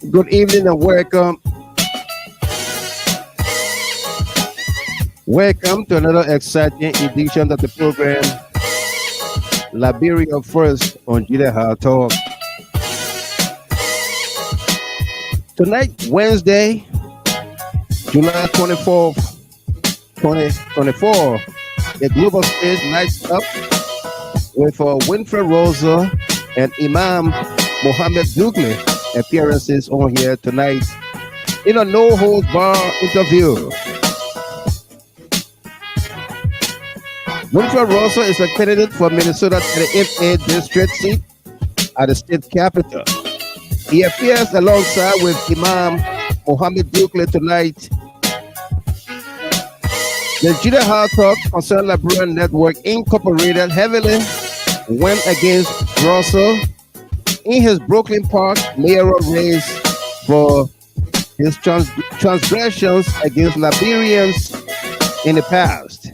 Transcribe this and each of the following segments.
Good evening and welcome. Welcome to another exciting edition of the program, Liberia First on GHT Talk. Tonight, Wednesday, July 24th, 2024, the global stage lights up with Winfred Russell and Imam Mohammed Dukuly appearances on here tonight in a no-holds-bar interview. Winfred Russell is a candidate for Minnesota 38A district seat at the state capitol. He appears alongside with Imam Mohammed Dukuly tonight. The GHT Talk Concerned Liberian Network Incorporated heavily went against Russell in his Brooklyn Park mayoral race for his transgressions against Liberians in the past.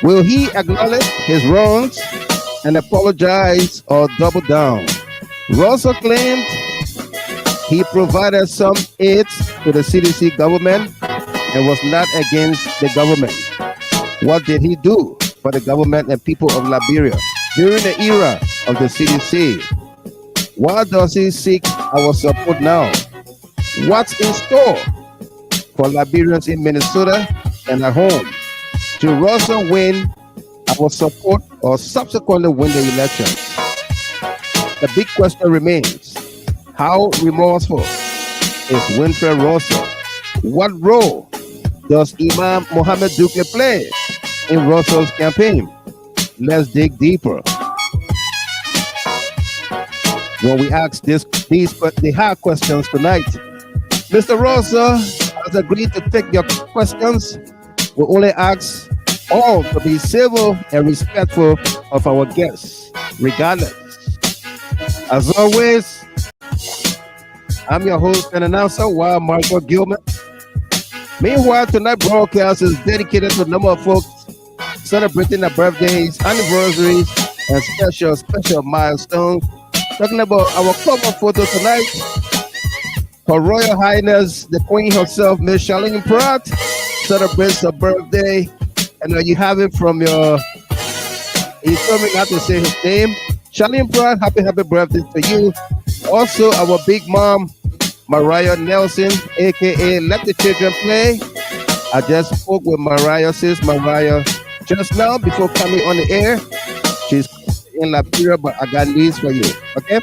Will he acknowledge his wrongs and apologize or double down? Russell claimed he provided some aids to the CDC government and was not against the government. What did he do for the government and people of Liberia during the era of the CDC? Why does he seek our support now? What's in store for Liberians in Minnesota and at home? Should Russell win our support or subsequently win the elections? The big question remains, how remorseful is Winfred Russell? What role does Imam Mohammed Dukuly play in Russell's campaign? Let's dig deeper. When we ask the hard questions tonight, Mr. Russell has agreed to take your questions. We only ask all to be civil and respectful of our guests, regardless. As always, I'm your host and announcer, Wild Michael Gilman. Meanwhile, tonight's broadcast is dedicated to a number of folks celebrating their birthdays, anniversaries, and special milestones. Talking about our cover photo tonight, Her Royal Highness, the Queen herself, Miss Charlene Pratt, celebrates her birthday. And you have it from your, he told me not to say his name. Charlene Pratt, happy birthday to you. Also, our big mom, Mariah Nelson, aka Let the Children Play. I just spoke with Mariah, sis Mariah, just now before coming on the air. She's in Liberia, but I got news for you. Okay?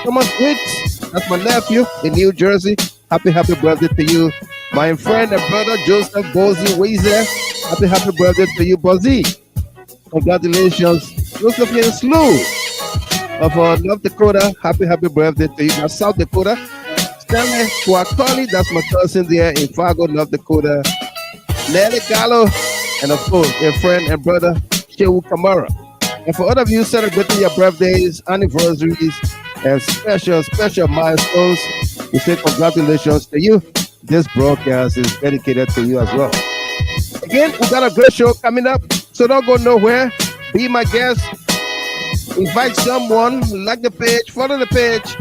Thomas Wicks, that's my nephew in New Jersey. Happy birthday to you. My friend and brother Joseph Bozy Weezer. Happy birthday to you, Bozy. Congratulations, Josephine Slew of North Dakota. Happy birthday to you. Now, South Dakota. Stanley Kwakoli, that's my cousin there in Fargo, North Dakota. Nelly Gallo, and of course, your friend and brother, Shehu Kamara. And for all of you celebrating your birthdays, anniversaries, and special milestones, we say congratulations to you. This broadcast is dedicated to you as well. Again, we got a great show coming up, so don't go nowhere. Be my guest. Invite someone, like the page, follow the page.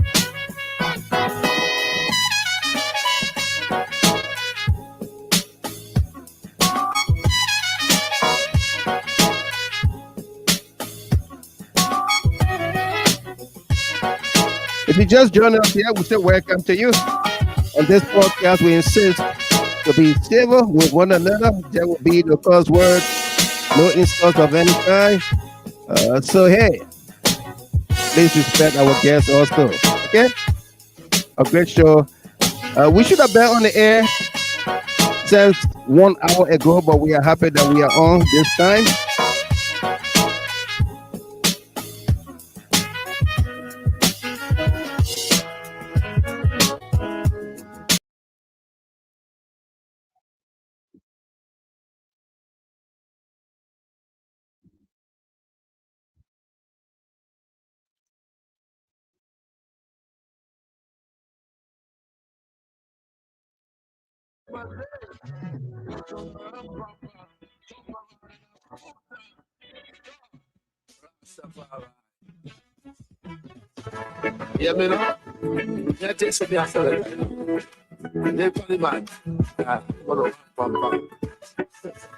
If you just joined us here, we say welcome to you. On this podcast, we insist to be civil with one another. There will be no curse words, no insults of any kind. So hey, please respect our guests also. Okay? A great show. We should have been on the air since 1 hour ago, but we are happy that we are on this time. Yeah, man. Yeah, take some after they put him on. Hold on.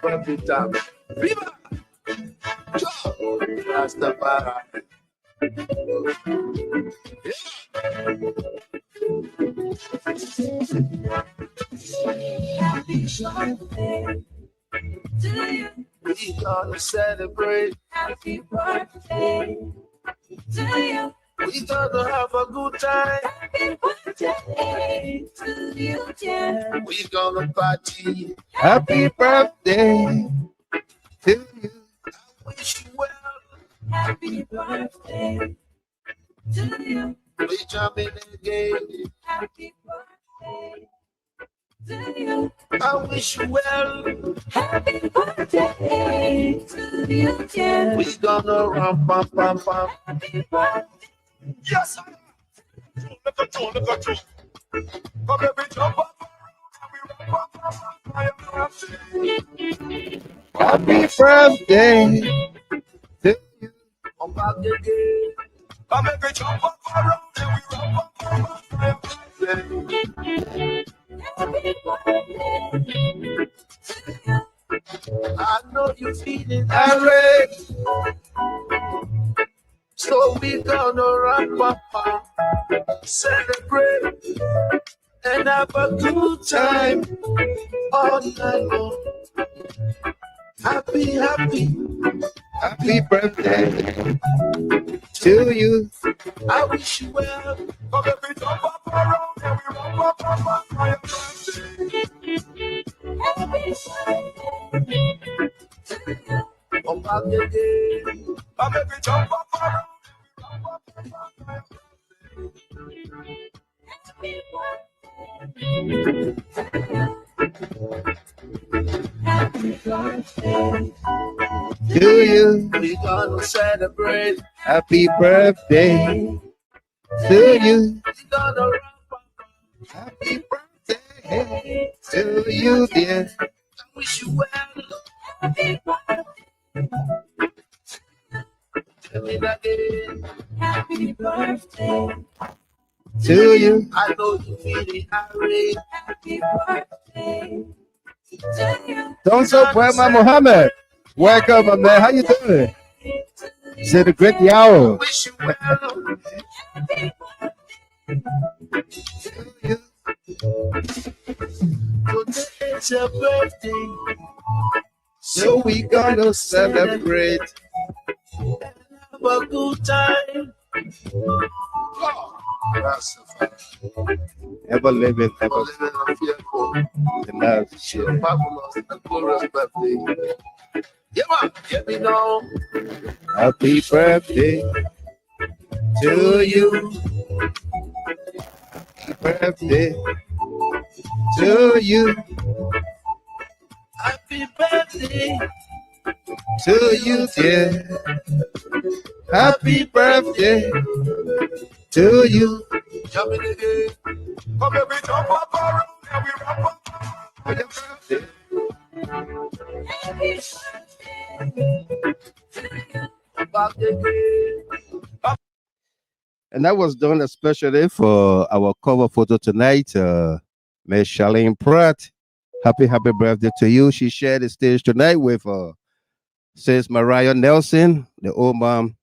Birthday time. Viva! That's the bar. Happy birthday to you. We gonna celebrate. Happy birthday to you. We gonna have a good time. Happy birthday to you, yeah. We gonna party. Happy birthday to you. I wish you well. Happy birthday to you. We jumping again. Happy birthday to you. I wish you well. Happy birthday to you, yeah. We gonna rum pam pam pam. Happy birthday. Yes, sir. Look at you, look at you. Come every jump up. Happy birthday to you. Come back again. Come every jump up around and we run up. Happy birthday to you. I know you're feeling irate, so we gonna run up, celebrate, and have a good time all night long. Happy, happy, Happy birthday to you. I wish you well. Come every jump up around and we run up. Happy birthday to you. Come back again. Come every jump up around and we run up. Happy birthday to you. Happy birthday To you. we gonna celebrate. Happy birthday to you. We gonna run up. Happy birthday to you, dear. I wish you well. Happy birthday. Tell me that again. Happy birthday To you. I know you feeling irate. Happy birthday to you. Don't so proud, my Mohammed. Welcome, my man. How you doing? Say the great I Yao. wish you well. Happy To you. Today is your birthday, So we gonna celebrate. have a good time. That's Ever living, ever living on fearful. enough. Fabulous and glorious birthday. Yeah, man. Get me now. Happy birthday to you. Happy birthday to you. Happy birthday To you, dear. Happy birthday to you. jumping again. Come every jump up around and we run up. Happy birthday. Happy birthday to you. Back again. And that was done especially for our cover photo tonight. Miss Charlene Pratt. Happy birthday to you. She shared the stage tonight with Sis Mariah Nelson, the old mom,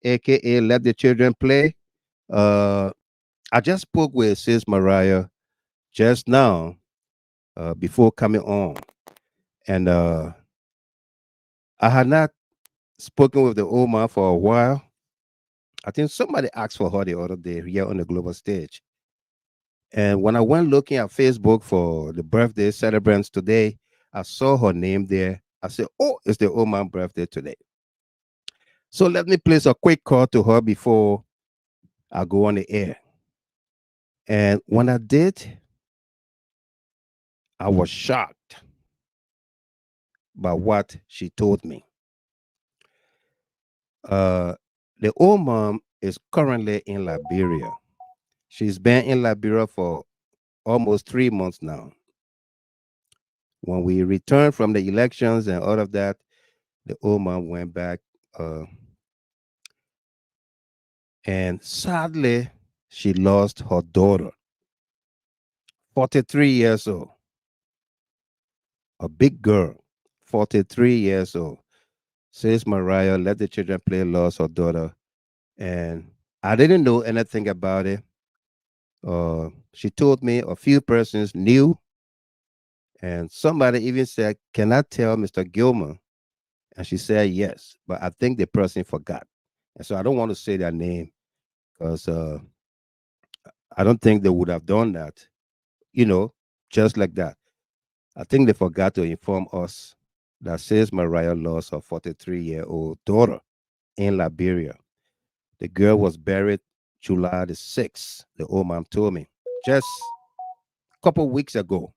aka Let the Children Play. I just spoke with Sis Mariah just now before coming on. And I had not spoken with the old man for a while. I think somebody asked for her the other day here on the global stage. And when I went looking at Facebook for the birthday celebrants today, I saw her name there. I said, oh, it's the old man birthday today. So let me place a quick call to her before I go on the air. And when I did, I was shocked by what she told me. The old mom is currently in Liberia. She's been in Liberia for almost 3 months now. When we returned from the elections and all of that, the old mom went back. And sadly, she lost her daughter, 43 years old, a big girl, 43 years old. Says Mariah, let the children play, lost her daughter. And I didn't know anything about it. She told me a few persons knew, and somebody even said, can I tell Mr. Gilmer? And she said yes, but I think the person forgot. And so I don't want to say their name because I don't think they would have done that, just like that. I think they forgot to inform us that says Mariah lost her 43-year-old daughter in Liberia. The girl was buried July the 6th, the old man told me, just a couple weeks ago.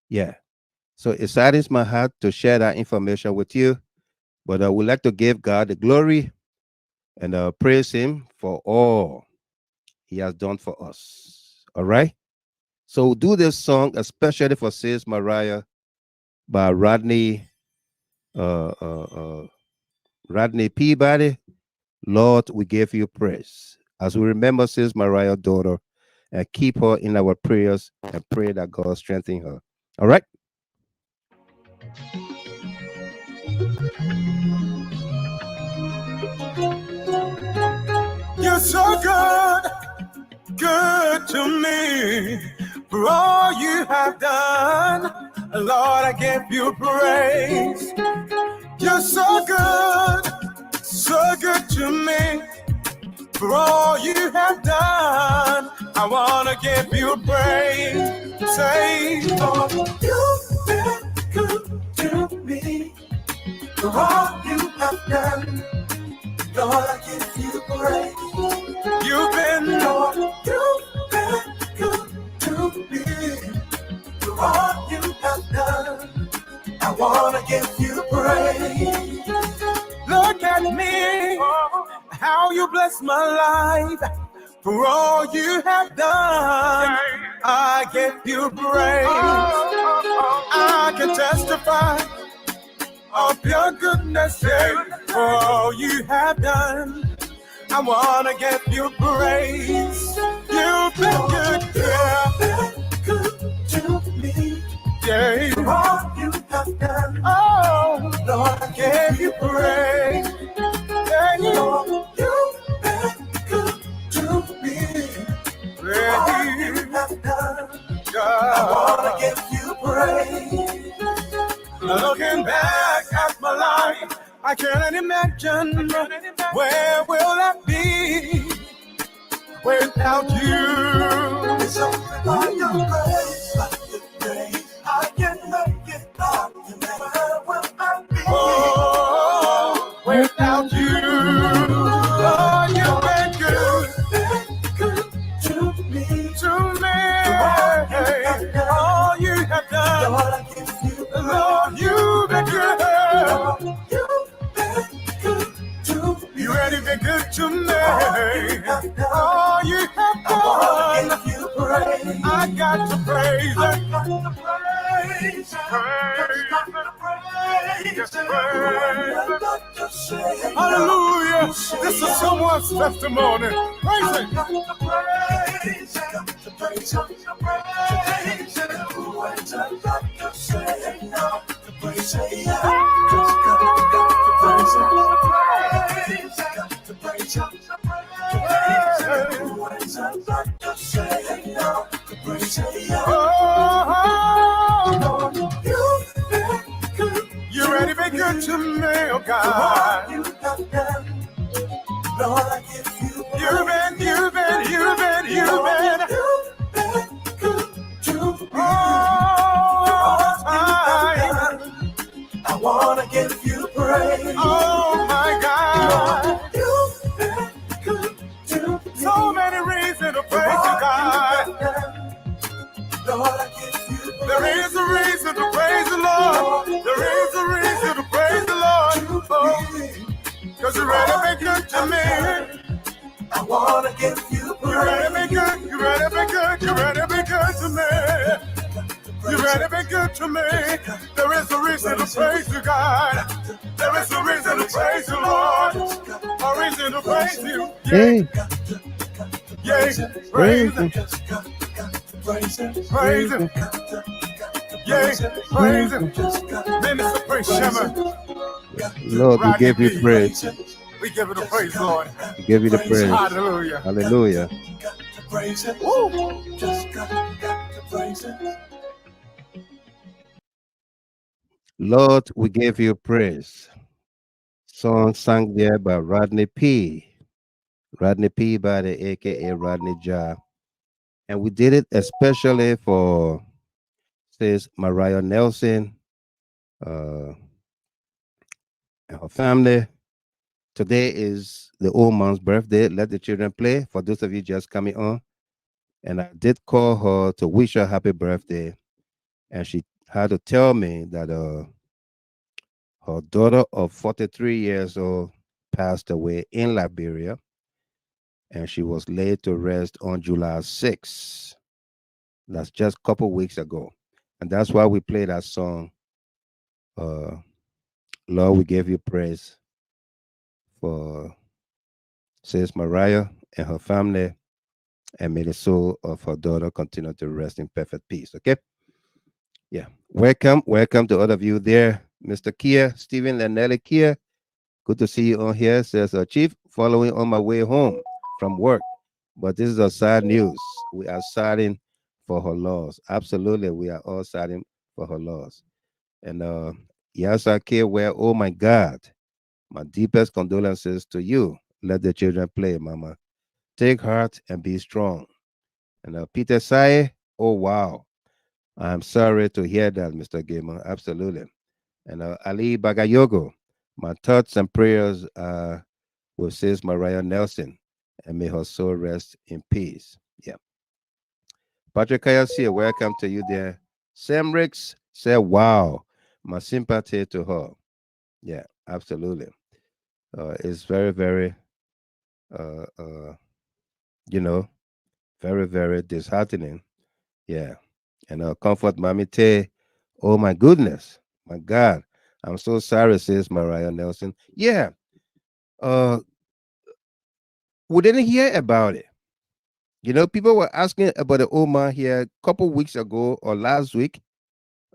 Yeah. So it saddens my heart to share that information with you, but I would like to give God the glory and praise him for all he has done for us. All right? So we'll do this song especially for Sis Mariah by Rodney Peabody. Lord, we give you praise. As we remember Sis Mariah's daughter and keep her in our prayers and pray that God strengthen her. All right? You're so good, good to me. For all you have done, Lord, I give you praise. You're so good to me. For all you have done, I want to give you praise. Say, Lord, you've been good to me. For all you have done, Lord, I give you praise. You've been, Lord, you've been good to me. For all you have done, I want to give you praise. Look at me, how you bless my life. For all you have done, I give you praise. I can testify of your goodness, for all you have done. I want to give you praise. You've been good, yeah. Good to me. Yeah. For all you have done. Oh, Lord, I give you praise. Yeah, Lord, you've been good to me. For all you have done. God, I want to give you praise. Looking back at my life, I can't imagine where will I be without you. It's only by your grace, by your grace, I can make it up. Where will I be? Oh, without you. Oh, you've been good to me. To me. All you have done. Lord, I give you. Lord, you've been good. Lord, you've been good to me. You already been good to me. All you have done. I give you praise. I got to praise. I got to praise. Hallelujah. This is someone's testimony. Praise it. You ready be good to me, oh God. Lord, I give you. You've been good to me. All time. I wanna give you praise. Oh my God. You've been good to me. So many reasons to praise you, God. Lord, I give you. There is a reason to praise the Lord. There is a reason to praise the Lord. Cause you're ready to be good to me. I wanna give you praise. You're ready to be good. You're ready to be good. You're ready to be good to me. You're ready to be good to me. There is a reason to praise you, God. There is a reason to praise you, Lord. A reason to praise you. Yeah. praise him, praise him, praise him, praise him, yeah, praise him. Minister Prince Shema, Lord, we give you praise. we give it a praise, Lord. We give you the praise. Hallelujah. Hallelujah. Woo. Lord, we give you praise. Song sung there by Rodney P. Rodney P. by the AKA Rodney Ja. And we did it especially for says Mariah Nelson and her family. Today is the old man's birthday. Let the children play. For those of you just coming on. And I did call her to wish her happy birthday. And she had to tell me that her daughter of 43 years old passed away in Liberia. And she was laid to rest on July 6th. That's just a couple weeks ago. And that's why we play that song. Lord, we give you praise for Sis Mariah and her family, and may the soul of her daughter continue to rest in perfect peace. Okay? Yeah. Welcome to all of you there. Mr. Kia, Stephen and Nelly Kia. Good to see you on here. Says Chief, following on my way home from work. But this is a sad news. We are saddened for her loss. Absolutely, we are all saddened for her loss. And yes, I care where, oh my God, my deepest condolences to you. Let the children play, Mama. Take heart and be strong. And Peter Saye, oh wow. I'm sorry to hear that, Mr. Gamer. Absolutely. And Ali Bagayogo, my thoughts and prayers are with Sis Mariah Nelson, and may her soul rest in peace. Yeah. Patrick Kayasi, welcome to you there. Sam Ricks said, wow, my sympathy to her. Yeah, absolutely. It's very, very, uh, uh, you know, very, very disheartening. Yeah. And comfort Mommy Tay. Oh my goodness. My God. I'm so sorry, says Mariah Nelson. Yeah. Uh we didn't hear about it. People were asking about the Oma here a couple weeks ago or last week.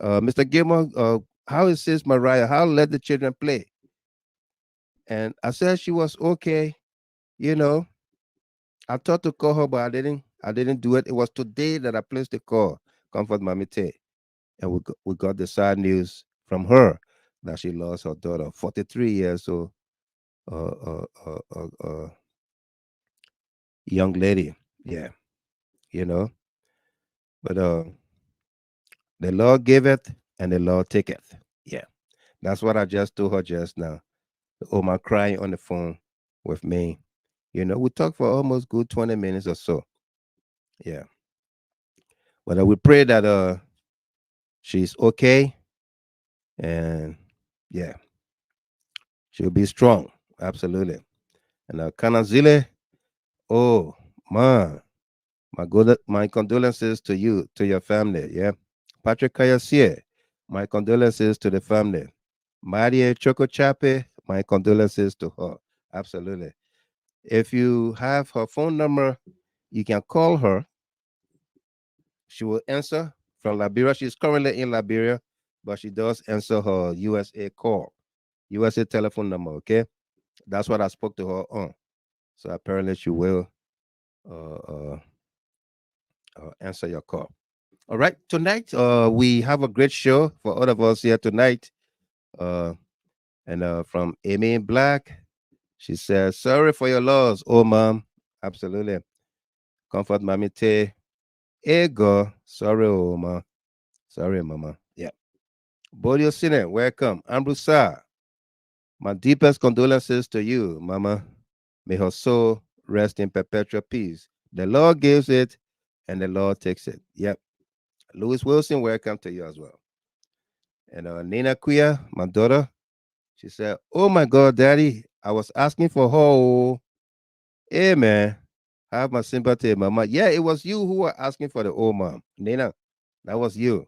Mr. Gilmore, how is sis Mariah? How let the children play? And I said she was okay. You know, I thought to call her, but I didn't do it. It was today that I placed the call. Comfort Mommy Tay. And we got the sad news from her that she lost her daughter, 43 years old, young lady. Yeah, you know. But the Lord giveth and the Lord taketh. Yeah, that's what I just told her just now. Oma crying on the phone with me. We talked for almost good 20 minutes or so. Yeah, but we pray that she's okay, and yeah, she'll be strong. Absolutely. And Kanazile, oh man, my condolences to you, to your family. Yeah. Patrick Kayasie, my condolences to the family. Maria Choco Chape, my condolences to her. Absolutely. If you have her phone number, you can call her. She will answer from Liberia. She's currently in Liberia, but she does answer her USA call, USA telephone number. Okay. That's what I spoke to her on. So apparently she will uh, uh, answer your call. All right. Tonight, we have a great show for all of us here tonight. Uh, and from Amy Black, she says, sorry for your loss. Oh, mom. Absolutely. Comfort Mommy Tay. Ego. Sorry, oh, ma. Sorry, mama. Yeah. Bodio Sine, welcome. Ambrusa, my deepest condolences to you, mama. May her soul rest in perpetual peace. The Lord gives it and the Lord takes it. Yep. Louis Wilson, welcome to you as well. And Nina Kuya, my daughter, she said, oh my God, daddy, I was asking for her. Oh, hey, man, have my sympathy, mama. Yeah, it was you who were asking for the old mom. Nina, that was you.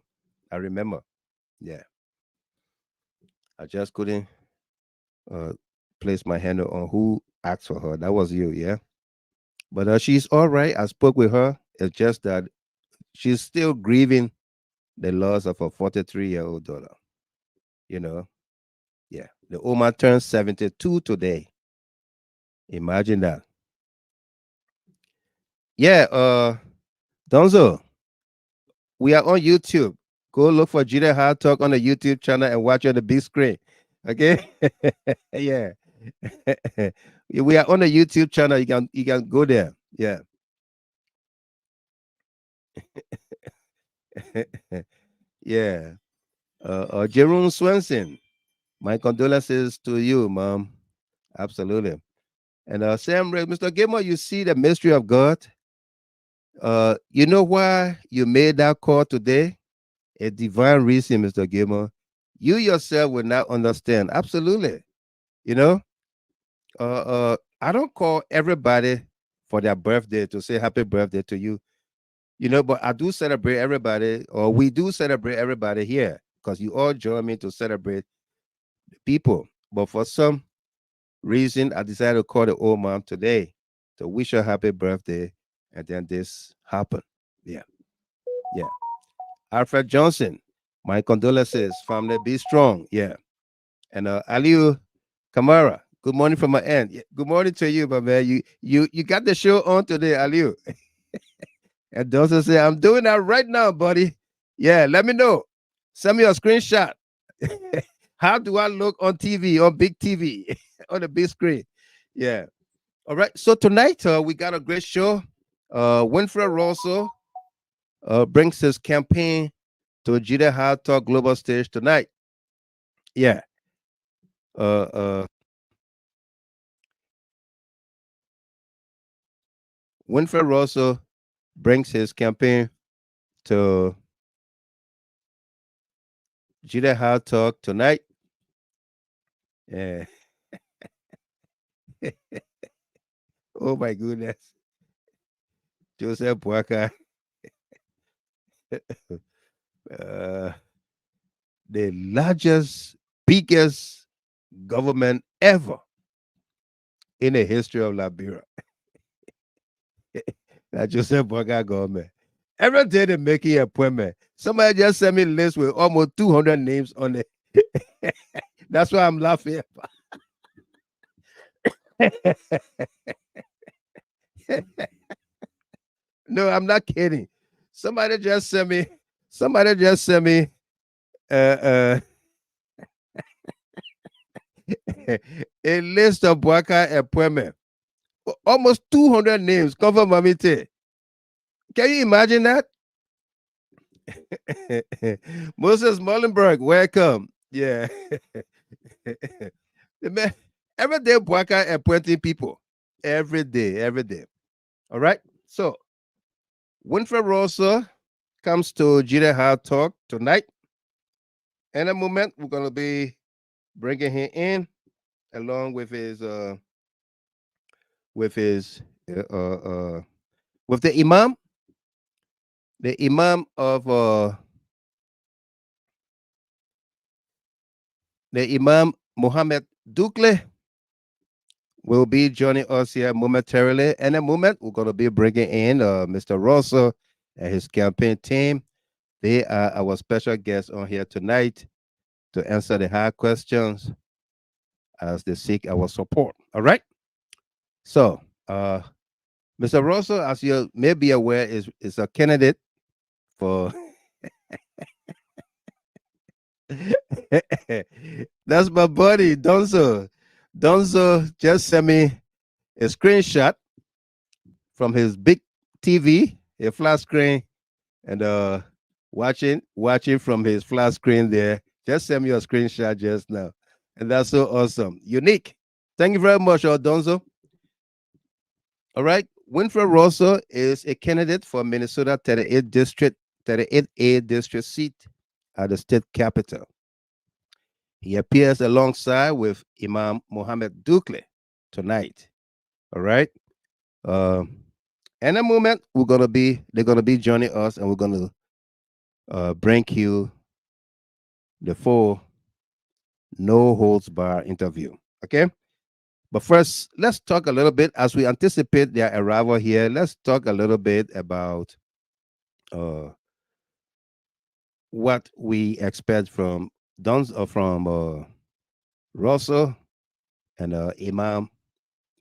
I remember. Yeah. I just couldn't uh, place my hand on who asked for her. That was you, yeah? But she's all right. I spoke with her. It's just that she's still grieving the loss of a 43-year-old daughter. You know, yeah. The Oma turned 72 today. Imagine that. Yeah, Donzo, we are on YouTube. Go look for Jida Hard Talk on the YouTube channel and watch on the big screen. Okay? Yeah. We are on the YouTube channel. You can go there. Yeah. Yeah. Jerome Swenson. My condolences to you, Mom. Absolutely. And Sam Ray, Mr. Gamer, you see the mystery of God. You know why you made that call today? A divine reason, Mr. Gamer. You yourself will not understand. Absolutely. You know, I don't call everybody for their birthday to say happy birthday to you. You know, but I do celebrate everybody, or we do celebrate everybody here because you all join me to celebrate people. But for some reason, I decided to call the old mom today to wish her happy birthday, and then this happened. Yeah, yeah. Alfred Johnson, my condolences, family. Be strong. Yeah, and Aliu Kamara. Good morning from my end. Yeah, good morning to you, my man. You got the show on today, Aliu. And Johnson say, I'm doing that right now, buddy. Yeah, let me know. Send me a screenshot. How do I look on TV, on big TV, on the big screen? Yeah. All right. So tonight we got a great show. Winfred Russell brings his campaign to Jida Hard Talk Global Stage tonight. Yeah. Uh, uh, Winfred Russell brings his campaign to Jida Hard Talk tonight. Yeah. Oh my goodness. Joseph Boaka, uh, the largest, biggest government ever in the history of Liberia. That Joseph Boaka government. Every day they making an appointment. Somebody just sent me a list with almost 200 names on it. That's why I'm laughing. No, I'm not kidding. Somebody just sent me. Somebody just sent me. Uh, a list of Boaka appointment. Almost 200 names. Confirm Mamite. Can you imagine that? Moses Mullenberg, welcome. Yeah. The man, every day Boaka appointing people. Every day, every day. All right. So Winfred Russell comes to Jida Hard Talk tonight. In a moment, we're gonna be bringing him in along with with his uh, uh, uh, with the Imam of the Imam Mohammed Dukuly will be joining us here momentarily. In a moment, we're going to be bringing in Mr. Russell and his campaign team. They are our special guests on here tonight to answer the hard questions as they seek our support. All right. So, Mr. Russell, as you may be aware, is a candidate for. That's my buddy Donzo. Donzo just sent me a screenshot from his big TV, a flat screen, and watching from his flat screen there. Just send me a screenshot just now. And that's so awesome. Unique. Thank you very much, Donzo. All right. Winfred Russell is a candidate for Minnesota 38A district seat at the state capital. He appears alongside with Imam Mohammed Dukuly tonight. All right. In a moment, they're gonna be joining us, and we're gonna bring you the full no holds bar interview. Okay. But first, let's talk a little bit as we anticipate their arrival here. Let's talk a little bit about uh, what we expect from Duns or from Russell and Imam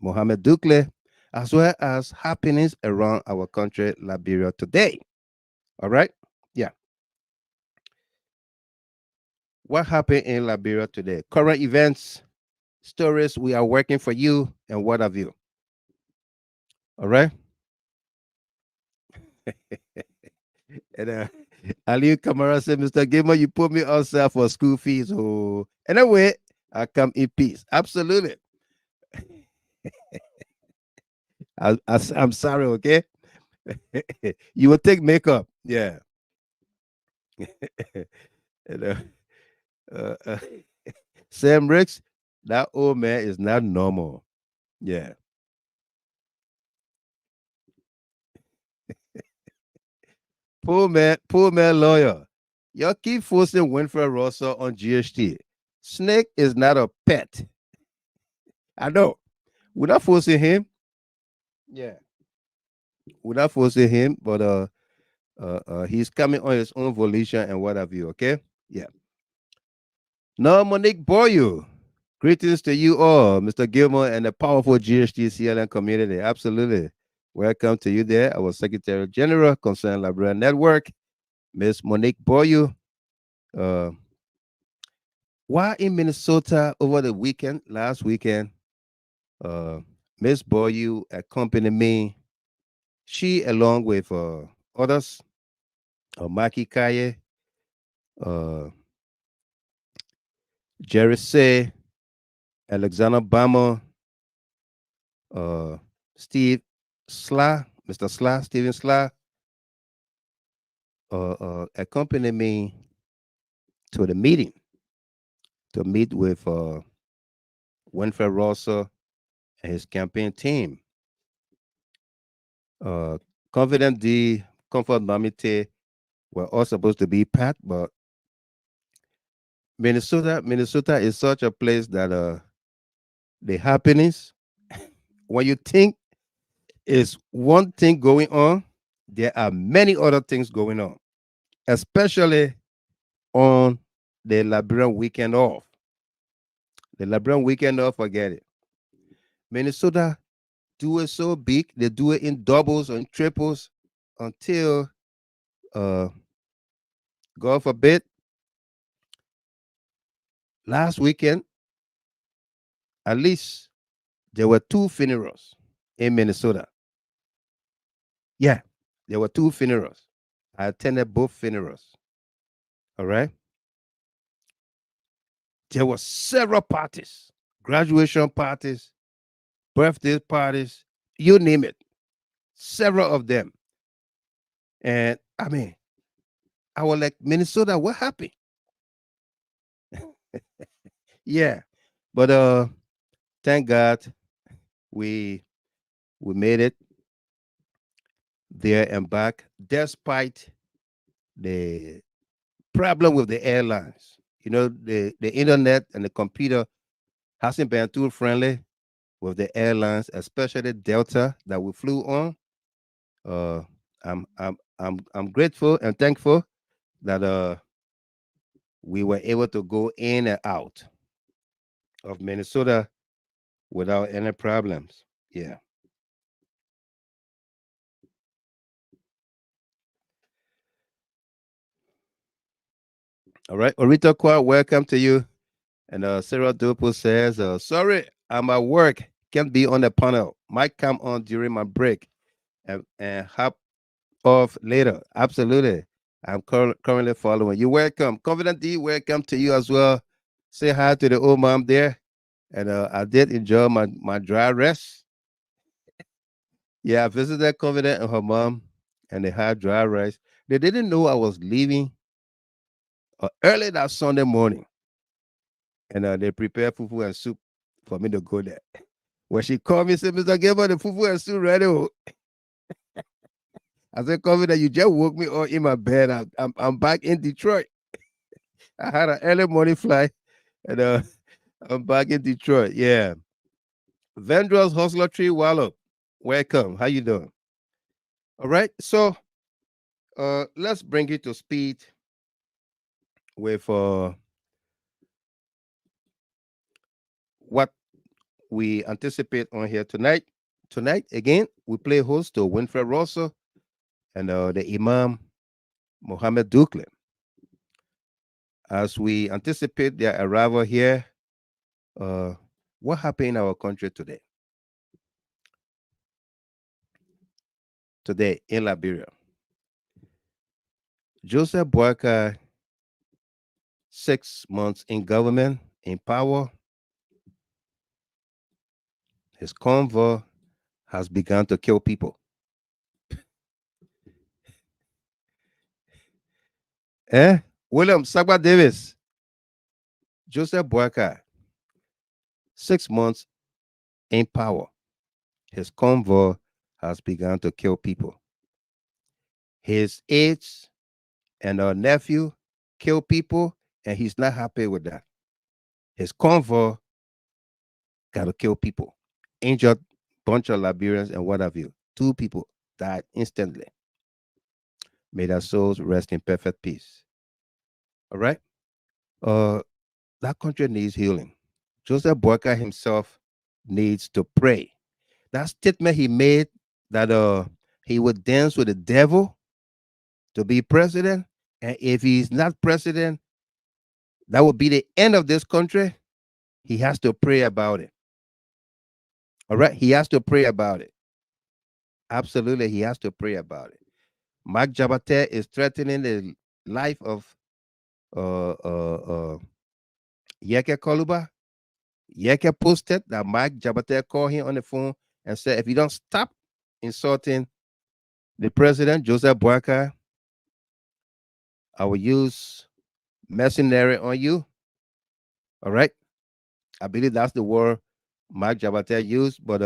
Mohammed Dukuly, as well as happenings around our country, Liberia, today. All right? Yeah. What happened in Liberia today? Current events, stories we are working for you, and what have you. All right? And Ali Kamara said, Mr. Gamer, you put me outside for school fees. Oh, anyway, I come in peace. Absolutely. I'm sorry, okay? You will take makeup. Yeah. And, uh, uh, Sam Ricks, that old man is not normal. Yeah. Poor man lawyer. Y'all keep forcing Winfred Russell on GHT. Snake is not a pet. I know. We're not forcing him. Yeah. We're not forcing him, but he's coming on his own volition and what have you, okay? Yeah. No, Monique Boyu. Greetings to you all, Mr. Gilmore and the powerful GHT CLN community. Absolutely. Welcome to you there, our Secretary General, Concerned Liberia Network, Miss Monique Boyu. Uh, while in Minnesota over the weekend, last weekend, uh, Miss Boyu accompanied me. She, along with others, Maki Kaye, uh, Jerry Say, Alexander Bama, uh, Steve Sla, Mr. Sla, Steven Sla, accompanied me to the meeting to meet with Winfred Russell and his campaign team. Uh, Confident D, Comfort Mamite were all supposed to be Pat, but Minnesota is such a place that the happiness when you think is one thing going on, there are many other things going on, especially on the Liberian weekend off. The Liberian weekend off, forget it. Minnesota do it so big, they do it in doubles and triples until uh God forbid, last weekend, at least there were two funerals in Minnesota. Yeah, there were two funerals. I attended both funerals. All right. There were several parties, graduation parties, birthday parties, you name it, several of them. And I mean, I was like, Minnesota, what happened? Yeah. But thank God we made it there and back, despite the problem with the airlines. You know, the internet and the computer hasn't been too friendly with the airlines, especially Delta that we flew on. Uh, I'm grateful and thankful that we were able to go in and out of Minnesota without any problems. Yeah. All right. Orita Kwa, welcome to you. And Sarah Dopo says, sorry, I'm at work. Can't be on the panel. Might come on during my break and hop off later. Absolutely. I'm currently following. You're welcome. Confident D, welcome to you as well. Say hi to the old mom there. And I did enjoy my dry rest. Yeah, I visited Confident and her mom, and they had dry rest. They didn't know I was leaving early that Sunday morning, and they prepared fufu and soup for me to go there. When she called me, said, Mr. Gabriel, the fufu and soup ready. Oh." I said, Confident, you just woke me up in my bed. I'm back in Detroit. I had an early morning flight, and I'm back in Detroit. Yeah. Vendors Hustler Tree Wallow. Welcome. How you doing? All right. So let's bring you to speed with what we anticipate on here tonight. Tonight, again, we play host to Winfred Russell and the Imam Mohammed Dukuly. As we anticipate their arrival here, uh, what happened in our country today? Today in Liberia, Joseph Boakai, 6 months in government, in power, his convoy has begun to kill people. William Sagba Davis, Joseph Boakai, 6 months in power, his convoy has begun to kill people. His aides and our nephew kill people, and he's not happy with that. His convoy got to kill people, injured bunch of Liberians and what have you. 2 people died instantly. May their souls rest in perfect peace. All right. Uh, that country needs healing. Joseph Boakai himself needs to pray. That statement he made that he would dance with the devil to be president, and if he's not president, that would be the end of this country. He has to pray about it. All right, he has to pray about it. Absolutely, he has to pray about it. Mark Jabate is threatening the life of Yekeh Kollubah. Yekeh posted that Mark Jabate called him on the phone and said, if you don't stop insulting the president, Joseph Boakai, I will use mercenary on you. All right. I believe that's the word Mark Jabate used, but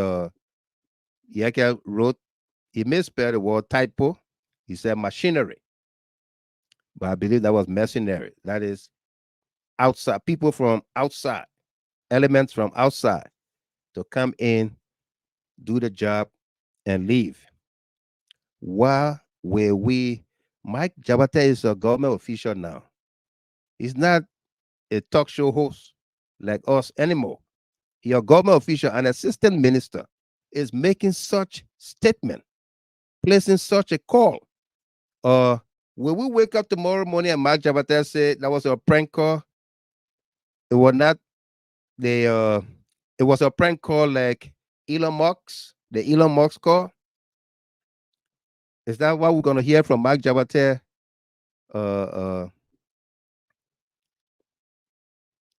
Yekeh wrote, he misspelled the word typo. He said machinery. But I believe that was mercenary. That is outside, people from outside, elements from outside to come in, do the job, and leave. Why were we? Mike Jabate is a government official now. He's not a talk show host like us anymore. Your government official, an assistant minister, is making such statement, placing such a call. Will we wake up tomorrow morning and Mark Jabate say that was a prank call? It was not the it was a prank call like Elon Musk, the Elon Musk call. Is that what we're gonna hear from Mark Jabate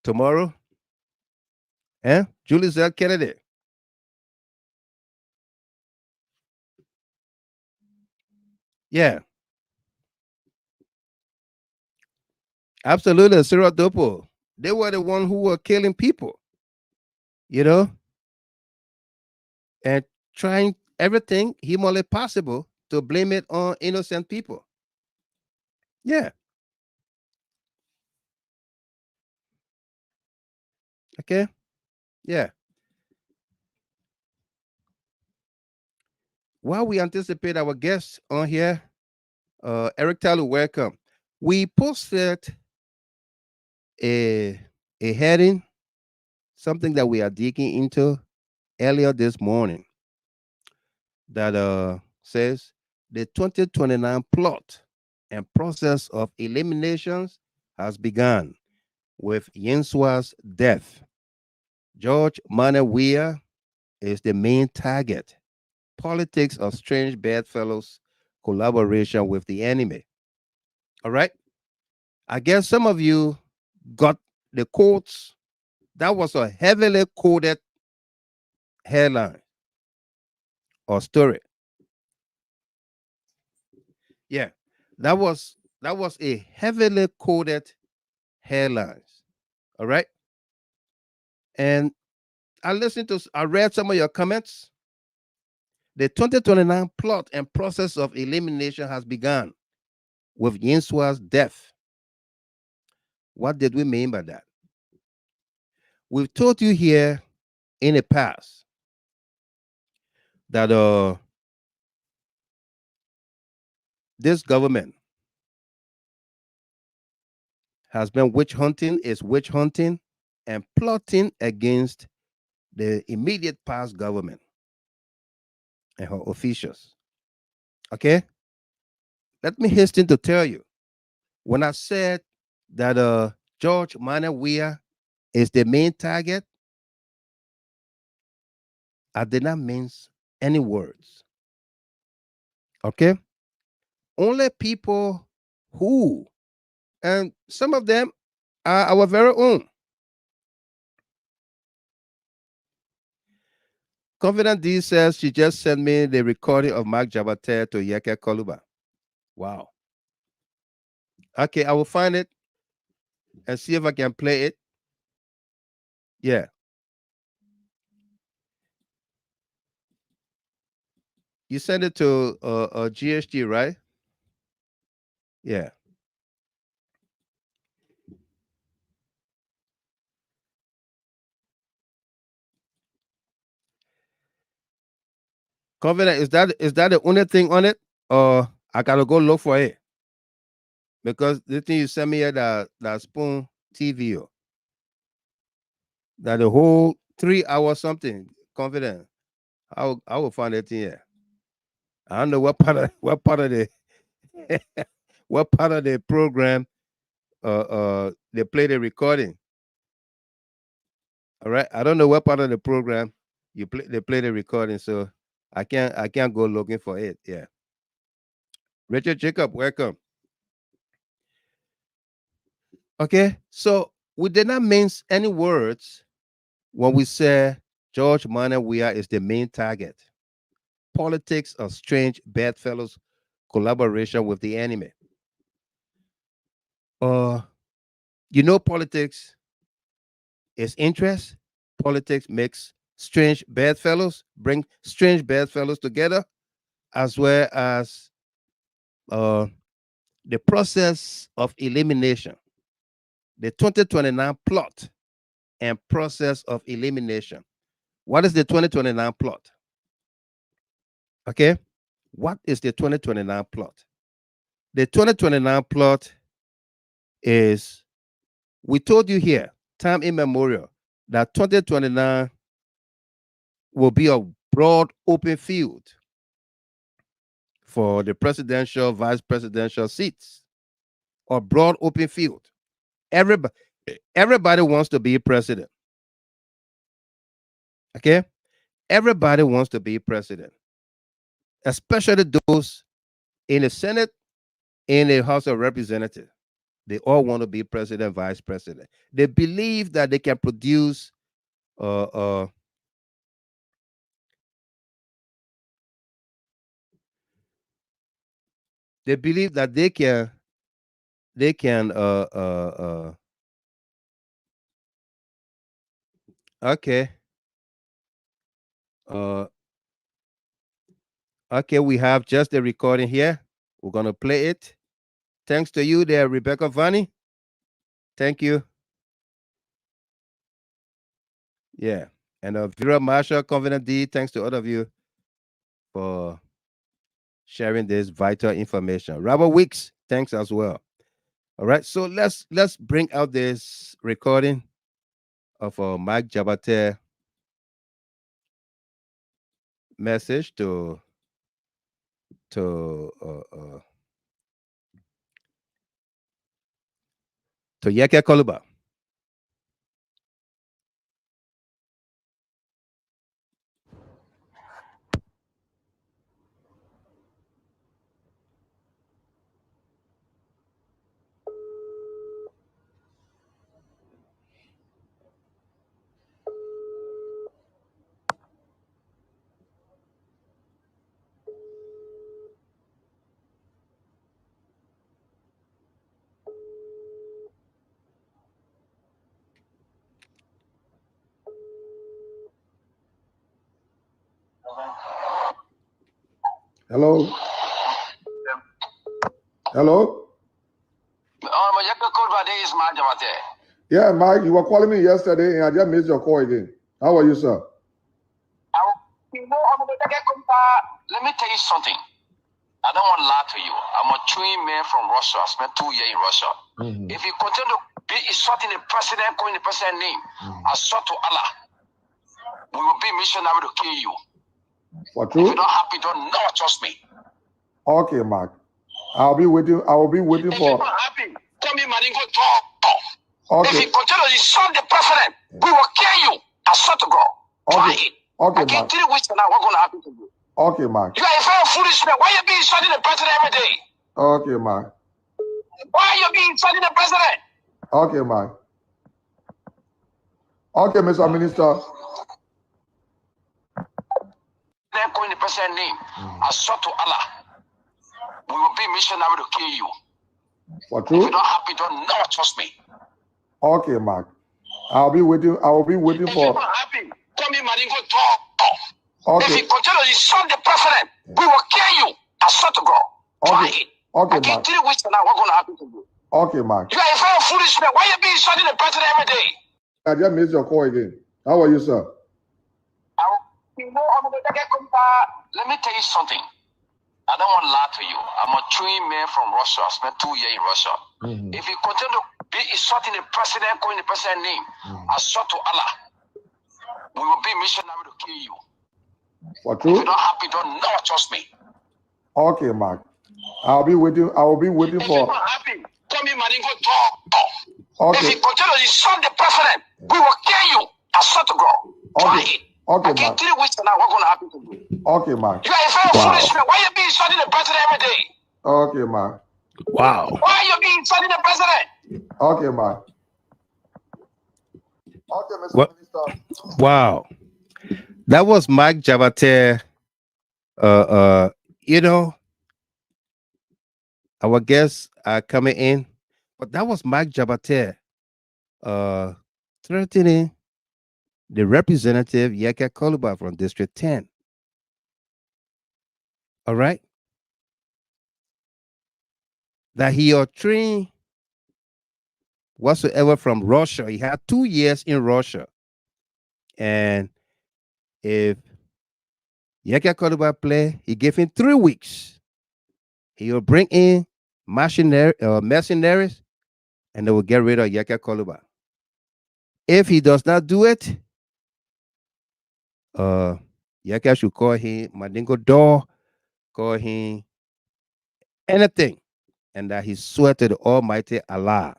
tomorrow? Julius L. Kennedy. Yeah. Absolutely, Cyril Dopo. They were the one who were killing people, you know, and trying everything humanly possible to blame it on innocent people. Yeah. Okay. Yeah. While we anticipate our guests on here, Eric Taylor, welcome. We posted a heading, something that we are digging into earlier this morning, that says the 2029 plot and process of eliminations has begun with Yenswa's death. George Manuel Weah is the main target. Politics of strange bedfellows, collaboration with the enemy. All right. I guess some of you got the quotes. That was a heavily coded headline or story. Yeah, that was a heavily coded headlines. All right, and I read some of your comments. The 2029 plot and process of elimination has begun with Yinswa's death. What did we mean by that? We've told you here in the past that this government has been witch hunting, and plotting against the immediate past government and her officials. Okay? Let me hasten to tell you, when I said that George Weah is the main target, I did not mince any words. Okay? Only people who, and some of them are our very own. Confident D says she just sent me the recording of Mark Jabate to Yekeh Kollubah. Wow. Okay, I will find it and see if I can play it. Yeah. You sent it to GHT, right? Yeah. Confident, is that the only thing on it? Or I gotta go look for it? Because the thing you sent me here, that Spoon TV, that the whole 3 hours something. Confident. I will find it in here. I don't know what part of the what part of the program they play the recording. All right. I don't know what part of the program they play the recording, so I can't go looking for it. Yeah. Richard Jacob, welcome. Okay. So we did not mince any words when we say George Weah is the main target. Politics of strange bedfellows collaboration with the enemy. Politics is interest. Politics makes strange bedfellows, bring strange bedfellows together, as well as the process of elimination, the 2029 plot and process of elimination. What is the 2029 plot? Okay. What is the 2029 plot? The 2029 plot is, we told you here, time immemorial, that 2029 will be a broad open field for the presidential, vice presidential seats, or broad open field. Everybody wants to be president. Okay? Everybody wants to be president, especially those in the Senate, in the House of Representatives. They all want to be president, vice president. They believe that they can produce they believe that they can okay. Okay, we have just the recording here. We're gonna play it. Thanks to you there, Rebecca Vanni. Thank you. Yeah. And Vera Marshall, Covenant D, thanks to all of you for sharing this vital information. Robert Weeks, thanks as well. All right, so let's bring out this recording of Mike Jabate message to Yekeh Kollubah. Hello? Hello? Yekeh Kollubah, this is Mike Jabate. Yeah, Mike, you were calling me yesterday and I just missed your call again. How are you, sir? Let me tell you something. I don't want to lie to you. I'm a trained man from Russia. I spent 2 years in Russia. If you continue to be insulting the president, calling the president's name, I swear to Allah, we will be missionary to kill you. For If true? you're not happy, don't know, trust me. Okay, Mark. I'll be waiting. I will be waiting If you're for. not happy, come in, man, and go talk. If Okay. you continue to insult the president, we will kill you. I swear to God. Try Okay. it. Okay, I give Mark. 3 weeks now. What's going to happen to you? Okay, Mark. You are a very foolish man. Why you being insulting the president every day? Okay, Mark. Why are you being insulting the president? Okay, Mark. Okay, Mr. Minister. Then calling the president's name. I swear to Allah, we will be missionary to kill you. For If true? you're not happy, don't know, trust me. Okay, Mark. I'll be waiting. I will be waiting If you're for. not happy, come in, man, and go talk. If Okay. you continue to insult the president, we will kill you. I swear to God. Try Okay. it. Okay, I give Mark. 3 weeks now. What's going to happen to you? Okay, Mark. You are a very foolish man. Why you being insulting the president every day? I just missed your call again. How are you, sir? Let me tell you something. I don't want to lie to you. I'm a trained man from Russia. I spent 2 years in Russia. If you continue to be insulting the president, calling the president's name, I swear to Allah, we will be missionary to kill you. For If true? you're not happy, don't know, trust me. Okay, Mark. I'll be waiting. I will be waiting If you're for. not happy, come in, man, and go talk. If Okay. you continue to insult the president, we will kill you. I swear to God. Try Okay. it. Okay, I give Mark. 3 weeks now. What's going to happen to you? Okay, Mark. You are a very Wow. foolish man. Why you being insulting the president every day? Okay, Mark. Wow. Why are you being insulting the president? Okay, Mark. Okay, Mr. What? Minister. Wow. That was Mike Jabate. You know, our guests are coming in, but that was Mike Jabate threatening the representative Yekeh Kollubah from District 10. All right. That he or train whatsoever from Russia. He had 2 years in Russia. And if Yekeh Kollubah play, he gave him 3 weeks. He will bring in mercenaries and they will get rid of Yekeh Kollubah. If he does not do it, Yekeh should call him Mandingo Door, call him anything, and that he swear to the Almighty Allah.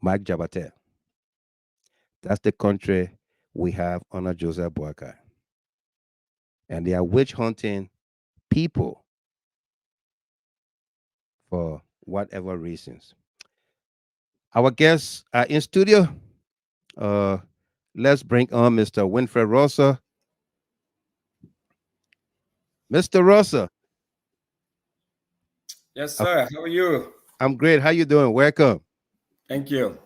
Mike Jabate. That's the country we have under Joseph Boakai. And they are witch hunting people for whatever reasons. Our guests are in studio. Let's bring on Mr. Winfred Russell. Mr. Russell. Yes, sir. How are you? I'm great. How you doing? Welcome. Thank you.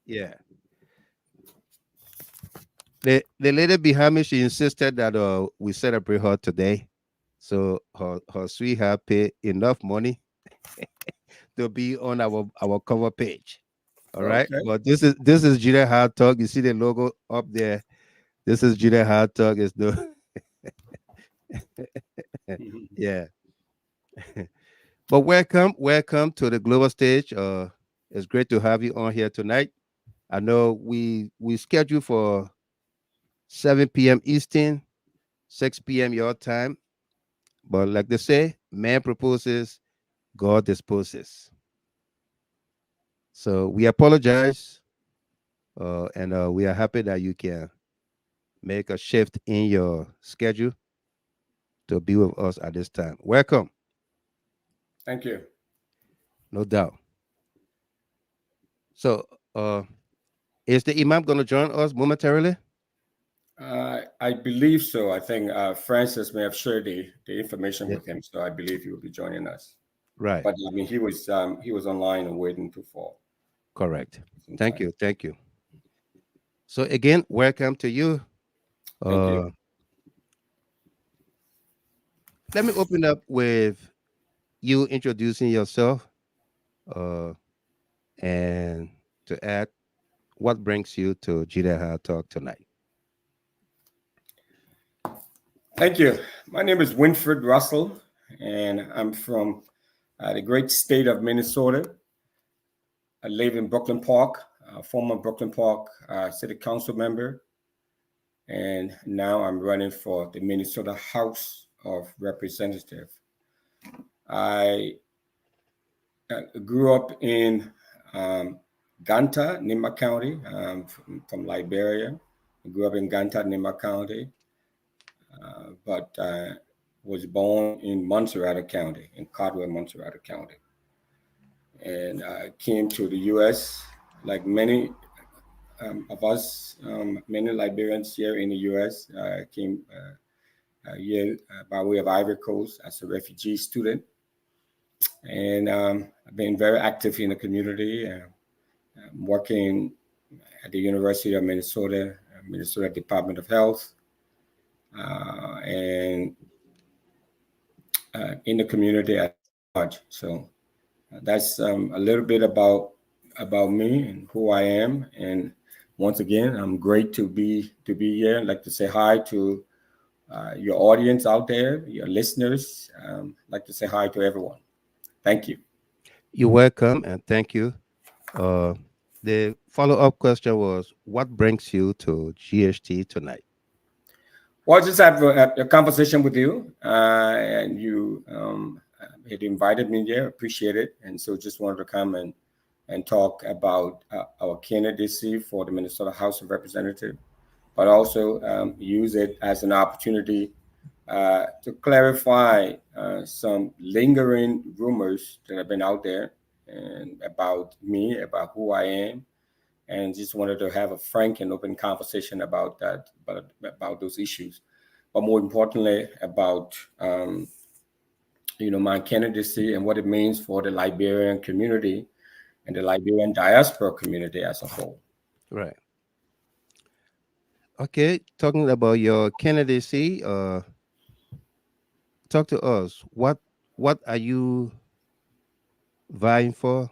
Yeah. The lady behind me, she insisted that we celebrate her today. So her sweetheart paid enough money to be on our cover page. All right. Okay. But this is Julia Hard Talk. You see the logo up there. This is Julia Hard Talk. It's no yeah. But welcome to the global stage. It's great to have you on here tonight. I know we scheduled for 7 p.m. Eastern, 6 p.m. your time. But like they say, man proposes, God disposes. So we apologize, and we are happy that you can make a shift in your schedule to be with us at this time. Welcome, Thank you. no doubt. So, is the Imam going to join us momentarily? I believe so. I think Francis may have shared the information Yeah. with him, so I believe he will be joining us. Right. But I mean, he was online and waiting to fall. Correct. some Thank time. you. Thank you. So again, welcome to you. Thank you. Let me open up with you introducing yourself, and to add what brings you to Jida Talk tonight. Thank you. My name is Winfred Russell, and I'm from the great state of Minnesota. I live in Brooklyn Park, former Brooklyn Park City Council member, and now I'm running for the Minnesota House of Representatives. I grew up in Ganta, Nima County, from Liberia. I grew up in Ganta, Nima County, but was born in Montserrat County, in Caldwell, Montserrat County. And I came to the U.S. like many of us, many Liberians here in the U.S. Came here by way of Ivory Coast as a refugee student. And I've been very active in the community, working at the University of Minnesota, Minnesota Department of Health, and in the community at large. So that's a little bit about me and who I am. And once again, I'm great to be here. I'd like to say hi to your audience out there, your listeners. I'd like to say hi to everyone. Thank you. You're welcome, and thank you. The follow-up question was, what brings you to GHT tonight? Well, I just have a conversation with you, and you had invited me there. Appreciate it, and so just wanted to come and talk about our candidacy for the Minnesota House of Representatives, but also use it as an opportunity to clarify some lingering rumors that have been out there and about me, about who I am, and just wanted to have a frank and open conversation about that, about those issues, but more importantly about my candidacy and what it means for the Liberian community and the Liberian diaspora community as a whole. Right. Okay, talking about your candidacy, talk to us. What are you vying for?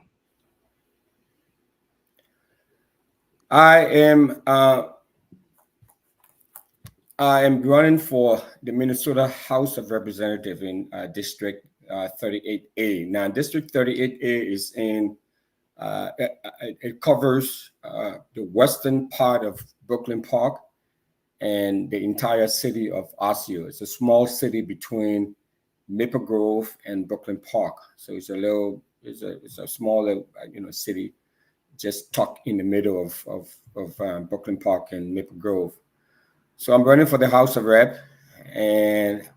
I am running for the Minnesota House of Representatives in District 38A. Now, District 38A is in it covers the western part of Brooklyn Park and the entire city of Osseo. It's a small city between Maple Grove and Brooklyn Park. So it's a small city just tucked in the middle of Brooklyn Park and Maple Grove. So I'm running for the House of Rep, and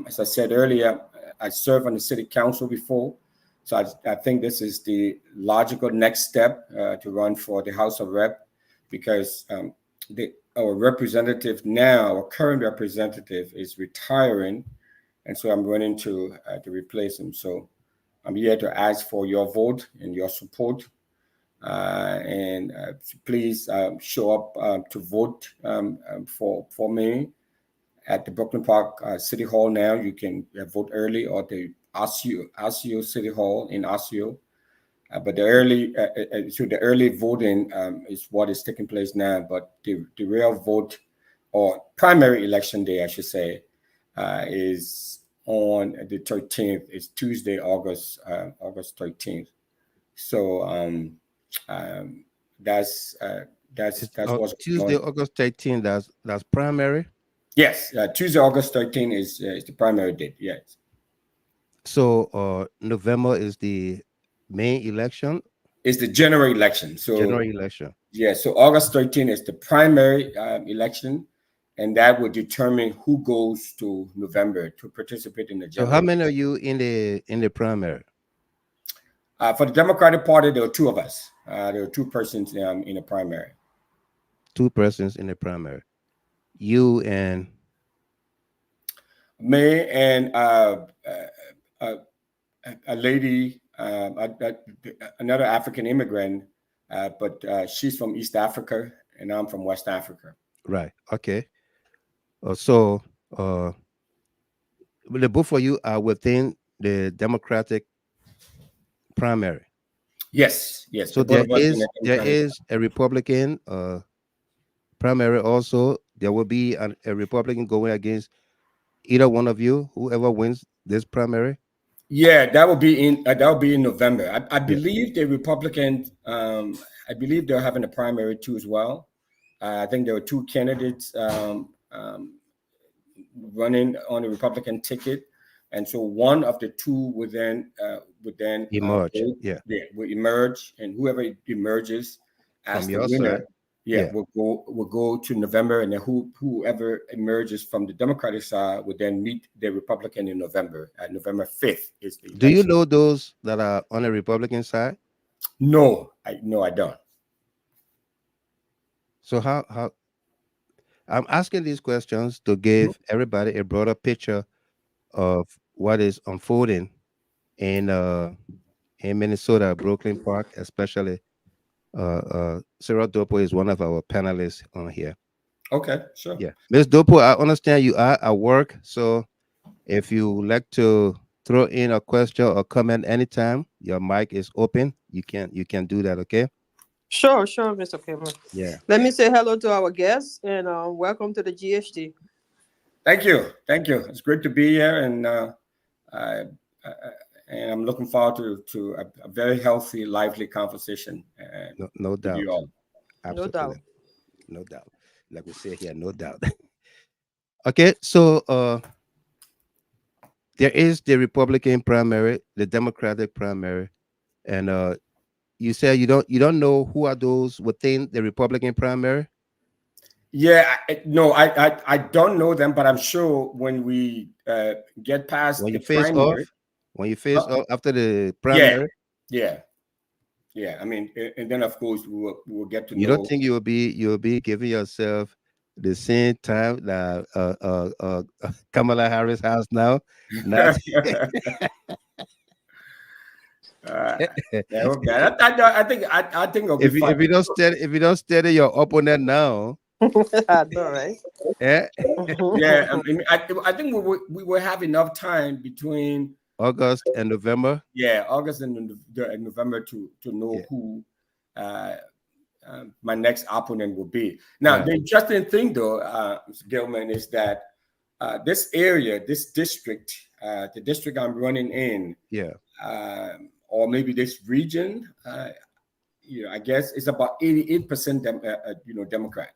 as I said earlier, I served on the city council before. So I think this is the logical next step to run for the House of Rep, because our representative now, our current representative, is retiring, and so I'm running to replace him. So I'm here to ask for your vote and your support, and please show up to vote for me at the Brooklyn Park City Hall. Now you can vote early, or the Osseo City Hall in Osseo. But the early voting is what is taking place now. But the real vote, or primary election day, I should say, is on the 13th. It's Tuesday, August 13th. So that's what's Tuesday, August 13th. That's primary. Yes, Tuesday, August 13th is the primary date. Yes. So November is the main election. It's the general election. So general election. Yeah. So August 13th is the primary election, and that will determine who goes to November to participate in the general. So how many are you in the primary? For the Democratic Party, there are two of us. There are two persons in the primary. Two persons in the primary. You and me and a lady, another African immigrant, but she's from East Africa and I'm from West Africa. Right. Okay. So the both of you are within the Democratic primary. Yes. So there is a Republican primary also. There will be a Republican going against either one of you, whoever wins this primary? Yeah, that will be in November. I believe the Republicans. I believe they're having a primary too as well. I think there were two candidates running on the Republican ticket, and so one of the two would then Emerge. vote, will emerge, and whoever emerges as From the your winner, side. will go to November, and then whoever emerges from the Democratic side would then meet the Republican in November. November 5th is the election. Do you know those that are on the Republican side? No, I don't. So how I'm asking these questions to give everybody a broader picture of what is unfolding in Minnesota, Brooklyn Park, especially. Sarah Dopo is one of our panelists on here. Okay, sure. Yeah, Ms. Dopo, I understand you are at work, so if you would like to throw in a question or comment anytime, your mic is open. You can do that. Okay. Sure, Mr. Cameron. Yeah. Let me say hello to our guests and welcome to the GHT. Thank you. It's great to be here, and I'm looking forward to a very healthy, lively conversation. No doubt. You all. Absolutely. No doubt. Like we say here, no doubt. Okay, so there is the Republican primary, the Democratic primary, and you say you don't know who are those within the Republican primary? Yeah, I don't know them, but I'm sure when we get past when the you face primary, off after the primary. Yeah. I mean, and then of course we will get to know. You don't think you'll be giving yourself the same time that Kamala Harris has now? Not I think it'll be if you don't steady your opponent now. I know, right? Yeah. Yeah, I think we will have enough time between August and November. Yeah, August and November to know who my next opponent will be. Now, the interesting thing, though, Mr. Gilman, is that this area, this district, the district I'm running in, or maybe this region, I guess it's about 88% Democrat.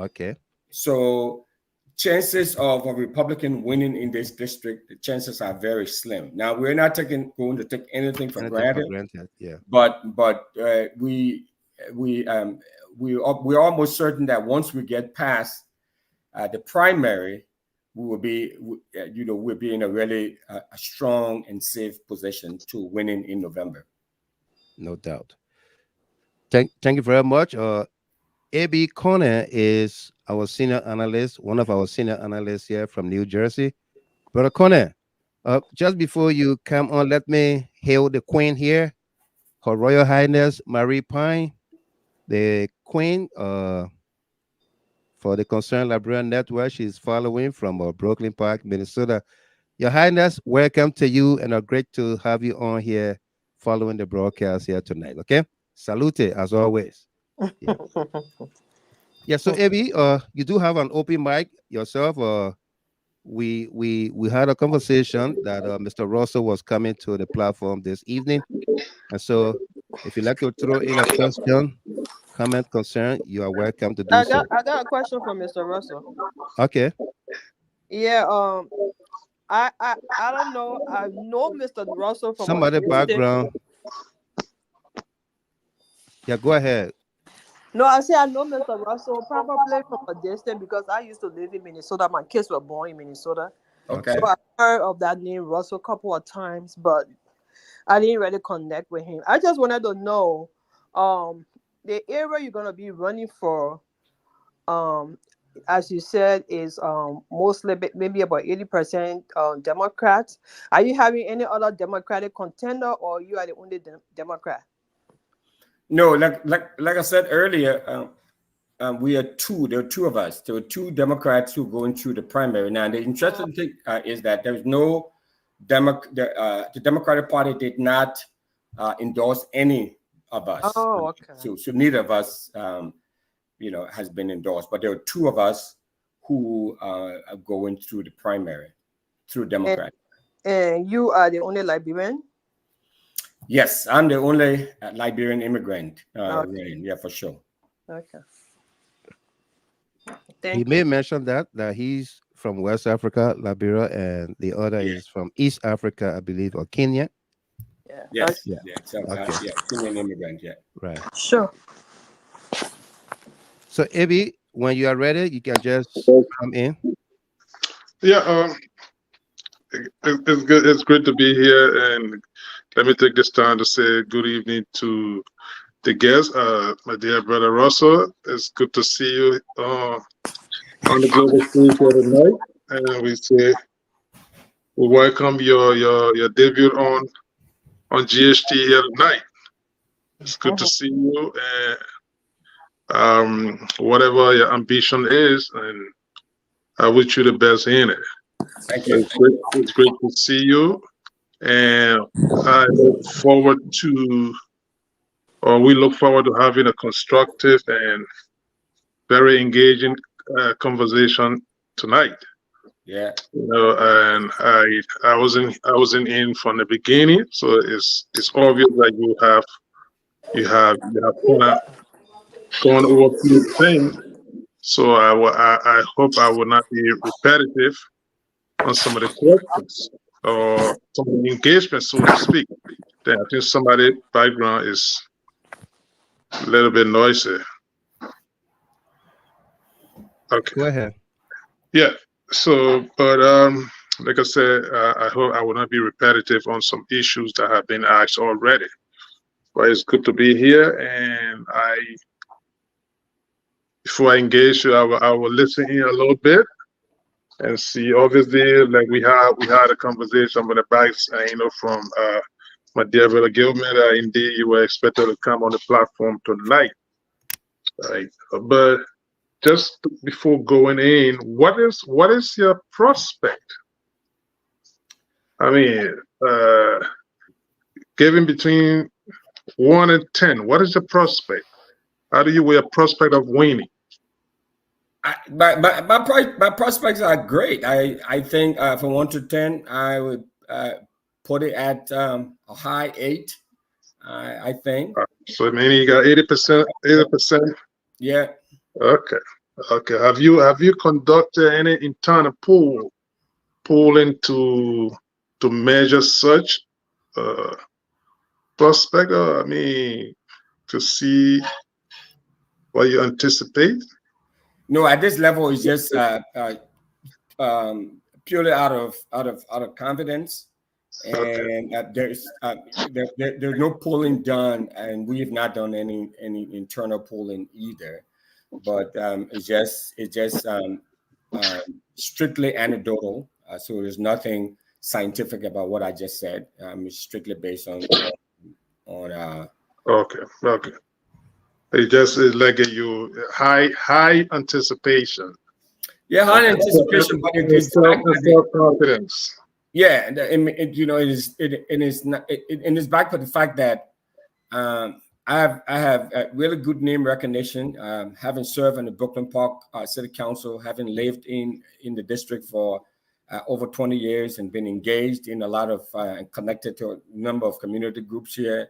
Okay. So chances of a Republican winning in this district, the chances are very slim. Now, we're not going to take anything for granted. Yeah. But we're almost certain that once we get past the primary, we will be, we'll be in a really a strong and safe position to winning in November. No doubt. Thank you very much. A.B. Conner is our senior analyst, one of our senior analysts here from New Jersey. Brother Conner, just before you come on, let me hail the Queen here, Her Royal Highness Marie Pine, the Queen for the Concerned Liberian Network. She's following from Brooklyn Park, Minnesota. Your Highness, welcome to you, and great to have you on here following the broadcast here tonight. Okay, salute as always. Yeah. So Abby, you do have an open mic yourself. We had a conversation that Mr. Russell was coming to the platform this evening, and so if you'd like to throw in a question, comment, concern, you are welcome to do so. I got a question for Mr. Russell. Okay. Yeah. I don't know. I know Mr. Russell from some other background. Yeah, go ahead. No, I say I know Mr. Russell probably from a distance because I used to live in Minnesota. My kids were born in Minnesota. Okay. So I heard of that name Russell a couple of times, but I didn't really connect with him. I just wanted to know the area you're gonna be running for, as you said, is mostly maybe about 80% Democrats. Are you having any other Democratic contender, or you are the only Democrat? No, like I said earlier, we are two. There are two of us. There were two Democrats who are going through the primary. Now, the interesting thing is that there's no the Democratic Party did not endorse any of us. Oh, okay. So neither of us, has been endorsed. But there are two of us who are going through the primary. through Democrat. And you are the only Liberian? Yes, I'm the only Liberian immigrant. Okay. Yeah, for sure. Okay. He Thank may you. mention that he's from West Africa, Liberia, and the other is from East Africa, I believe, or Kenya. Yeah. Yes. Yeah. Yeah. So, Okay. yeah, Kenyan immigrant. Yeah. Right. Sure. So, Ebi, when you are ready, you can just come in. Yeah, it's good. It's great to be here, and let me take this time to say good evening to the guests. My dear brother Russell, it's good to see you on the global stage here tonight, and we welcome your debut on GHT here tonight. It's good to see you, and whatever your ambition is, and I wish you the best in it. Thank you. It's great to see you, and I look forward to, or we look forward to having a constructive and very engaging conversation tonight. Yeah. You know, and I wasn't in from the beginning, so it's obvious that you have kind of gone over a few things. So I hope I will not be repetitive on some of the questions or some of the engagement, so to speak. Then I think somebody's background is a little bit noisy. Okay. Go ahead. Yeah. So, but like I said, I hope I will not be repetitive on some issues that have been asked already. But it's good to be here, and before I engage you, I will listen in a little bit and see. Obviously, like we had a conversation with the backs, from my dear brother Gilman. Indeed, you were expected to come on the platform tonight, right? But just before going in, what is your prospect? I mean, given between 1 and 10, what is the prospect? How do you weigh a prospect of winning? My prospects are great. I think from 1 to 10, I would put it at a high 8. I think. So meaning you got 80%. 80%. Yeah. Okay. Okay. Have you conducted any internal polling to measure such prospect? I mean, to see what you anticipate? No, at this level, it's just purely out of confidence, and there's no polling done, and we have not done any internal polling either. But it's just strictly anecdotal. So there's nothing scientific about what I just said. It's strictly based on. Okay. It just is like high anticipation. Yeah, high anticipation, but it is self-confidence. Yeah, it is backed by the fact that I have a really good name recognition, having served in the Brooklyn Park City Council, having lived in the district for over 20 years and been engaged in a lot of and connected to a number of community groups here.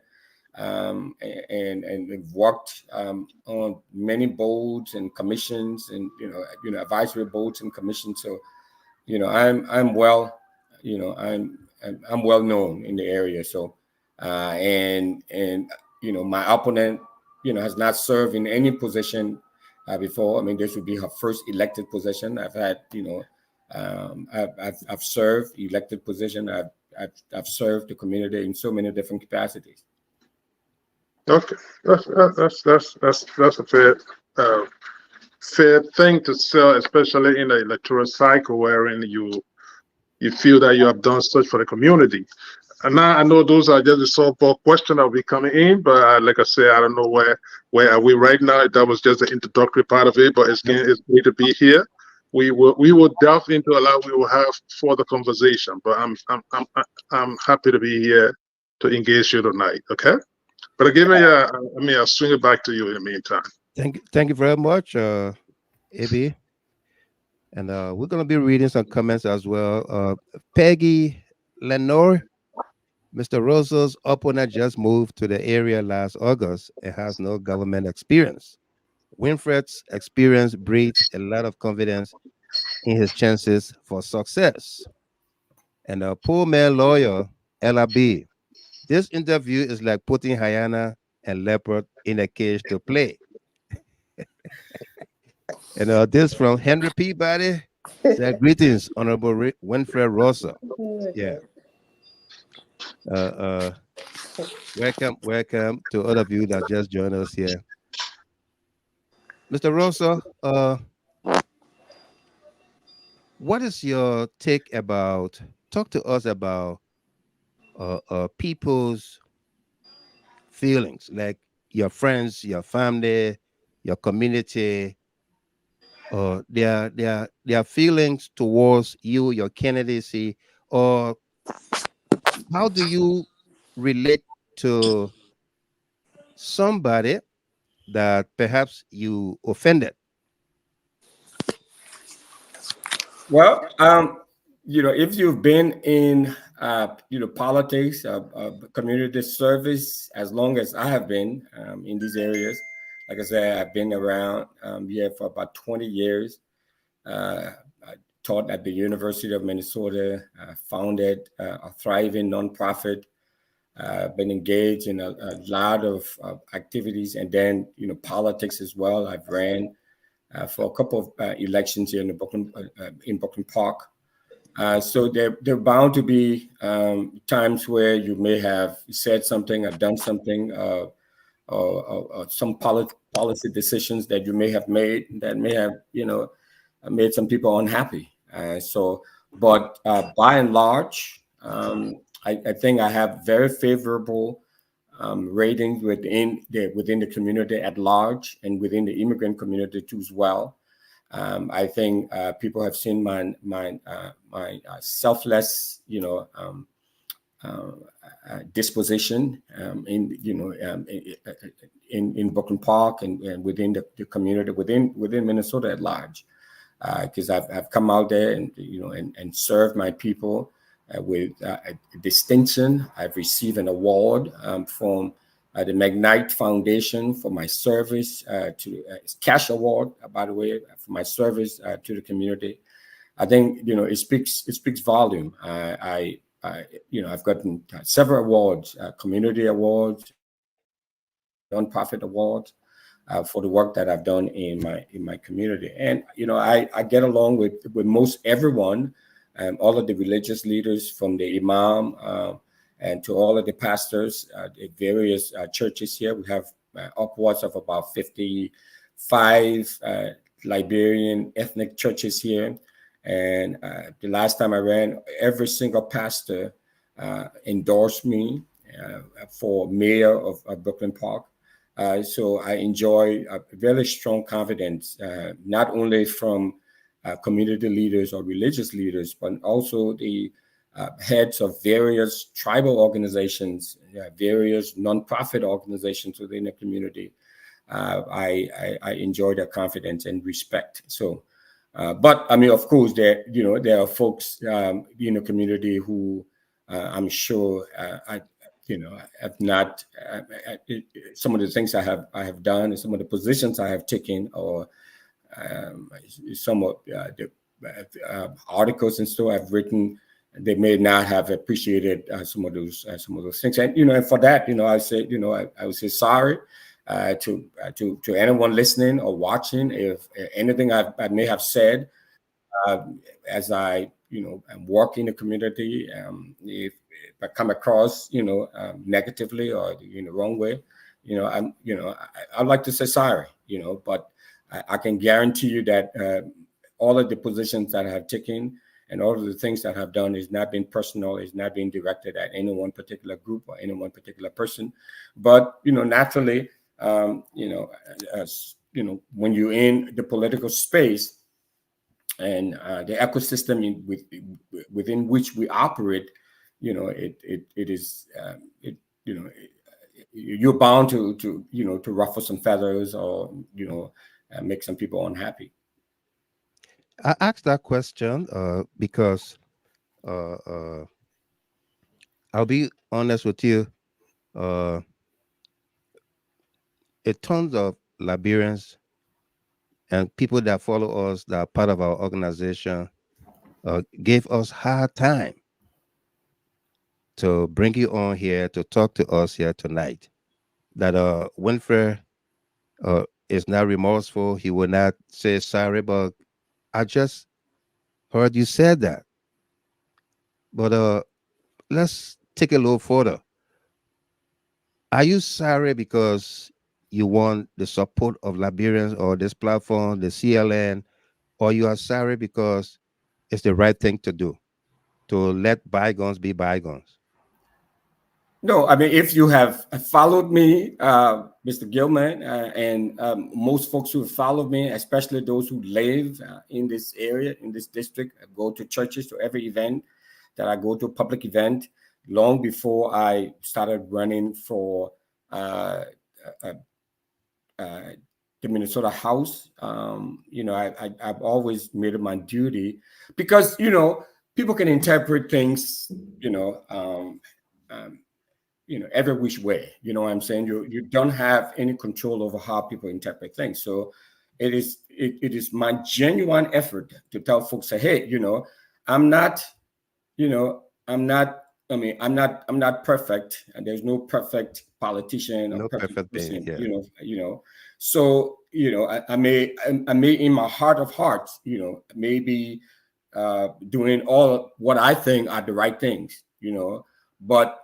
And we've worked on many boards and commissions and advisory boards and commissions. So I'm well I'm well known in the area. So and my opponent has not served in any position before. I mean, this would be her first elected position. I've had I've served elected position. I've served the community in so many different capacities. Okay, that's a fair thing to sell, especially in the electoral cycle wherein you feel that you have done such for the community. And now I know those are just the softball question that will be coming in, but like I said, I don't know where are we right now. That was just the introductory part of it, but it's great to be here. We will delve into a lot. We will have further conversation, but I'm happy to be here to engage you tonight. Okay. But again, I'll swing it back to you in the meantime. Thank you very much, Ebi. And we're going to be reading some comments as well. Peggy Lenore, Mr. Rosa's opponent just moved to the area last August and has no government experience. Winfred's experience breeds a lot of confidence in his chances for success. And a poor man lawyer, LRB, this interview is like putting hyena and leopard in a cage to play. And this from Henry Peabody. Said, greetings, Honorable Winfred Russell. Yeah. Uh, uh, welcome to all of you that just joined us here. Mr. Russell, what is your take about, talk to us about people's feelings, like your friends, your family, your community, their feelings towards you, your candidacy, or how do you relate to somebody that perhaps you offended? Well, if you've been in, politics, community service, as long as I have been in these areas, like I said, I've been around here for about 20 years. I taught at the University of Minnesota, founded a thriving nonprofit, been engaged in a lot of activities, and then, politics as well. I've ran for a couple of elections here in Brooklyn Park. So there bound to be times where you may have said something or done something, or some policy decisions that you may have made that may have, made some people unhappy. But by and large, I think I have very favorable ratings within the community at large and within the immigrant community too as well. I think people have seen my selfless, disposition in Brooklyn Park and within the community within Minnesota at large, because I've come out there and served my people with a distinction. I've received an award from the McKnight Foundation for my service to cash award, by the way, for my service to the community. I think it speaks volume. I've gotten several awards, community awards, nonprofit awards for the work that I've done in my community. And I get along with most everyone, all of the religious leaders, from the Imam and to all of the pastors at various churches here. We have upwards of about 55 Liberian ethnic churches here. And the last time I ran, every single pastor endorsed me for mayor of Brooklyn Park. So I enjoy a very strong confidence, not only from community leaders or religious leaders, but also the heads of various tribal organizations, various nonprofit organizations within the community. I enjoy their confidence and respect. So, but I mean, of course, there are folks in the community who I'm sure have not some of the things I have done and some of the positions I have taken, or some of the articles and so I've written. They may not have appreciated some of those things, and and for that, I say, I would say sorry to anyone listening or watching if anything I may have said as I work in the community. If I come across negatively or the wrong way, I'd like to say sorry, but I can guarantee you that all of the positions that I have taken and all of the things that I've done is not being personal, is not being directed at any one particular group or any one particular person. But naturally, when you're in the political space and the ecosystem within which we operate, you're bound to ruffle some feathers or make some people unhappy. I asked that question because I'll be honest with you. Uh, a tons of Liberians and people that follow us that are part of our organization gave us hard time to bring you on here to talk to us here tonight. That Wynfred is not remorseful. He will not say sorry, but I just heard you said that. But let's take a little further. Are you sorry because you want the support of Liberians or this platform, the CLN, or you are sorry because it's the right thing to do, to let bygones be bygones? No, I mean, if you have followed me, Mr. Gilman, and most folks who have followed me, especially those who live in this area, in this district, go to churches, to every event that I go to, a public event, long before I started running for the Minnesota House. I've always made it my duty because, people can interpret things, every which way. You know what I'm saying? You don't have any control over how people interpret things. So it is my genuine effort to tell folks, say, hey, I'm not perfect, and there's no perfect politician or No perfect perfect person, thing, yeah. So I may in my heart of hearts, maybe doing all what I think are the right things, but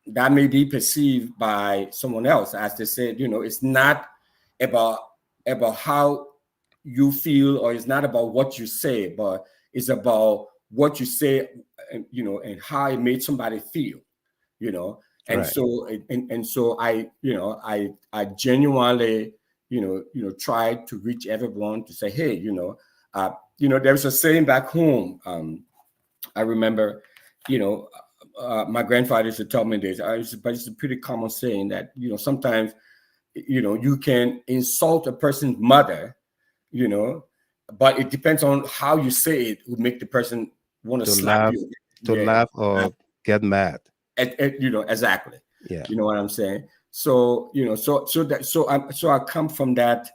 that may be perceived by someone else, as they said, it's not about how you feel, or it's not about what you say, but it's about what you say, and how it made somebody feel, and Right. so I genuinely, try to reach everyone to say, hey, there's a saying back home. I remember, my grandfather used to tell me this, but it's a pretty common saying that, sometimes, you can insult a person's mother, but it depends on how you say it would make the person want to To slap laugh, you. to Yeah, laugh or get mad. exactly. Yeah. You know what I'm saying? So, I come from that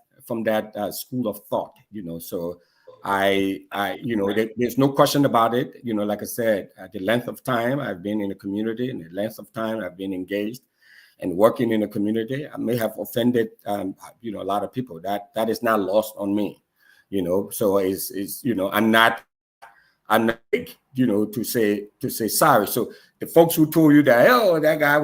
school of thought, so there's no question about it. Like I said, the length of time I've been in the community and the length of time I've been engaged and working in the community, I may have offended, a lot of people. That is not lost on me, so I'm not big, to say sorry. So the folks who told you that, oh, that guy,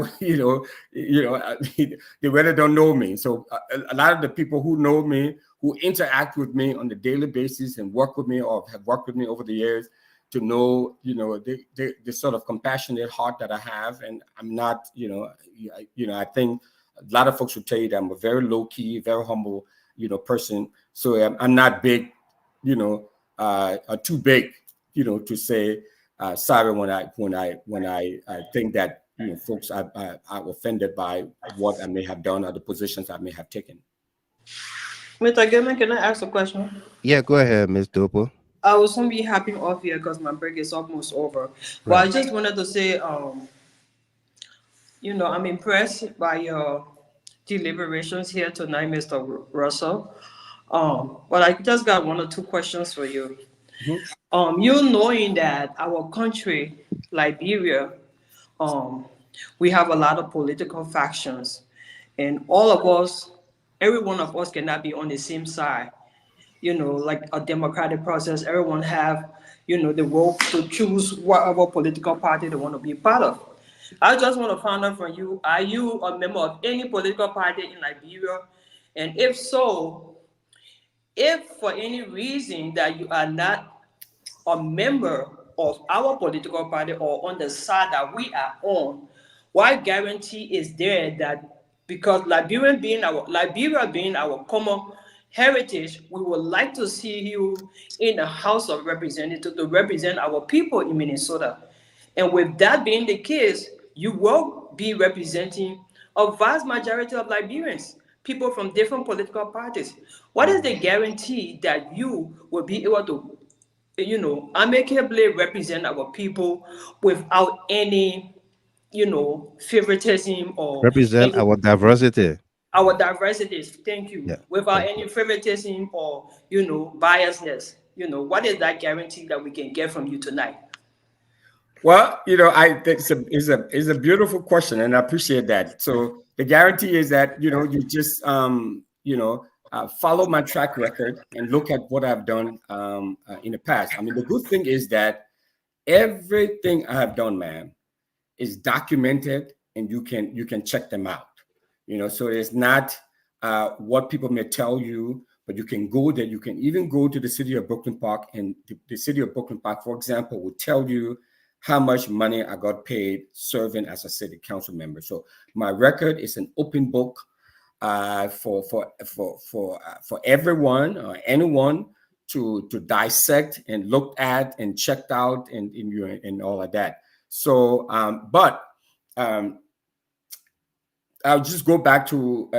they really don't know me. So a lot of the people who know me, who interact with me on a daily basis and work with me or have worked with me over the years, to know, the sort of compassionate heart that I have. And I'm not, I think a lot of folks would tell you that I'm a very low key, very humble, person. So I'm not big, too big, to say sorry when I think that, folks are offended by what I may have done or the positions I may have taken. Mr. Gilman, can I ask a question? Yeah, go ahead, Miss Dopo. I was going to be happy off here because my break is almost over. But I Right. just wanted to say, I'm impressed by your deliberations here tonight, Mr. Russell. But I just got one or two questions for you. You knowing that our country, Liberia, we have a lot of political factions, and all of us, every one of us cannot be on the same side. Like a democratic process, everyone have, the vote to choose whatever political party they want to be part of. I just want to find out from you, are you a member of any political party in Liberia? And if so, if for any reason that you are not a member of our political party or on the side that we are on, what guarantee is there that, because Liberia being our common heritage, we would like to see you in the House of Representatives to represent our people in Minnesota. And with that being the case, you will be representing a vast majority of Liberians, people from different political parties. What is the guarantee that you will be able to you know, amicably represent our people without any, you know, favoritism or Represent any, our diversity. our diversities. Thank you. Yeah, Without thank any you. favoritism or, you know, biasness. You know, what is that guarantee that we can get from you tonight? Well, you know, I think it's a beautiful question, and I appreciate that. So the guarantee is that, you know, you just follow my track record and look at what I've done in the past. I mean, the good thing is that everything I have done, man, is documented, and you can check them out. You know, so it's not what people may tell you, but you can go there. You can even go to the city of Brooklyn Park, and the city of Brooklyn Park, for example, will tell you how much money I got paid serving as a city council member. So my record is an open book for everyone or anyone to dissect and look at and checked out and all of that. So, I'll just go back to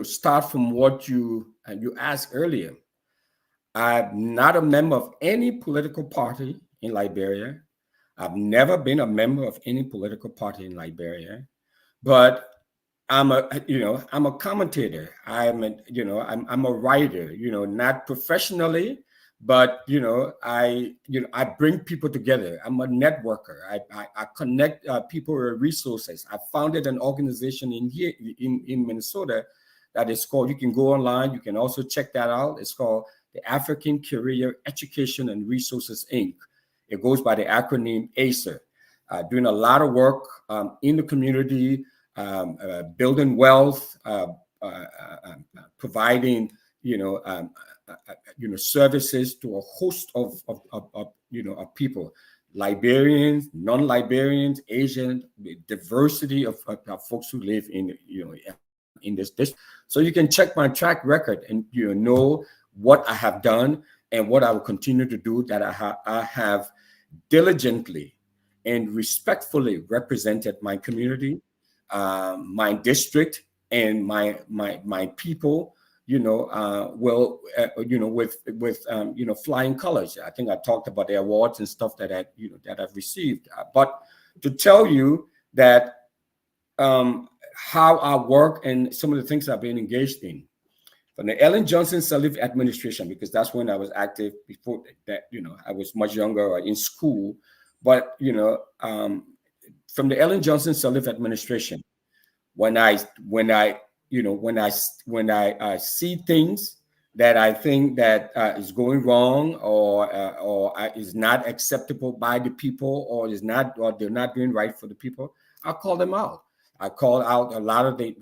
start from what you asked earlier. I'm not a member of any political party in Liberia. I've never been a member of any political party in Liberia, but I'm a commentator. I'm a writer, you know, not professionally, but I bring people together. I'm a networker. I connect people with resources. I founded an organization in Minnesota that is called, you can go online, you can also check that out. It's called the African Career Education and Resources Inc. It goes by the acronym ACER. Doing a lot of work in the community, building wealth, providing services to a host of people, Liberians, non-Liberians, Asian, diversity of folks who live in this district. So you can check my track record and know what I have done and what I will continue to do, that I have diligently and respectfully represented my community, my district, and my people, with flying colors. I think I talked about the awards and stuff that I've received. But to tell you that how I work and some of the things I've been engaged in, from the Ellen Johnson Sirleaf administration, because that's when I was active. Before that, I was much younger or in school. But from the Ellen Johnson Sirleaf administration, when I see things that I think that is going wrong or is not acceptable by the people, or they're not doing right for the people, I'll call them out. I call out a lot of the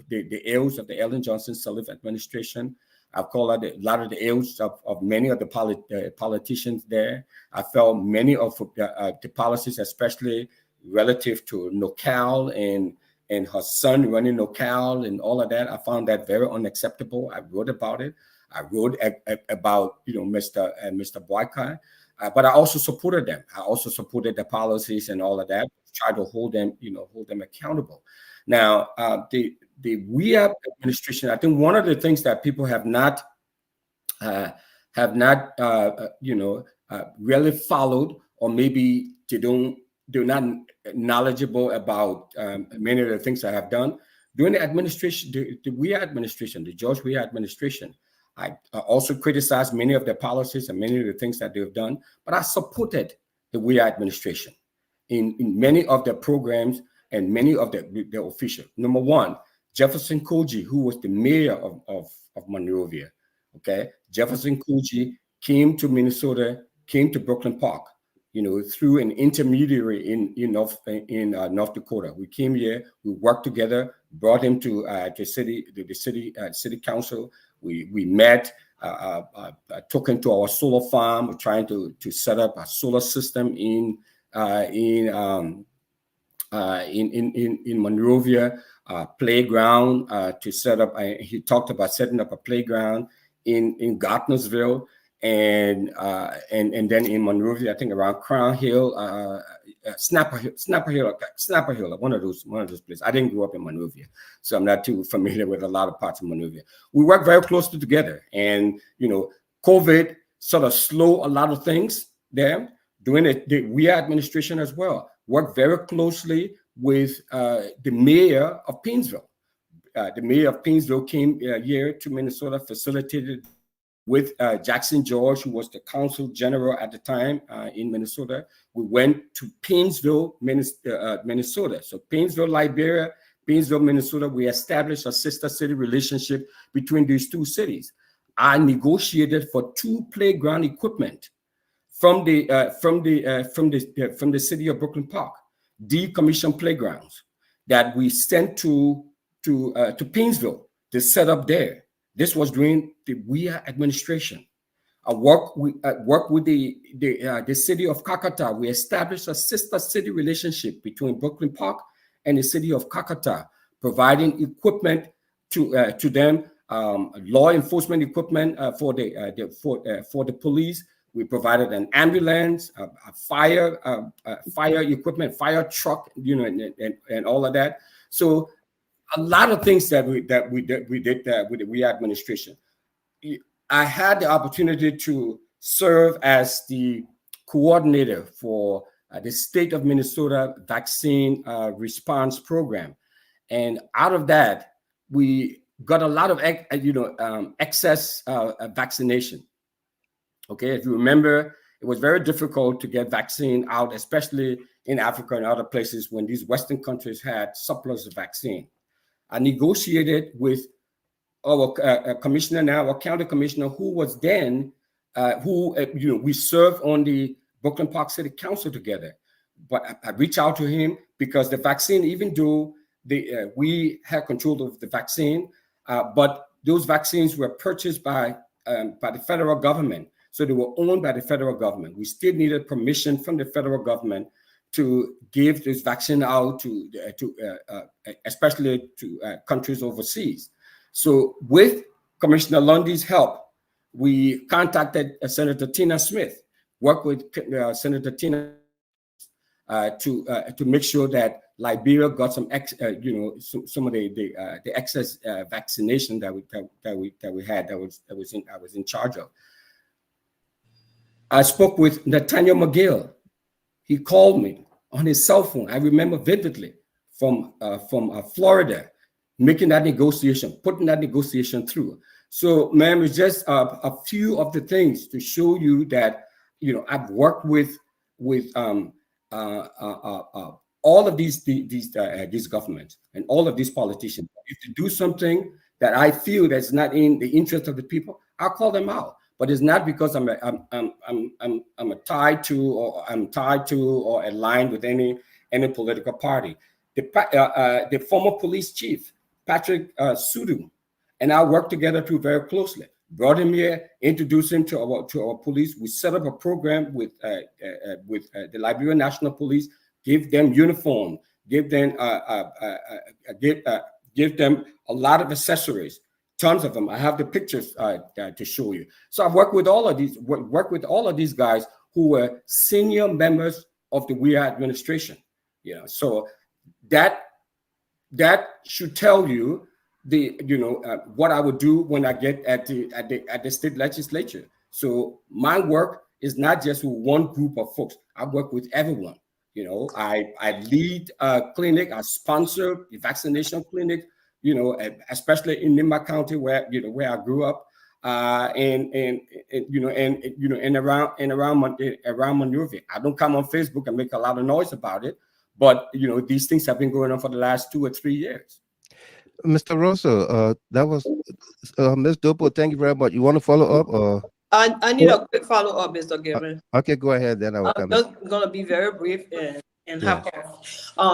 ills of the Ellen Johnson Sirleaf administration. I've called out a lot of the ills of many of the politicians there. I felt many of the policies, especially relative to NOCAL and her son running NOCAL and all of that, I found that very unacceptable. I wrote about it. I wrote about Mr. Weah, but I also supported them. I also supported the policies and all of that. Try to hold them accountable. Now, the Weah administration, I think one of the things that people have not really followed, or maybe they're not knowledgeable about many of the things I have done during the administration, the Weah administration, the George Weah administration. I also criticized many of their policies and many of the things that they've done, but I supported the Weah administration in many of their programs and many of their officials. Number one, Jefferson Koijee, who was the mayor of Monrovia. Okay, Jefferson Koijee came to Minnesota, came to Brooklyn Park, through an intermediary in North Dakota. We came here, we worked together, brought him to the city council. We met, took him to our solar farm. We're trying to set up a solar system in Monrovia, playground to set up. He talked about setting up a playground in Gardnersville. And then in Monrovia, I think around Crown Hill, Snapper Hill, one of those places. I didn't grow up in Monrovia, so I'm not too familiar with a lot of parts of Monrovia. We work very closely together, and COVID sort of slow a lot of things there during the Weah administration as well. Worked very closely with the mayor of Painesville. The mayor of Painesville came here to Minnesota, facilitated with Jackson George, who was the consul general at the time in Minnesota. We went to Painesville, Minnesota. So Painesville, Liberia, Painesville, Minnesota, we established a sister city relationship between these two cities. I negotiated for 2 playground equipment from the city of Brooklyn Park, decommissioned playgrounds that we sent to Painesville to set up there. This was during the Weah administration. I worked with the city of Kakata. We established a sister city relationship between Brooklyn Park and the city of Kakata, providing equipment to them, law enforcement equipment for the police. We provided an ambulance, a fire equipment, fire truck, and all of that. So a lot of things that we did with the Weah administration. I had the opportunity to serve as the coordinator for the state of Minnesota vaccine response program, and out of that, we got a lot of excess vaccination. Okay, if you remember, it was very difficult to get vaccine out, especially in Africa and other places when these Western countries had surplus of vaccine. I negotiated with our commissioner now, our county commissioner, who was then, we served on the Brooklyn Park City Council together. But I reached out to him because the vaccine, even though we had control of the vaccine, but those vaccines were purchased by the federal government. So they were owned by the federal government. We still needed permission from the federal government to give this vaccine out to especially to countries overseas. So with Commissioner Lundy's help, we contacted Senator Tina Smith, worked with Senator Tina to make sure that Liberia got some some of the excess vaccination that we had I was in charge of. I spoke with Nathaniel McGill. He called me on his cell phone. I remember vividly from Florida, making that negotiation, putting that negotiation through. So, ma'am, it's just a few of the things to show you that I've worked with all of these governments and all of these politicians. If they do something that I feel that's not in the interest of the people, I'll call them out. But it's not because I'm tied to or aligned with any political party. The former police chief, Patrick Sudu, and I worked together too very closely. Brought him here, introduced him to our police. We set up a program with the Liberia National Police, give them uniform, give them a lot of accessories. Tons of them. I have the pictures to show you. So I've worked with all of these guys who were senior members of the Weah administration. So that should tell you what I would do when I get at the state legislature. So my work is not just with one group of folks. I work with everyone. I lead a clinic. I sponsor the vaccination clinic. Especially in Nimba County, where I grew up, and around Monrovia. I don't come on Facebook and make a lot of noise about it, but these things have been going on for the last 2 or 3 years. Mr. Russell, that was Ms. Dupo. Thank you very much. You want to follow up? Or? I need a quick follow up, Mr. Gibbon. Okay, go ahead. Then I will come. I'm just gonna be very brief and hop off.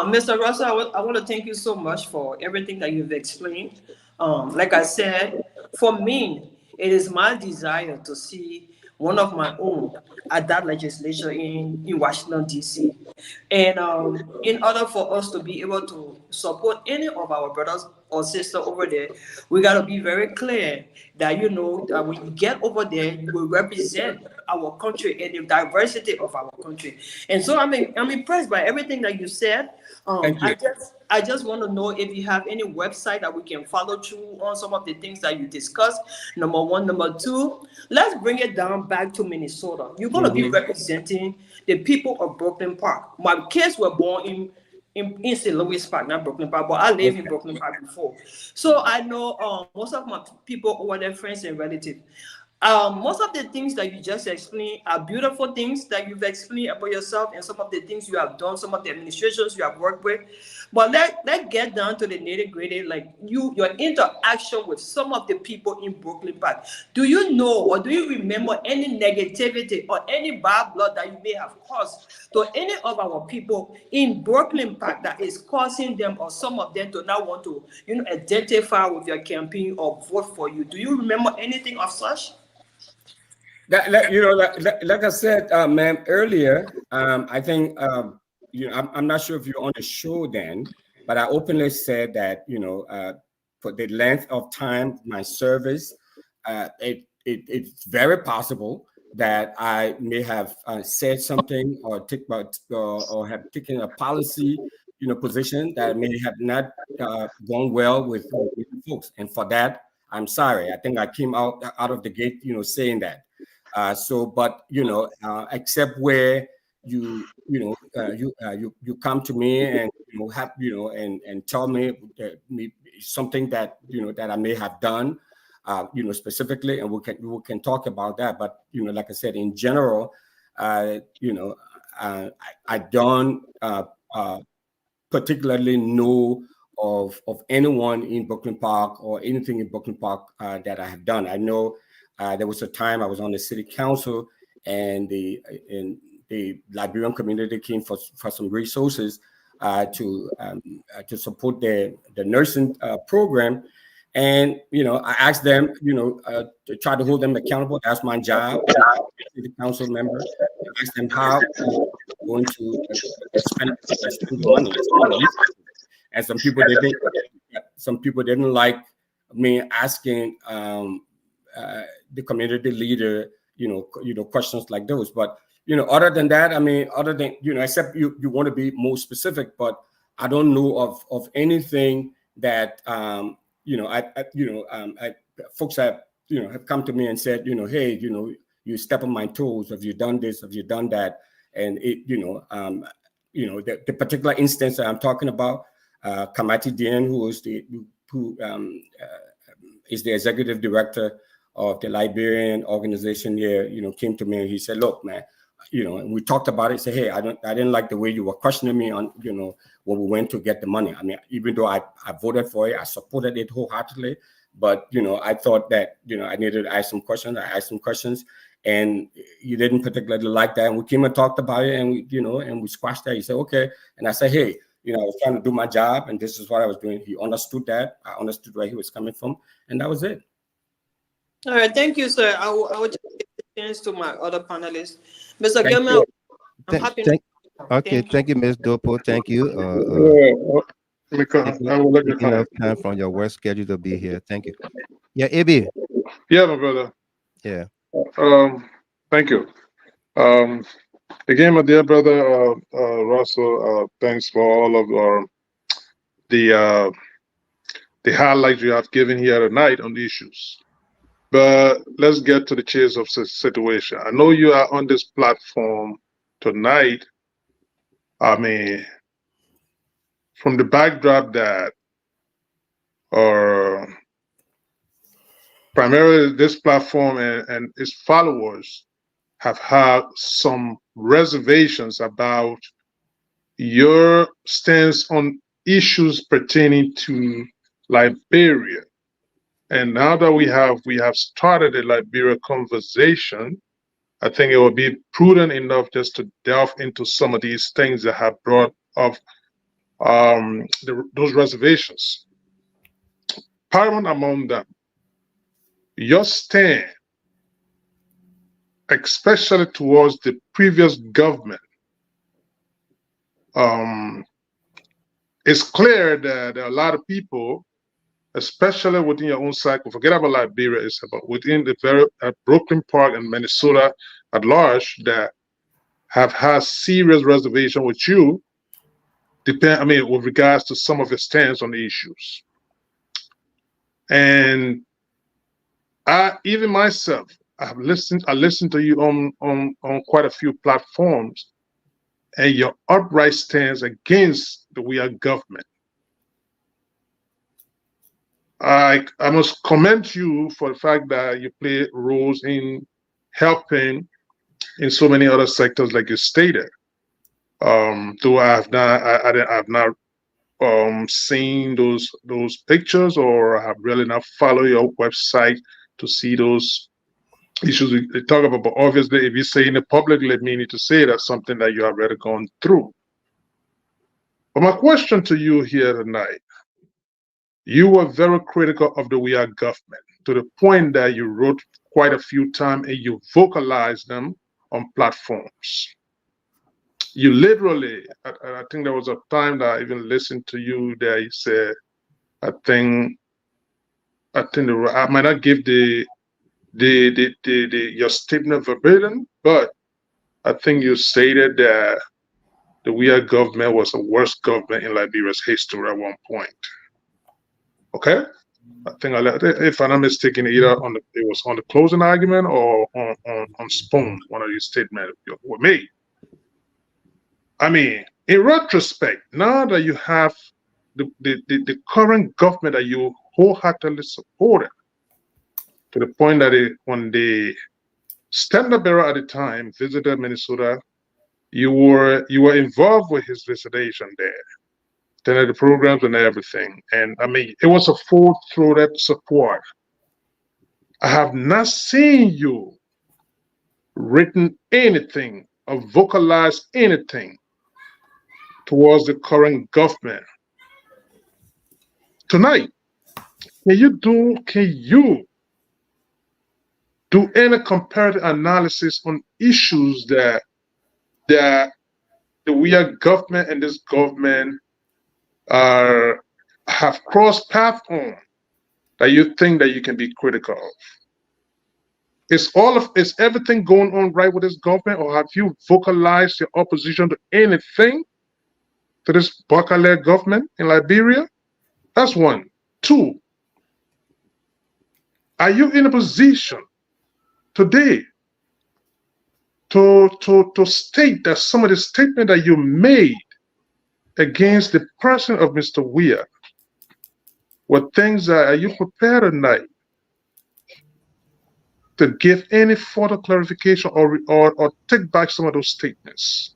Mr. Russell, I want to thank you so much for everything that you've explained. Like I said, for me, it is my desire to see one of my own at that legislature in Washington, D.C. And in order for us to be able to support any of our brothers or sisters over there, we got to be very clear that, that when you get over there, you will represent our country and the diversity of our country. And so I'm impressed by everything that you said. Thank you. I just want to know if you have any website that we can follow through on some of the things that you discussed. Number one. Number two, let's bring it down back to Minnesota. You're going to be representing the people of Brooklyn Park. My kids were born in St. Louis Park, not Brooklyn Park, but I lived in Brooklyn Park before. So I know most of my people over there, friends and relatives. Most of the things that you just explained are beautiful things that you've explained about yourself and some of the things you have done, some of the administrations you have worked with. But let's get down to the nitty-gritty, like your interaction with some of the people in Brooklyn Park. Do you know or do you remember any negativity or any bad blood that you may have caused to any of our people in Brooklyn Park that is causing them or some of them to not want to, identify with your campaign or vote for you? Do you remember anything of such? Like I said, ma'am, earlier, I think, I'm not sure if you're on the show then, but I openly said that, for the length of time, my service, it's very possible that I may have said something or have taken a policy, position that may have not gone well with folks. And for that, I'm sorry. I think I came out of the gate, saying that. Except where you come to me and and tell me something that that I may have done, specifically, and we can talk about that. But like I said, in general, I don't particularly know of anyone in Brooklyn Park or anything in Brooklyn Park that I have done. I know. There was a time I was on the city council, and the Liberian community came for some resources to support the nursing program, and I asked them, to try to hold them accountable. That's my job, city council member. I asked them how going to spend the money, and some people didn't like me asking. The community leader, questions like those. But other than that, except you want to be more specific, but I don't know of anything that folks have come to me and said, hey, you step on my toes. Have you done this? Have you done that? And the particular instance that I'm talking about, Kamati Dian, who is the executive director of the Liberian organization here, came to me and he said, look, man, and we talked about it. He said, hey, I didn't like the way you were questioning me on, when we went to get the money. I mean, even though I voted for it, I supported it wholeheartedly, but, I thought that, I needed to ask some questions. I asked some questions, and you didn't particularly like that. And we came and talked about it, and we squashed that. He said, okay. And I said, hey, I was trying to do my job, and this is what I was doing. He understood that. I understood where he was coming from, and that was it. All right, thank you, sir. I will just give the chance to my other panelists. Mr. Gilman, I'm happy. Thank you, Ms. Dopo. Thank you. Taking enough time from your work schedule to be here. Thank you. Yeah, AB. Yeah, my brother. Yeah. Thank you. Again, my dear brother Russell, thanks for all of the highlights you have given here tonight on the issues. But let's get to the chase of the situation. I know you are on this platform tonight. I mean, from the backdrop that primarily this platform and its followers have had some reservations about your stance on issues pertaining to Liberia. And now that we have started a Liberia conversation, I think it would be prudent enough just to delve into some of these things that have brought up those reservations. Paramount among them, your stand, especially towards the previous government, it's clear that there are a lot of people, especially within your own cycle, forget about Liberia, it's about within the very Brooklyn Park and Minnesota, at large that have had serious reservation with you, with regards to some of your stance on the issues. And even myself, I listened to you on quite a few platforms, and your upright stance against the Weah government. I must commend you for the fact that you play roles in helping in so many other sectors, like you stated. Though I've not seen those pictures, or I have really not followed your website to see those issues they talk about. But obviously, if you say in the public, let me need to say that's something that you have already gone through. But my question to you here tonight, you were very critical of the Weah government to the point that you wrote quite a few times and you vocalized them on platforms. You literally, I think there was a time that I even listened to you there. You said, I think I might not give your statement verbatim, but I think you stated that the Weah government was the worst government in Liberia's history at one point. Okay, I think if I'm not mistaken, either it was on the closing argument or on Spoon, one of your statements were made. I mean, in retrospect, now that you have the current government that you wholeheartedly supported, to the point that when the standard bearer at the time visited Minnesota, you were involved with his visitation there, attended the programs and everything. And I mean, it was a full-throated support. I have not seen you written anything or vocalized anything towards the current government. Tonight, can you do any comparative analysis on issues that the Weah government and this government have crossed paths on that you think that you can be critical of? Is everything going on right with this government, or have you vocalized your opposition to anything to this Baka-led government in Liberia? That's one. Two, are you in a position today to state that some of the statements that you made against the person of Mr. Weah were things that, are you prepared tonight to give any further clarification or take back some of those statements?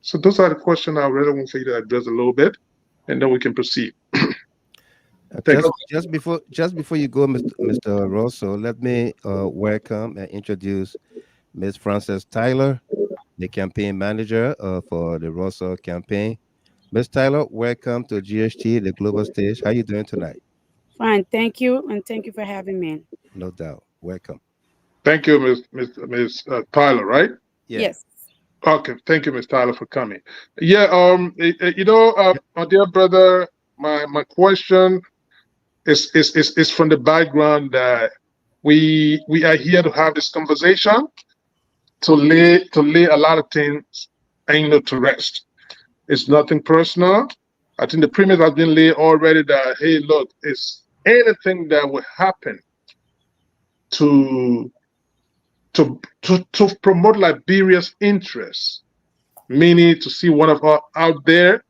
So those are the questions I really want for you to address a little bit, and then we can proceed. Just before you go, Mr. Russell, let me welcome and introduce Ms. Frances Tyler, the campaign manager for the Russell campaign. Ms. Tyler, welcome to GHT, the global stage. How are you doing tonight? Fine, thank you, and thank you for having me. No doubt. Welcome. Thank you, Ms. Tyler, right? Yeah. Yes. Okay, thank you, Ms. Tyler, for coming. Yeah, my dear brother, my question is from the background that we are here to have this conversation, to lay a lot of things to rest. It's nothing personal. I think the premise has been laid already that, hey, look, it's anything that will happen to promote Liberia's interests, meaning to see one of us out there,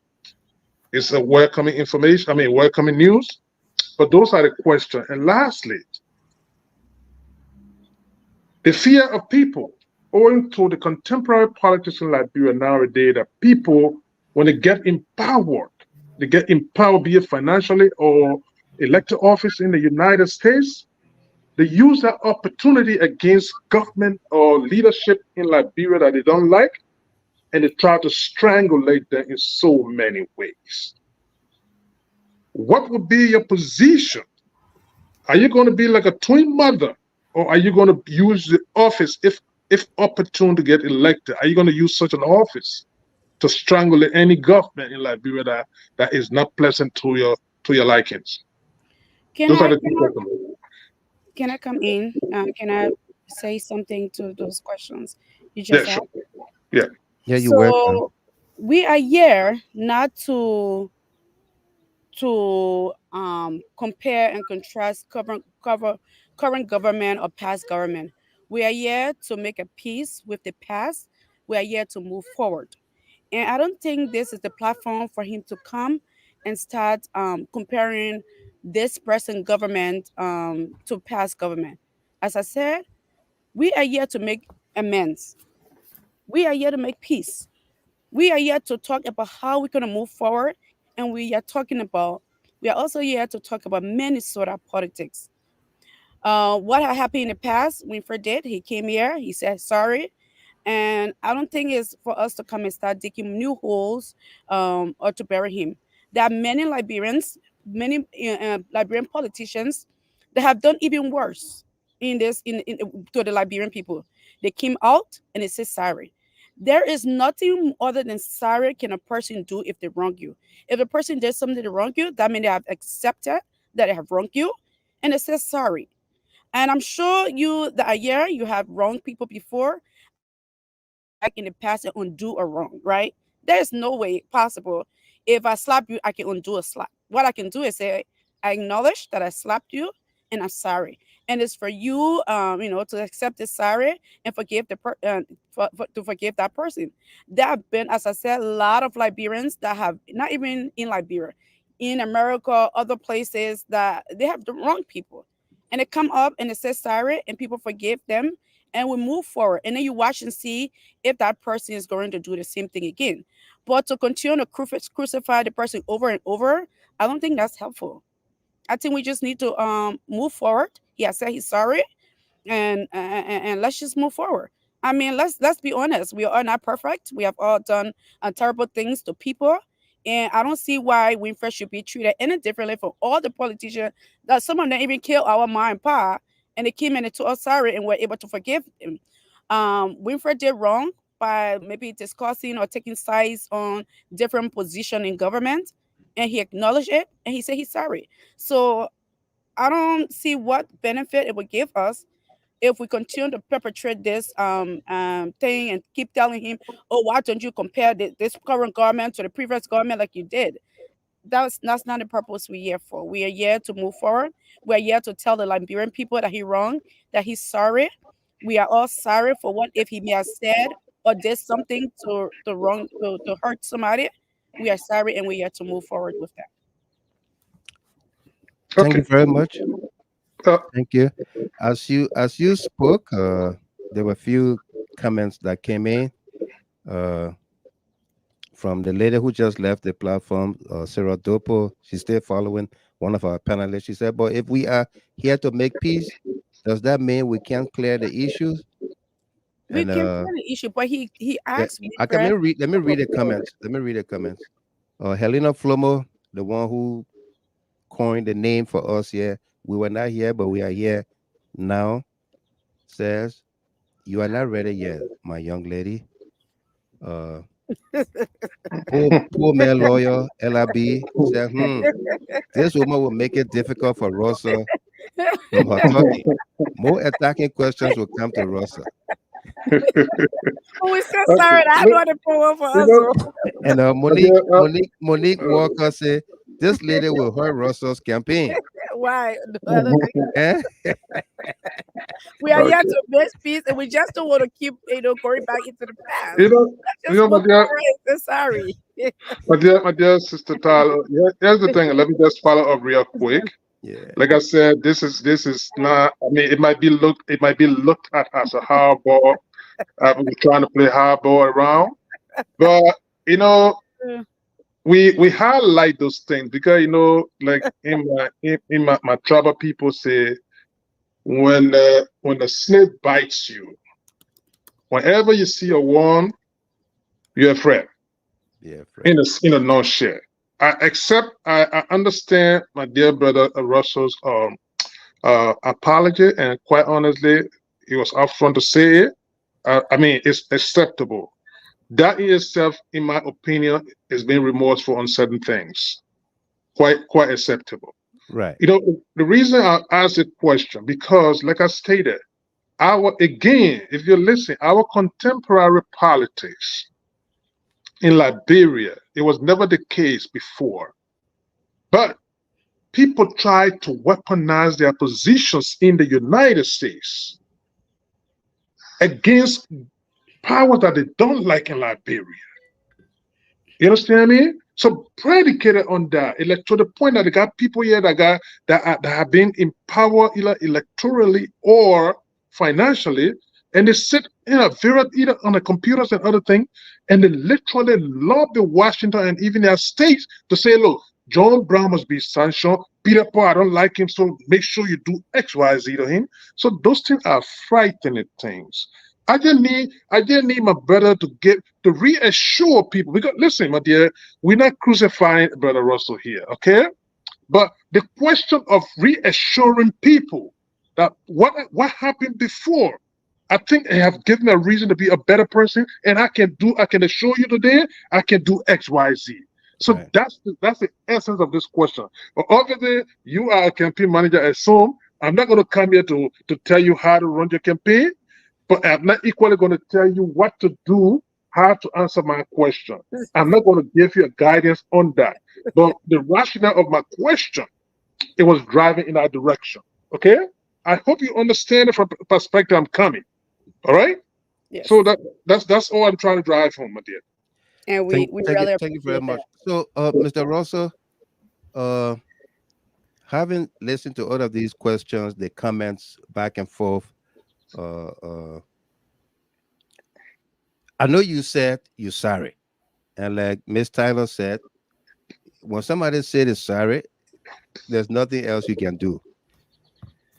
is a welcoming welcoming news. But those are the questions. And lastly, the fear of people, owing to the contemporary politics in Liberia nowadays, that people, when they get empowered, be it financially or elected office in the United States, they use that opportunity against government or leadership in Liberia that they don't like, and they try to strangulate them in so many ways. What would be your position? Are you going to be like a twin mother, or are you going to use the office if opportune to get elected? Are you going to use such an office to strangle any government in Liberia that is not pleasant to your likings? Those are the two questions. can I come in? Can I say something to those questions you Yeah, just sure. asked? Yeah. Yeah, you're welcome. So we are here not to compare and contrast current government or past government. We are here to make a peace with the past. We are here to move forward. And I don't think this is the platform for him to come and start comparing this present government to past government. As I said, we are here to make amends. We are here to make peace. We are here to talk about how we're going to move forward. And we are also here to talk about Minnesota politics. What had happened in the past, Winfred did. He came here, he said sorry, and I don't think it's for us to come and start digging new holes or to bury him. There are many Liberians, many Liberian politicians that have done even worse in this to the Liberian people. They came out and they said sorry. There is nothing other than sorry can a person do if they wrong you. If a person did something to wrong you, that means they have accepted that they have wronged you, and they say sorry. And I'm sure you that are here, you have wronged people before. I don't think you can go back in the past and undo a wrong, right? There's no way possible. If I slap you, I can undo a slap. What I can do is say, I acknowledge that I slapped you and I'm sorry. And it's for you, to accept this sorry and forgive to forgive that person. There have been, as I said, a lot of Liberians that have not even in Liberia, in America, other places that they have the wrong people and they come up and it says sorry and people forgive them and we move forward and then you watch and see if that person is going to do the same thing again. But to continue to crucify the person over and over, I don't think that's helpful. I think we just need to move forward. He has said he's sorry, and let's just move forward. I mean, let's be honest. We are not perfect. We have all done terrible things to people, and I don't see why Winfred should be treated any differently from all the politicians. That some of them even killed our mom and pa, and they came in and told us sorry, and were able to forgive him. Winfred did wrong by maybe discussing or taking sides on different position in government, and he acknowledged it, and he said he's sorry. So I don't see what benefit it would give us if we continue to perpetrate this thing and keep telling him, oh, why don't you compare this current government to the previous government like you did? That's not the purpose we're here for. We are here to move forward. We're here to tell the Liberian people that he's wrong, that he's sorry. We are all sorry for what if he may have said or did something to hurt somebody. We are sorry and we're here to move forward with that. Thank you Okay. very much. Uh, Thank you. As you spoke, there were a few comments that came in from the lady who just left the platform, Sarah Dopo. She's still following one of our panelists. She said, "But if we are here to make peace, does that mean we can't clear the issues?" We And can clear the issue, but he yeah, asked me, I can let me read the comments. Let me read the comments. Helena Flomo, the one who coined the name for us here. We were not here, but we are here now. Says, "You are not ready yet, my young lady." Poor man lawyer LRB said, this woman will make it difficult for Rosa from her talking. More attacking questions will come to Rosa. Oh, we so okay. sorry. I know the problem for You us. know, And okay, Monique Walker said, this lady will hurt Rosa's campaign. Why? I don't think Eh? we are here okay. to make peace, and we just don't want to keep, going back into the past. You know, Let's just my move dear, forward. And say sorry. my dear sister Tyler. Here's the thing. Let me just follow up real quick. Yeah. Like I said, this is not. I mean, it might be looked at as a hardball. We're trying to play hardball around, but you know, we highlight those things because like in my tribal people say, when the snake bites you, whenever you see a worm, you're afraid. Yeah, In a nutshell. I understand my dear brother Russell's apology, and quite honestly, he was upfront to say it. I mean, it's acceptable. That in itself, in my opinion, is being remorseful on certain things. Quite acceptable. Right. You know, the reason I asked the question, because like I stated, if you listen, our contemporary politics in Liberia, it was never the case before. But people try to weaponize their positions in the United States against power that they don't like in Liberia. You understand me? So predicated on that, to the point that they got people here that have been in power either electorally or financially, and they sit in either on the computers and other things, and they literally lobby Washington and even their states to say, look, John Brown must be sanctioned. Peter Paul, I don't like him, so make sure you do X, Y, Z to him. So those things are frightening things. I just need my brother to reassure people. Because listen, my dear, we're not crucifying Brother Russell here, okay? But the question of reassuring people that what happened before, I think I have given a reason to be a better person, and I can assure you today, I can do X, Y, Z. So Right. that's the essence of this question. But obviously, you are a campaign manager at some. I'm not going to come here to tell you how to run your campaign, but I'm not equally going to tell you what to do, how to answer my question. I'm not going to give you a guidance on that. But the rationale of my question, it was driving in that direction. Okay? I hope you understand it from the perspective I'm coming. All right? Yes. So that's all I'm trying to drive home, my dear. And we really thank you very appreciate much. that. So, Mr. Russell, having listened to all of these questions, the comments back and forth, I know you said you're sorry, and like Miss Tyler said, when somebody said is sorry, there's nothing else you can do.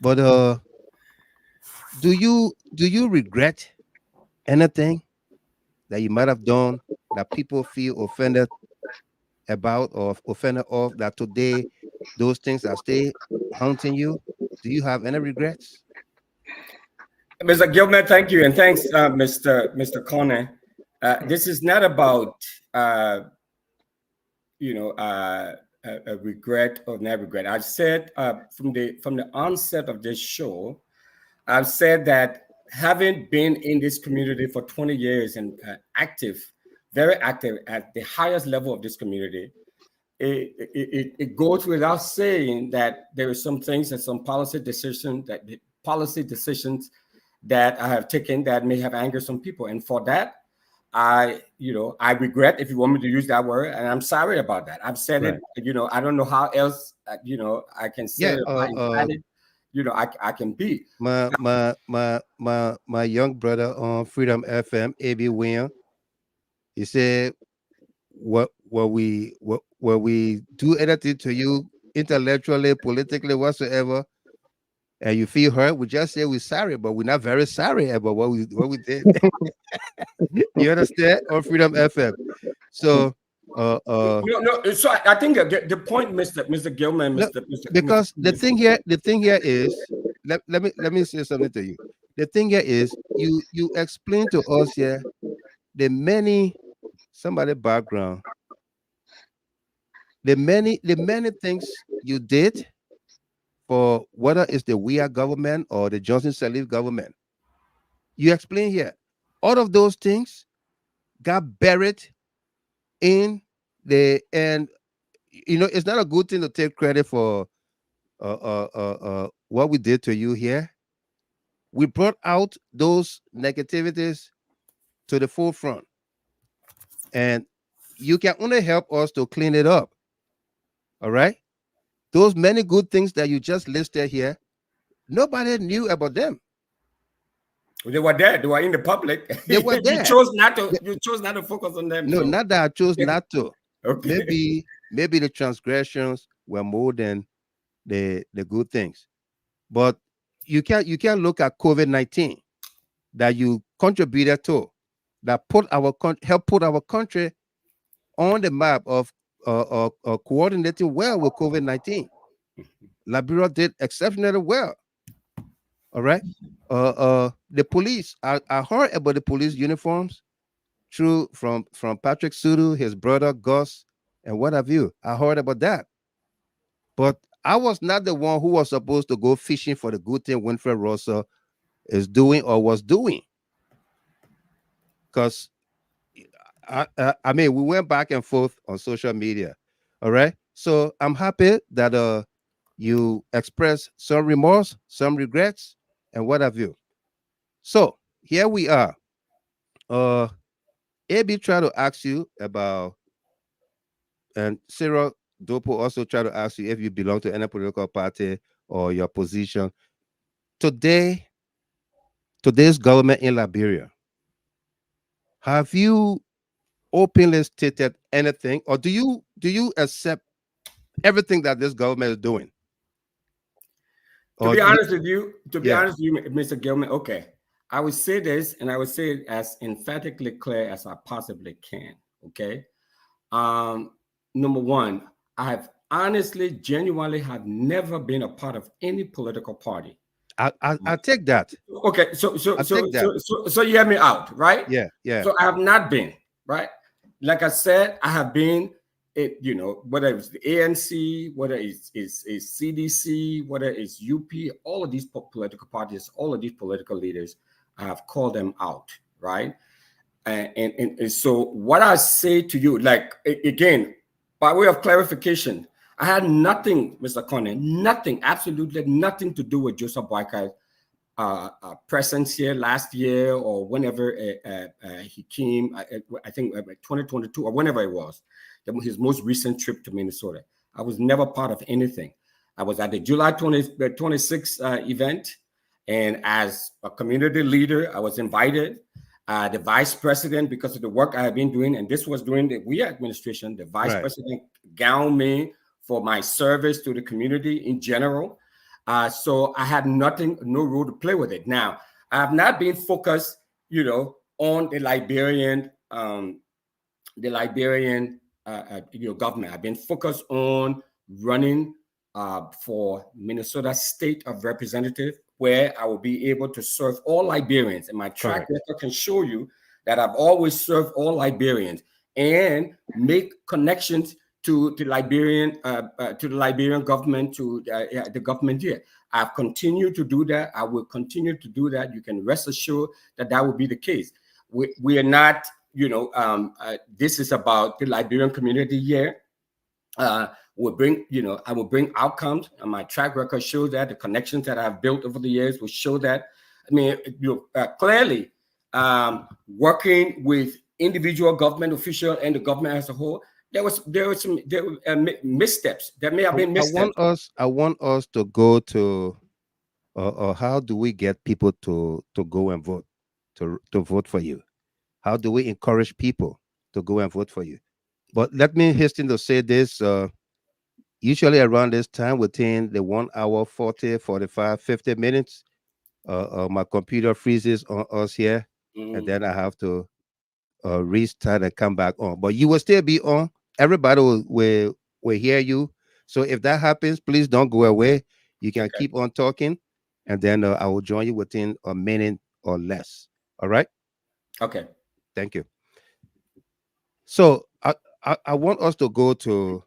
But do you regret anything that you might have done that people feel offended about or offended of, that today those things are still haunting you? Do you have any regrets? Mr. Gilman, thank you, and thanks, Mr. Connor. This is not about a regret or not regret. I've said from the onset of this show, I've said that having been in this community for 20 years and very active at the highest level of this community, it goes without saying that there are some things and some policy decisions that I have taken that may have angered some people, and for that, I regret, if you want me to use that word, and I'm sorry about that. I've said Right. it. I don't know how else I can say Yeah. it. I can be. My young brother on Freedom FM, AB William, he said, what we do anything to you intellectually, politically, whatsoever, and you feel hurt, we just say we're sorry, but we're not very sorry about what we did. You understand? On Freedom FM. So No. So I think that the point, Mr. Gilman, no, Mr. because the thing here is, let me say something to you. The thing here is, you explain to us here the many somebody background, the many things you did for whether it's the Weah government or the Johnson Sirleaf government. You explain here all of those things got buried in and it's not a good thing to take credit for what we did to you here. We brought out those negativities to the forefront, and you can only help us to clean it up. All right, those many good things that you just listed here, nobody knew about them. They were there. They were in the public. They were there. You chose not to focus on them. No, so. not that I chose not to. Okay. Maybe the transgressions were more than the good things. But you can't look at COVID-19 that you contributed to, that help put our country on the map of coordinating well with COVID-19. Liberia did exceptionally well. All right. The police, I heard about the police uniforms from Patrick Sudu, his brother Gus, and what have you. I heard about that. But I was not the one who was supposed to go fishing for the good thing Winfred Russell is doing or was doing. Because I mean, we went back and forth on social media. All right. So I'm happy that you express some remorse, some regrets, and what have you. So here we are. AB tried to ask you about, and Cyril Dopo also tried to ask you if you belong to any political party or your position. Today's government in Liberia, have you openly stated anything, or do you accept everything that this government is doing? To be honest with you, Yeah. Mr. Gilman, okay, I would say this, and I would say it as emphatically clear as I possibly can. Okay, number one, I have honestly, genuinely, have never been a part of any political party. I take that. Okay, so you hear me out, right? Yeah, yeah. So I have not been, right? Like I said, I have been, whether it's the ANC, whether it's CDC, whether it's UP, all of these political parties, all of these political leaders, I have called them out, right? And so what I say to you, like, again, by way of clarification, I had nothing, Mr. Conner, nothing, absolutely nothing to do with Joseph Boykai's presence here last year or whenever he came, I think 2022 or whenever it was, his most recent trip to Minnesota. I was never part of anything. I was at the July 26th event, and as a community leader, I was invited. The vice president, because of the work I have been doing, and this was during the Weah administration, the vice president gowned me for my service to the community in general. So I had no role to play with it. Now, I have not been focused, on the Liberian government. I've been focused on running for Minnesota State of Representative, where I will be able to serve all Liberians. And my track record can show you that I've always served all Liberians and make connections to the Liberian government, to the government here. I've continued to do that. I will continue to do that. You can rest assured that will be the case. We are not, this is about the Liberian community here. I will bring outcomes, and my track record shows that. The connections that I've built over the years will show that. I mean, clearly, working with individual government officials and the government as a whole, there were some missteps. There may have been missteps. I want us to go to how do we get people to go and vote, to vote for you? How do we encourage people to go and vote for you? But let me hasten to say this. Usually around this time, within the 1 hour, 40, 45, 50 minutes, my computer freezes on us here, and then I have to restart and come back on. But you will still be on. Everybody will hear you. So if that happens, please don't go away. You can keep on talking, and then I will join you within a minute or less. All right? Okay. Thank you. So I want us to go to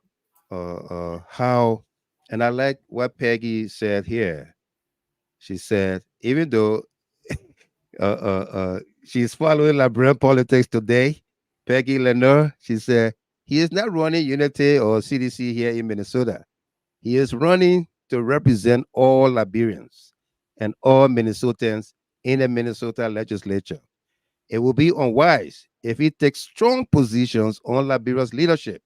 how, and I like what Peggy said here. She said, even though she's following Liberian politics today, Peggy Lenore, she said, he is not running Unity or CDC here in Minnesota. He is running to represent all Liberians and all Minnesotans in the Minnesota legislature. It will be unwise if he takes strong positions on Liberia's leadership.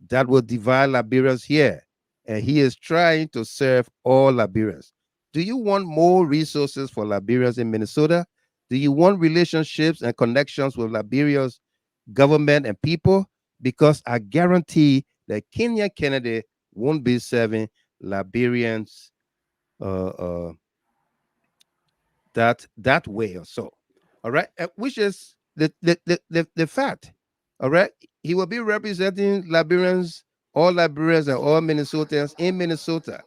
That will divide Liberians here, and he is trying to serve all Liberians. Do you want more resources for Liberians in Minnesota? Do you want relationships and connections with Liberia's government and people? Because I guarantee that Kenyan Kennedy won't be serving Liberians that way or so. All right, which is the fact. All right, he will be representing Liberians, all Liberians, and all Minnesotans in Minnesota.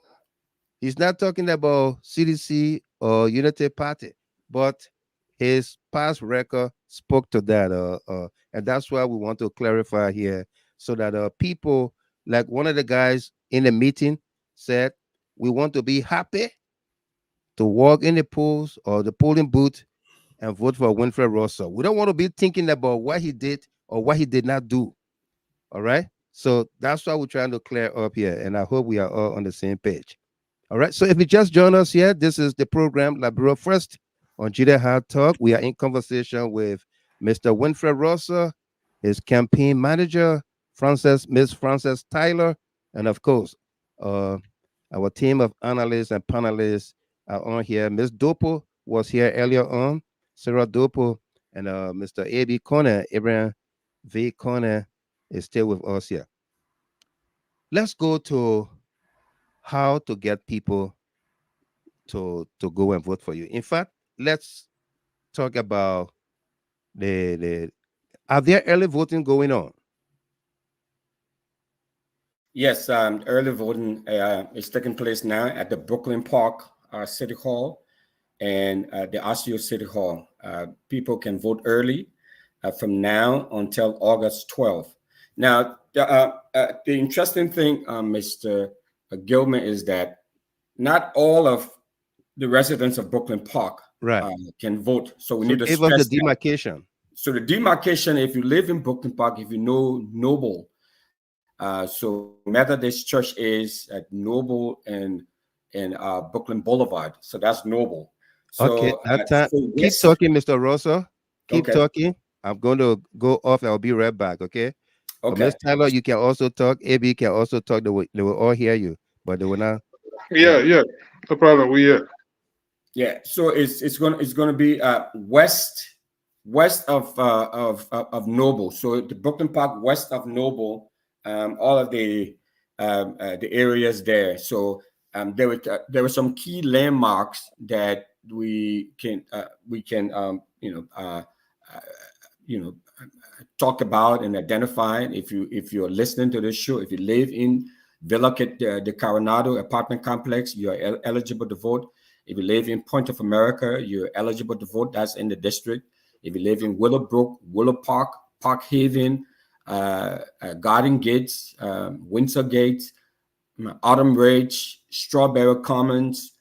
He's not talking about CDC or Unity Party, but his past record spoke to that, and that's why we want to clarify here, so that people, like one of the guys in the meeting, said we want to be happy to walk in the polls or the polling booth and vote for Winfred Russell. We don't want to be thinking about what he did or what he did not do. All right. So that's why we're trying to clear up here. And I hope we are all on the same page. All right. So if you just join us here, this is the program Liberia First on GD Hard Talk. We are in conversation with Mr. Winfred Russell, his campaign manager, Miss Frances Tyler, and of course, our team of analysts and panelists are on here. Miss Dopo was here earlier on, Sarah Dopo, and Mr. A.B. Corner, Abraham V. Corner is still with us here. Let's go to how to get people to go and vote for you. In fact, let's talk about the are there early voting going on? Yes, early voting is taking place now at the Brooklyn Park City Hall and the Osceola City Hall. People can vote early from now until August 12th. Now, the interesting thing, Mr. Gilman, is that not all of the residents of Brooklyn Park can vote. So we need to give us the demarcation. So the demarcation, if you live in Brooklyn Park, if you know Noble, so Methodist Church is at Noble and Brooklyn Boulevard. So that's Noble. So, okay, keep talking, Mr. Rosa. Keep talking. I'm going to go off. I'll be right back. Okay. Okay. Ms. Tyler, you can also talk. AB can also talk. They will all hear you, but they will not. Yeah. No problem. We here. Yeah. So it's gonna be west of Noble. So the Brooklyn Park west of Noble. All of the areas there. So there were some key landmarks that we can talk about and identify. If you're listening to this show, if you live in Villa de Coronado apartment complex, you are eligible to vote. If you live in Point of America, you're eligible to vote. That's in the district. If you live in Willowbrook, Willow Park, Park Haven, Garden Gates, Windsor Gates, Autumn Ridge, Strawberry Commons,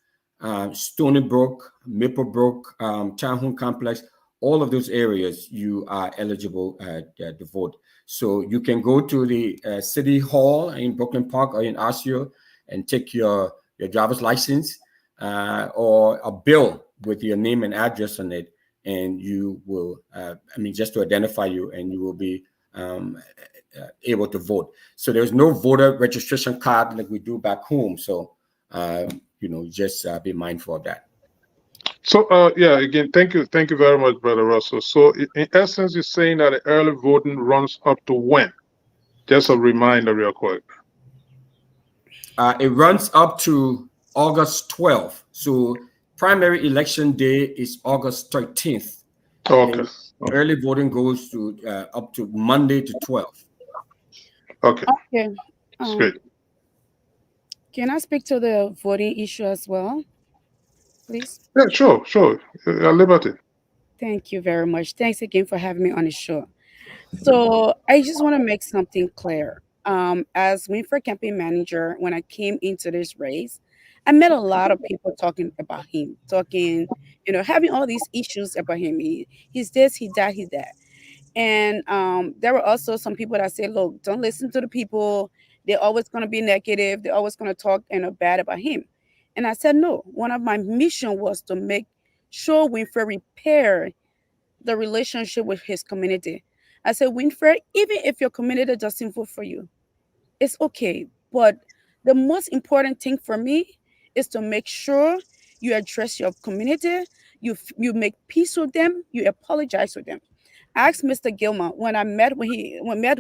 Stony Brook, Maplebrook, Town Complex, all of those areas you are eligible to vote. So you can go to the City Hall in Brooklyn Park or in Osceola and take your driver's license or a bill with your name and address on it, and you will, just to identify you, and you will be able to vote. So there's no voter registration card like we do back home. So, just be mindful of that. So, again, thank you very much, Brother Russell. So, in essence, you're saying that the early voting runs up to when? Just a reminder, real quick. It runs up to August 12th. So, primary election day is August 13th. Okay. Early voting goes to up to Monday to 12th. Okay. That's great. Can I speak to the voting issue as well, please? Yeah, sure. At liberty. Thank you very much. Thanks again for having me on the show. So I just want to make something clear. As Wynfred campaign manager, when I came into this race, I met a lot of people talking about him, having all these issues about him. He's this, he's that, he's that. And there were also some people that say, look, don't listen to the people. They're always going to be negative. They're always going to talk bad about him. And I said, no, one of my mission was to make sure Wynfred repair the relationship with his community. I said, Wynfred, even if your community doesn't vote for you, it's okay. But the most important thing for me is to make sure you address your community, you make peace with them, you apologize with them. I asked Mr. Gilman when he met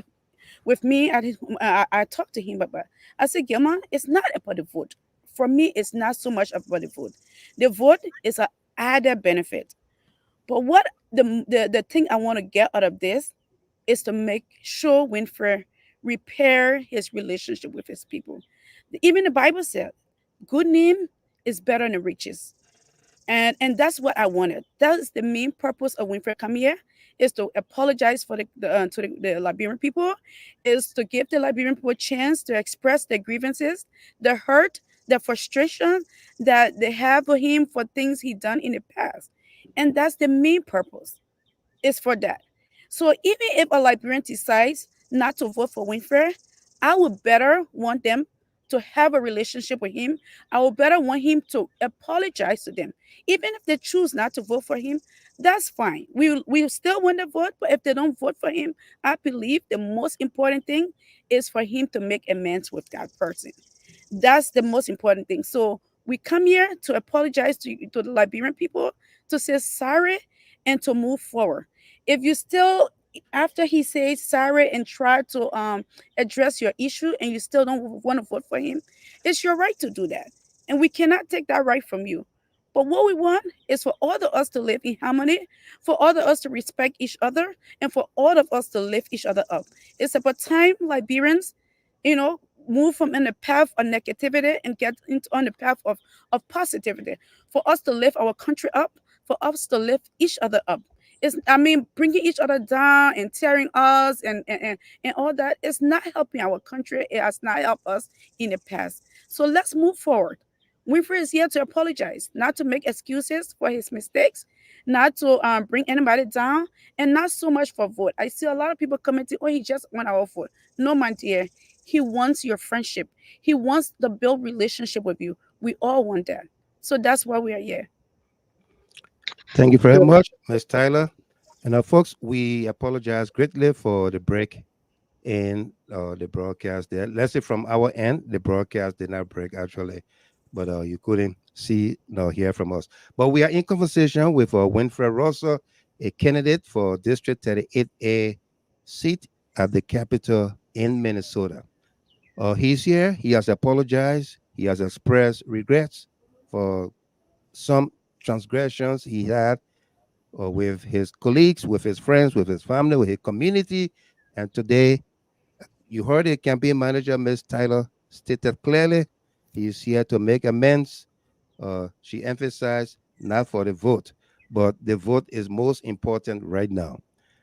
with me at his, I talked to him about. I said, Gilman, it's not about the vote. For me, it's not so much about the vote. The vote is an added benefit. But what the thing I want to get out of this is to make sure Wynfred repair his relationship with his people. Even the Bible said, good name is better than riches. And that's what I wanted. That is the main purpose of Wynfred coming here, is to apologize for the Liberian people, is to give the Liberian people a chance to express their grievances, the hurt, the frustration that they have for him for things he done in the past. And that's the main purpose, is for that. So even if a Liberian decides not to vote for Wynfred, I would better want them to have a relationship with him. I would better want him to apologize to them. Even if they choose not to vote for him, that's fine. We still want to vote, but if they don't vote for him, I believe the most important thing is for him to make amends with that person. That's the most important thing. So we come here to apologize to the Liberian people, to say sorry, and to move forward. If you still, after he says sorry and try to address your issue, and you still don't want to vote for him, it's your right to do that. And we cannot take that right from you. But what we want is for all of us to live in harmony, for all of us to respect each other, and for all of us to lift each other up. It's about time Liberians, move from in the path of negativity and get into on the path of positivity. For us to lift our country up, for us to lift each other up. Bringing each other down and tearing us and all that is not helping our country. It has not helped us in the past. So let's move forward. Winfred is here to apologize, not to make excuses for his mistakes, not to bring anybody down, and not so much for vote. I see a lot of people commenting, "Oh, he just want our vote." No, my dear, he wants your friendship. He wants to build relationship with you. We all want that. So that's why we are here. Thank you very much, Ms. Tyler. And folks, we apologize greatly for the break in the broadcast there. Let's say from our end, the broadcast did not break actually, but you couldn't see nor hear from us. But we are in conversation with Winfred Russell, a candidate for District 38A seat at the Capitol in Minnesota. He's here. He has apologized. He has expressed regrets for some transgressions he had with his colleagues, with his friends, with his family, with his community. And today, you heard the campaign manager, Ms. Tyler, stated clearly, he's here to make amends. She emphasized not for the vote, but the vote is most important right now.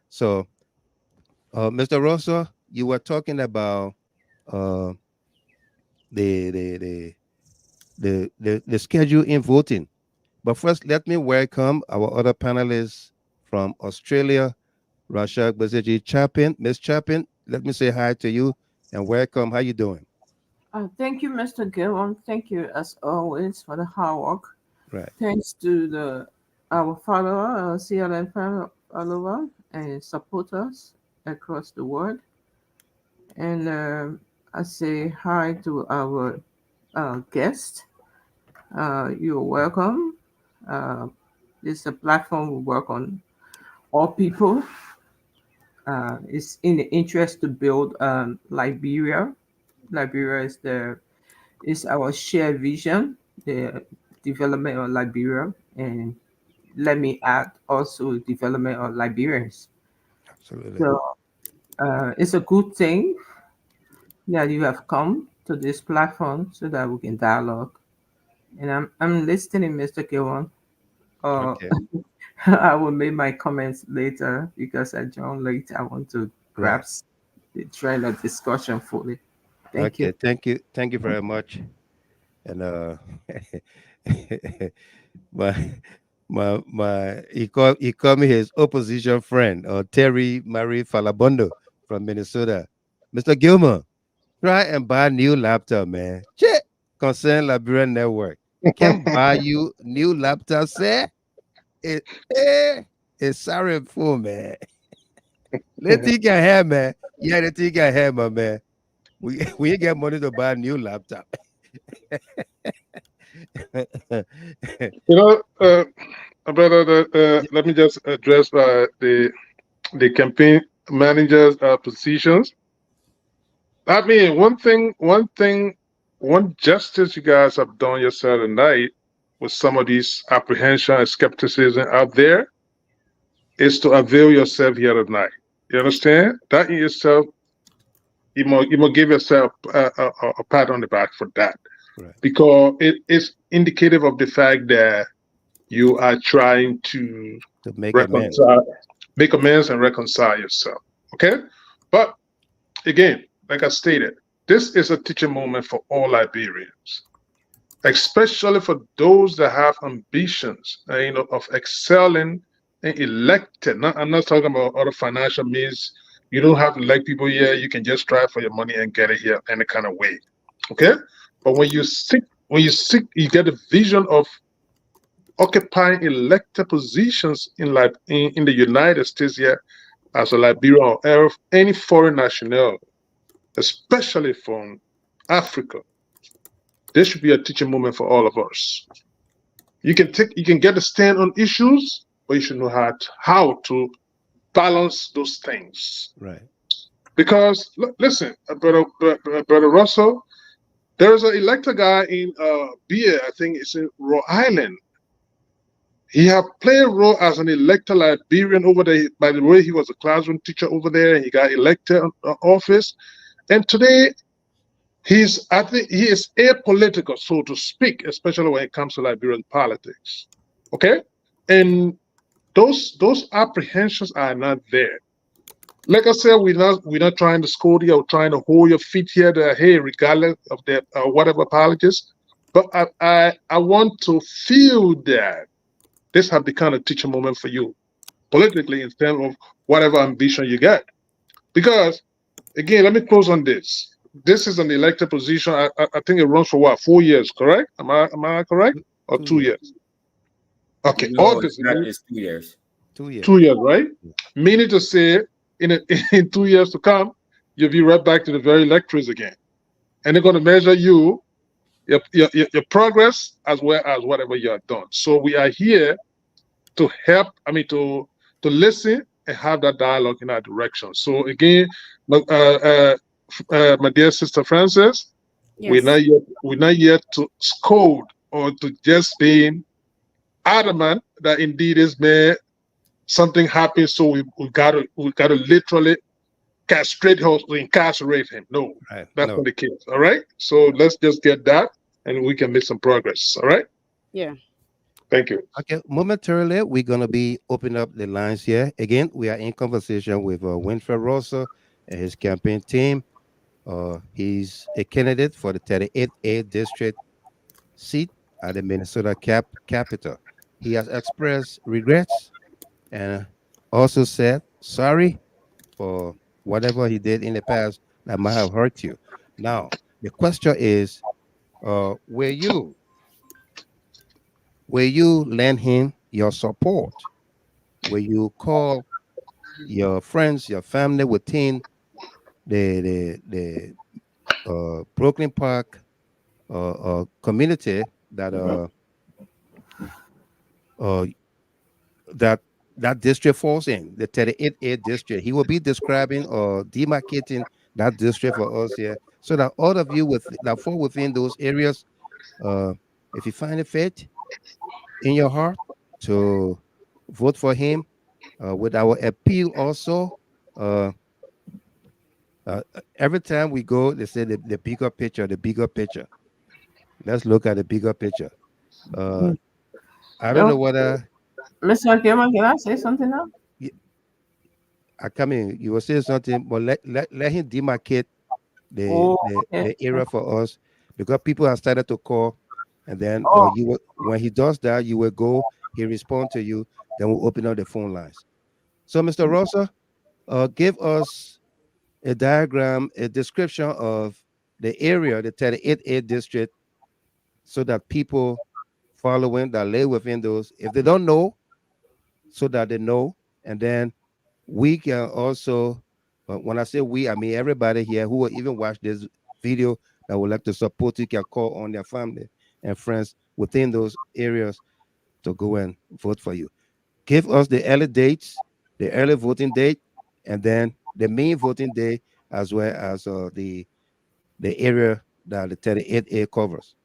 So, Mr. Rosso, you were talking about the schedule in voting. But first, let me welcome our other panelists from Australia, Rasha Gbazeji Chapin. Ms. Chapin, let me say hi to you and welcome. How you doing? Thank you, Mr. Gilron. Thank you, as always, for the hard work. Right. Thanks to our follower, CLN follower, and supporters across the world. And I say hi to our guest. You're welcome. It's a platform we work on all people. It's in the interest to build Liberia. Liberia is our shared vision, the development of Liberia, and let me add also development of Liberians. Absolutely. So it's a good thing that you have come to this platform so that we can dialogue. And I'm listening, Mr. Gilron. Okay. I will make my comments later because I joined late. I want to grasp the trend of discussion fully. Thank you. Thank you very much. And he called me his opposition friend, Terry Marie Falabondo from Minnesota. Mr. Gilmer, try and buy a new laptop, man. Check concern Liberian network. Can't buy you new laptop, sir. It's sorry for man. Let you can have, man. Yeah, let you can have, my man. We ain't got money to buy a new laptop. Brother, let me just address the campaign managers' positions. I mean, one justice you guys have done yourself tonight with some of these apprehension and skepticism out there is to avail yourself here tonight. You understand? That in yourself, you must give yourself a pat on the back for that. Right. Because it is indicative of the fact that you are trying to make reconcile make amends and reconcile yourself. Okay? But again, like I stated, this is a teaching moment for all Liberians, especially for those that have ambitions, of excelling and elected. I'm not talking about other financial means. You don't have to elect people here. You can just strive for your money and get it here any kind of way. Okay? But when you seek, you get a vision of occupying elected positions in the United States here as a Liberian or any foreign national, especially from Africa. This should be a teaching moment for all of us. You can get a stand on issues, but you should know how to balance those things. Right. Because listen, brother Russell, there's an elected guy in BA, I think it's in Rhode Island. He have played a role as an elected Liberian over there. By the way, he was a classroom teacher over there, and he got elected office. And today, he is apolitical, so to speak, especially when it comes to Liberian politics. Okay, and those apprehensions are not there. Like I said, we're not trying to scold you or trying to hold your feet here. That hey, regardless of their whatever apologies, but I want to feel that this has become a teaching moment for you politically in terms of whatever ambition you get. Because again, let me close on this. This is an elected position. I think it runs for what, 4 years, correct? Am I correct? Or 2 years? Okay, No, all this is 2 years. 2 years. 2 years, right? Meaning to say, in 2 years to come, you'll be right back to the very electorates again, and they're going to measure your progress as well as whatever you have done. So we are here to help. To listen and have that dialogue in our direction. So again, my dear sister Frances, Yes. we're not yet to scold or to just be adamant that indeed is made something happens. So we gotta literally castrate him, incarcerate him. No, Right. that's No. not the case. All right. So let's just get that, and we can make some progress. All right. Yeah. Thank you. Okay, momentarily, we're going to be opening up the lines here. Again, we are in conversation with Winfred Russell and his campaign team. He's a candidate for the 38A district seat at the Minnesota capital. He has expressed regrets and also said sorry for whatever he did in the past that might have hurt you. Now, the question is, will you lend him your support? Will you call your friends, your family within the Brooklyn Park community that that district falls in, the 38A district? He will be describing or demarcating that district for us here, so that all of you that fall within those areas, if you find it fit in your heart to vote for him, with our appeal also. Every time we go, they say the bigger picture, the bigger picture. Let's look at the bigger picture. I don't know whether Mr. Gilman, can I say something now? I come in. You will say something, but let him demarcate Okay. the area for us, because people have started to call, and then when he does that, you will go. He respond to you. Then we'll open up the phone lines. So, Mr. Rosa, give us a diagram, a description of the area, the 38A district, so that people following that live within those, if they don't know, so that they know. And then we can also, when I say we, I mean everybody here who will even watch this video that would like to support you, can call on their family and friends within those areas to go and vote for you. Give us the early dates, the early voting date, and then the main voting day, as well as the area that the 38A covers.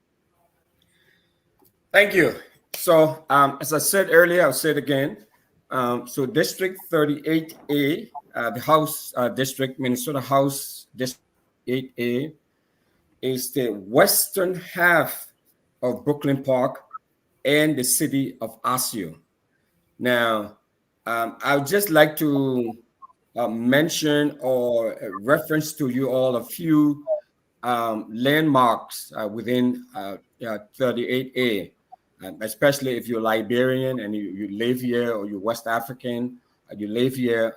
Thank you. So, as I said earlier, I'll say it again. So, District 38A, the House District, Minnesota House District 8A, is the western half of Brooklyn Park and the city of Osseo. Now, I would just like to mention or reference to you all a few landmarks within 38A, especially if you're Liberian and you live here, or you're West African, you live here,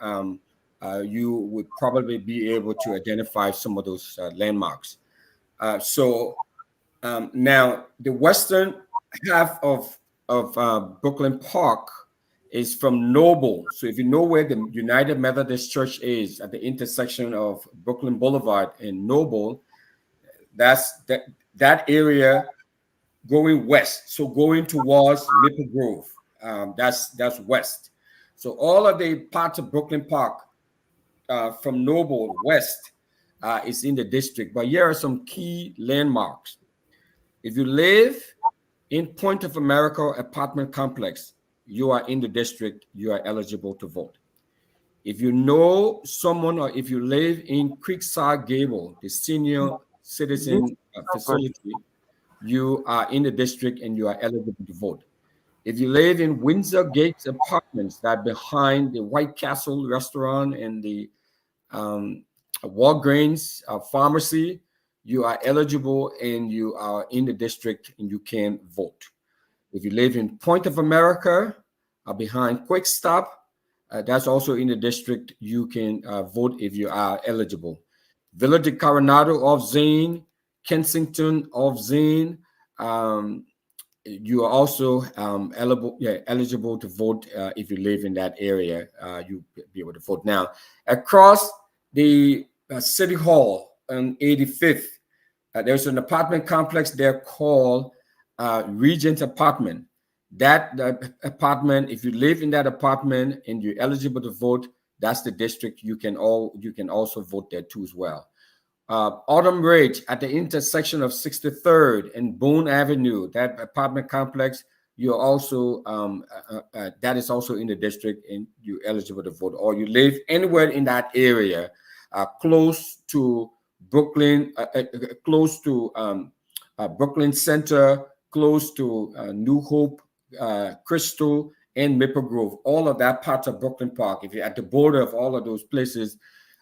you would probably be able to identify some of those landmarks. Now, the western half of Brooklyn Park is from Noble. So if you know where the United Methodist Church is at the intersection of Brooklyn Boulevard and Noble, that's that area going west. So going towards Maple Grove, that's west. So all of the parts of Brooklyn Park from Noble west is in the district. But here are some key landmarks. If you live in Point of America apartment complex, you are in the district, you are eligible to vote. If you know someone, or if you live in Creekside Gable, the senior citizen facility, you are in the district and you are eligible to vote. If you live in Windsor Gates Apartments, that behind the White Castle restaurant and the Walgreens pharmacy, you are eligible and you are in the district and you can vote. If you live in Point of America, behind Quick Stop, that's also in the district, you can vote if you are eligible. Villa de Coronado off Zane, Kensington off Zane, you are also eligible to vote if you live in that area. You'll be able to vote. Now, across the City Hall on 85th, there's an apartment complex there called Regent Apartment. That apartment, if you live in that apartment and you're eligible to vote, that's the district. You can also vote there too as well. Autumn Ridge at the intersection of 63rd and Boone Avenue, that apartment complex, you're also that is also in the district and you're eligible to vote. Or you live anywhere in that area, close to Brooklyn, close to Brooklyn Center, close to New Hope, Crystal, and Maple Grove. All of that part of Brooklyn Park. If you're at the border of all of those places,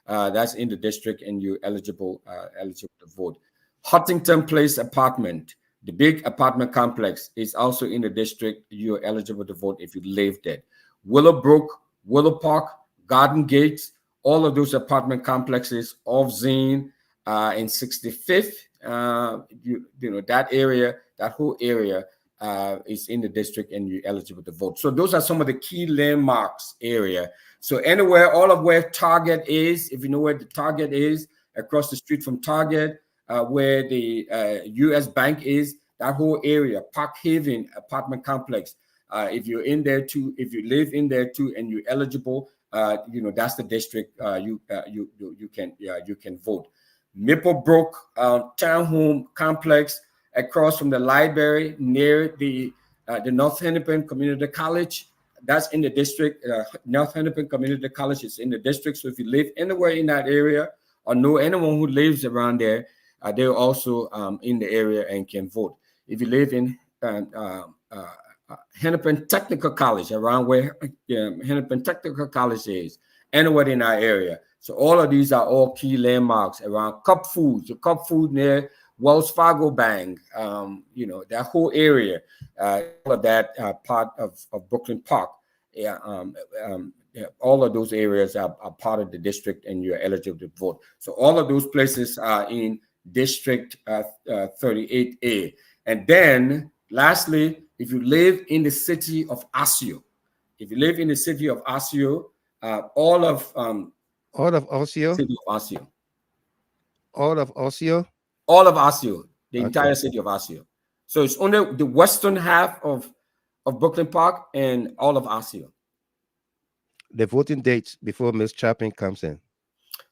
that's in the district and you're eligible to vote. Huntington Place apartment, the big apartment complex, is also in the district. You're eligible to vote if you live there. Willowbrook, Willow Park, Garden Gates, all of those apartment complexes off Zane and 65th, you know, that area, that whole area is in the district and you're eligible to vote. So those are some of the key landmarks area. So anywhere, all of where Target is, if you know where the Target is, across the street from Target, where the U.S. Bank is, that whole area, Park Haven apartment complex, if you're in there too, if you live in there too and you're eligible, you know, that's the district you can vote. Maplebrook Townhome Complex across from the library near the North Hennepin Community College, that's in the district. North Hennepin Community College is in the district. So if you live anywhere in that area or know anyone who lives around there, they're also in the area and can vote. If you live in Hennepin Technical College, around where Hennepin Technical College is, anywhere in our area. So all of these are all key landmarks around Cup Foods, the Cup Food near Wells Fargo Bank, you know, that whole area, all of that part of Brooklyn Park. All of those areas are part of the district and you're eligible to vote. So all of those places are in District 38A. And then lastly, if you live in the city of Osseo, all of Osseo? City of Osseo. All of Osseo? All of Osseo, the entire city of Osseo. So it's only the western half of Brooklyn Park and all of Osseo. The voting dates before Ms. Chapin comes in.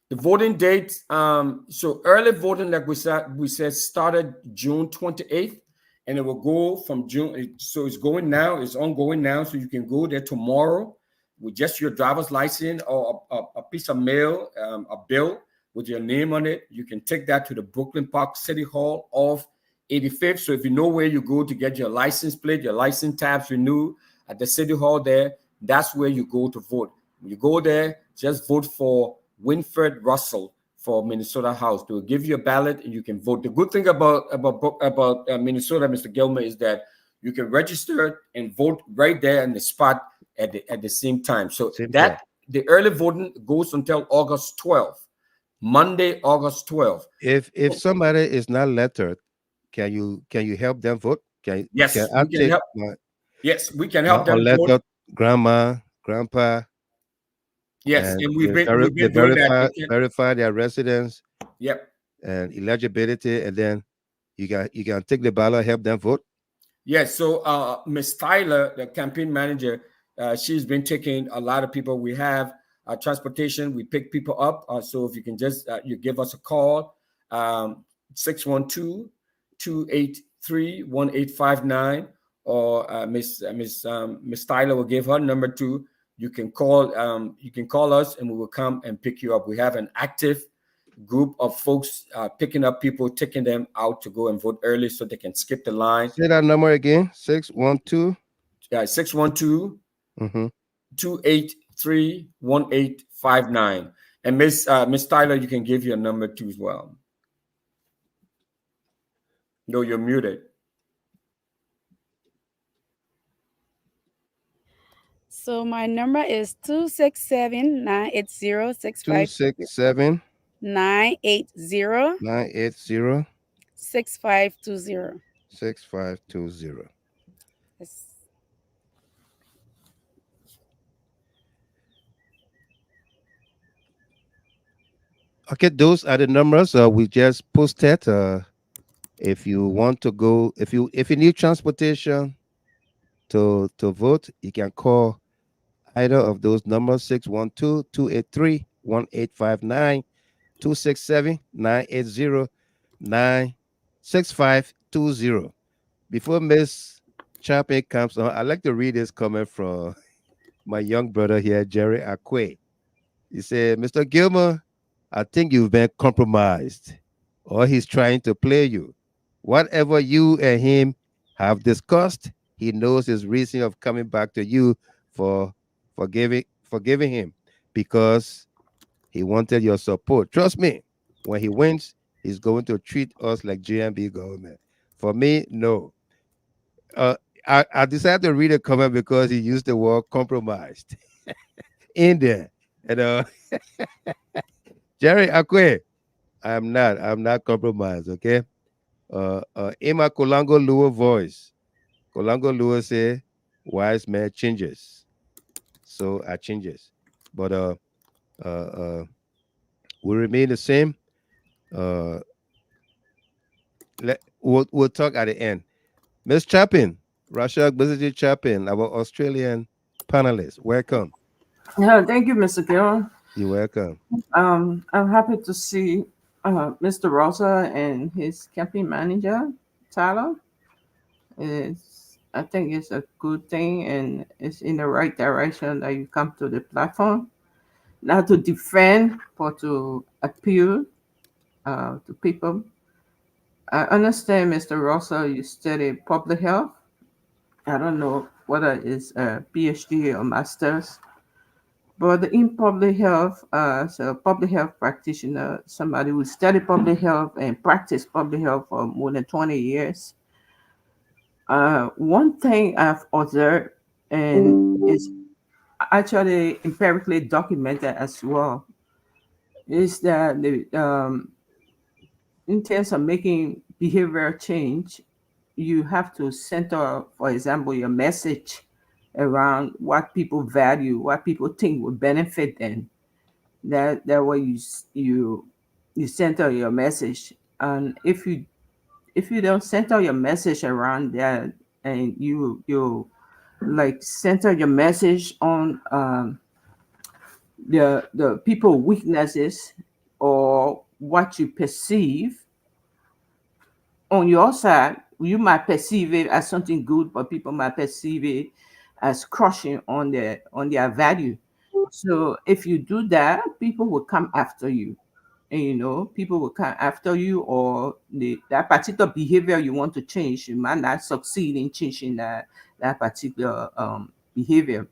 The voting dates, so early voting, like we said, started June 28th, and it will go from June. So it's going now, it's ongoing now. So you can go there tomorrow with just your driver's license or a piece of mail, a bill with your name on it. You can take that to the Brooklyn Park City Hall off 85th. So if you know where you go to get your license plate, your license tabs renewed at the City Hall there, That's where you go to vote. When you go there, just vote for Winfred Russell for Minnesota House. They'll give you a ballot and you can vote. The good thing about Minnesota, Mr. Gilmer, is that you can register and vote right there in the spot at the same time. So the early voting goes until August 12th, Monday, August 12th. If somebody is not lettered, can you help them vote? Yes, I we can help. Yes, we can help them unlettered vote. grandma, grandpa. Yes, and we've been they doing that. verify their residence. Yep. And eligibility, and then you can take the ballot, help them vote. Yes. So Miss Tyler, the campaign manager, she's been taking a lot of people. We have transportation. We pick people up. So if you can just you give us a call, 612-283-1859, or Miss Tyler will give her number too. You can call us and we will come and pick you up. We have an active group of folks picking up people, taking them out to go and vote early so they can skip the line. Say that number again. 612. 612 283-1859. And Miss Tyler, you can give your number too as well. No, you're muted. So my number is 267-980-6520. 267 980 980 6520. 6520. Yes. Okay, those are the numbers we just posted. If you want to go, if you need transportation to vote, you can call either of those numbers: 612-283-1859, 267-980-96520. Before Miss Chapin comes on, I'd like to read this comment from my young brother here, Jerry Akwe. He said, Mr. Gilmer, I think you've been compromised, or he's trying to play you. Whatever you and him have discussed, he knows his reason of coming back to you for forgiving him, because he wanted your support. Trust me, when he wins, he's going to treat us like JNB government. For me, no. I decided to read a comment because he used the word compromised in there. And Jerry Akwe, I'm not compromised, okay? Ima Kolango Lua voice. Kolango Lua say, wise man changes. So I changes. But we remain the same. We'll talk at the end. Miss Chapin, Rashad Beziji Chapin, our Australian panelist. Welcome. Yeah, thank you, Mr. Gill. You're welcome. I'm happy to see Mr. Rosa and his campaign manager, Tyler. I think it's a good thing, and it's in the right direction that you come to the platform, not to defend, but to appeal to people. I understand, Mr. Rosa, you study public health. I don't know whether it's a PhD or master's, but in public health, as a public health practitioner, somebody who studied public health and practiced public health for more than 20 years, one thing I've observed, and is actually empirically documented as well, is that in terms of making behavioral change, you have to center, for example, your message around what people value, what people think will benefit them. That way you center your message. And if you don't center your message around that, and you like center your message on the people weaknesses or what you perceive on your side, you might perceive it as something good, but people might perceive it as crushing on their value. So if you do that, people will come after you. And people will come after you, or that particular behavior you want to change, you might not succeed in changing that particular behavior.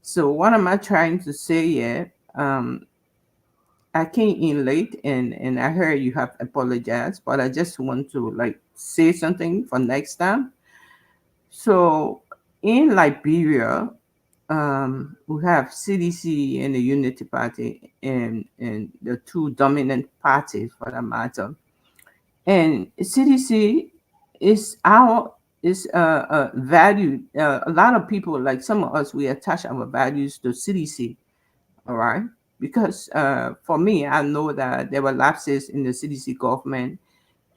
So what am I trying to say here? I came in late and I heard you have apologized, but I just want to like say something for next time. So in Liberia, we have CDC and the Unity Party and the two dominant parties for that matter. And CDC is valued. A lot of people, like some of us, we attach our values to CDC. All right, because for me, I know that there were lapses in the CDC government,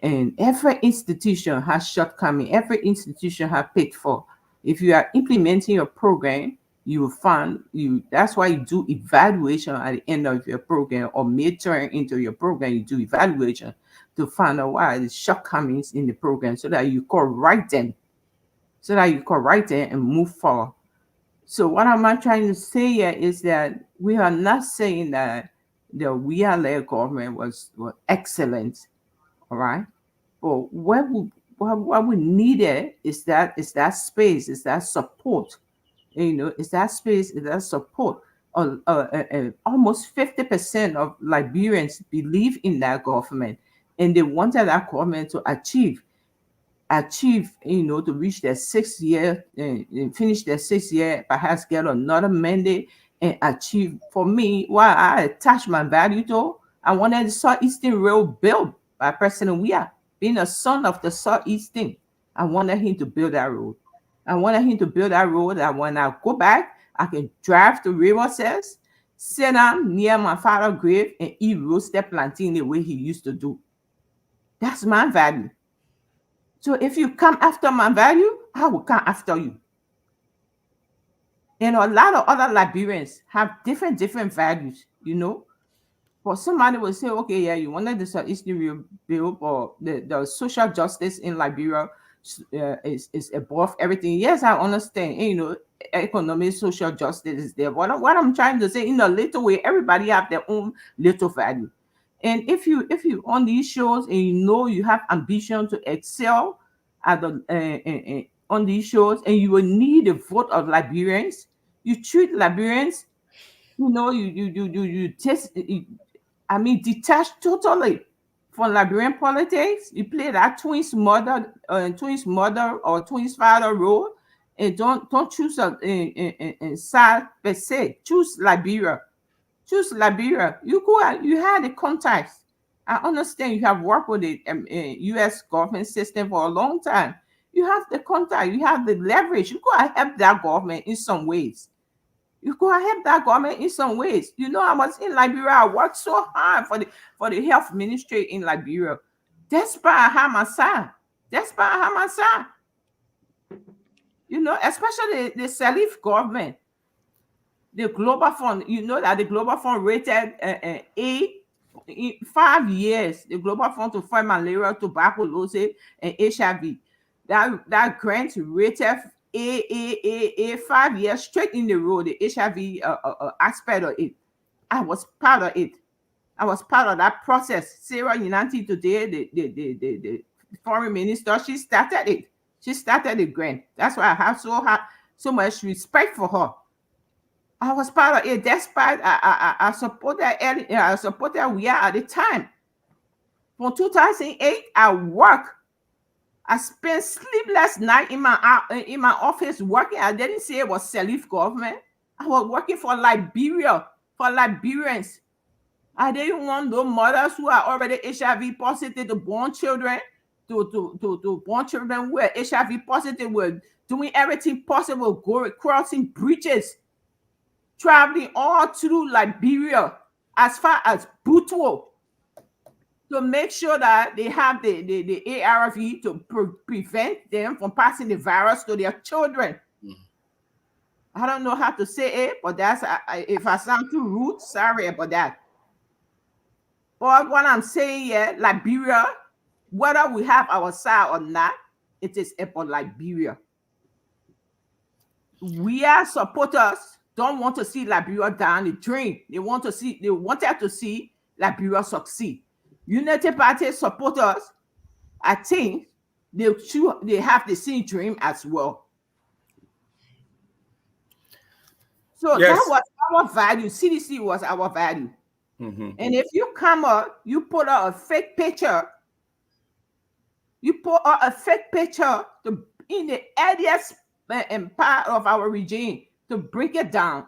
and every institution has shortcoming. Every institution has pitfall. If you are implementing your program, you will find you. That's why you do evaluation at the end of your program or midterm into your program. You do evaluation to find out why the shortcomings in the program, so that you correct them, and move forward. So what am I trying to say here is that we are not saying that the Weah-led government was excellent, all right? But what we needed is that space, is that support, is that space, is that support. Almost 50% of Liberians believe in that government, and they wanted that government to achieve, to reach their 6th year and finish their 6th year, perhaps get another mandate and achieve. For me, why I attach my value to, I wanted the Southeastern Railroad built by President Weah. Being a son of the Southeastern, I wanted him to build that road. That when I go back, I can drive to River Cells, sit down near my father's grave and eat roasted plantain the way he used to do. That's my value. So if you come after my value, I will come after you. And a lot of other Liberians have different values, But somebody will say, okay, yeah, you wanted the Southeastern bill, or the social justice in Liberia is above everything. Yes, I understand. And, economic, social justice is there. What I'm trying to say, in a little way, everybody have their own little value. And if you on these shows and you have ambition to excel at the on these shows, and you will need the vote of Liberians, you treat Liberians, detach totally from Liberian politics. You play that twins mother or twins father role, and don't choose a side per se. Choose Liberia. You had the contacts. I understand you have worked with the U.S. government system for a long time. You have the contact. You have the leverage. You go and help that government in some ways. I was in Liberia. I worked so hard for the health ministry in Liberia. Despite I have my son. Especially the Salif government. The Global Fund, that the Global Fund rated A in 5 years. The Global Fund to fight malaria, tuberculosis, and HIV. That grant rated A 5 years straight in the road. The HIV aspect of it. I was part of it. I was part of that process. Sarah United today, the foreign minister, she started it. She started the grant. That's why I have so much respect for her. I was part of it. Despite I supported Weah at the time. From 2008, I worked. I spent sleepless night in my office working. I didn't say it was Salif government. I was working for Liberia, for Liberians. I didn't want those mothers who are already HIV positive to born children, to born children who are HIV positive, were doing everything possible, crossing bridges, traveling all through Liberia as far as Butuo, to make sure that they have the ARV to prevent them from passing the virus to their children. I don't know how to say it, but that's if I sound too rude, sorry about that. But what I'm saying here, Liberia, whether we have our side or not, it is about Liberia. We are supporters don't want to see Liberia down the drain. They wanted to see Liberia succeed. Unity Party supporters, I think they have the same dream as well. So Yes. that was our value. CDC was our value. And if you come up, you put out a fake picture. You put out a fake picture in the earliest part of our regime to bring it down.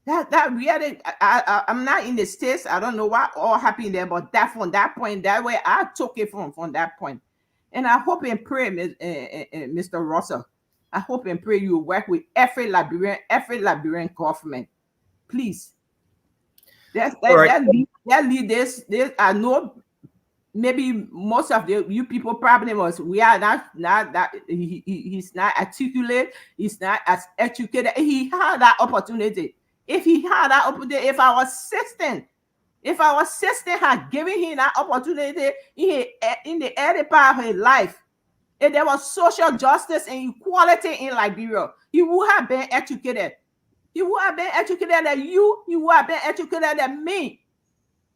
That really, I'm not in the States. I don't know what all happened there, but that from that point, that way I took it from that point. And I hope and pray, Mr. Russell, I hope and pray you work with every Liberian government. Please. That lead this. I know maybe most of you people probably was we are not that he's not articulate, he's not as educated. He had that opportunity. If he had that opportunity, if our system had given him that opportunity in the early part of his life, if there was social justice and equality in Liberia, he would have been educated. He would have been educated than you. He would have been educated than me.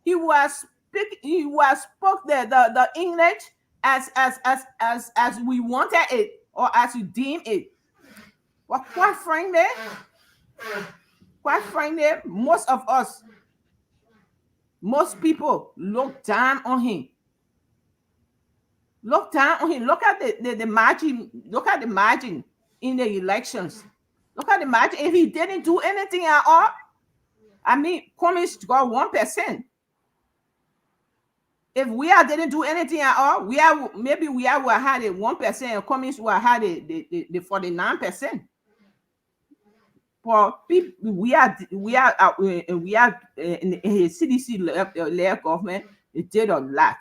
He was spoke the English as we wanted it or as we deem it. But quite frankly, most of us, most people look down on him. Look down on him. Look at the margin. Look at the margin in the elections. Look at the margin. If he didn't do anything at all, I mean, communists got 1%. If Weah didn't do anything at all, Weah would have had it 1%, and communists would have had the 49%. For people, we are in his CDC-led government, it did a lot.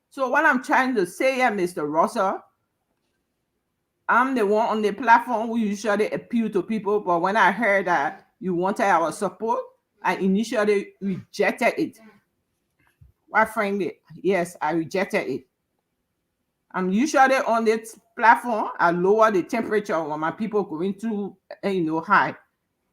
So what I'm trying to say here, Mr. Russell, I'm the one on the platform who usually appeal to people, but when I heard that you wanted our support, I initially rejected it. Quite frankly, yes, I rejected it. I'm usually on this platform. I lower the temperature when my people going to, high.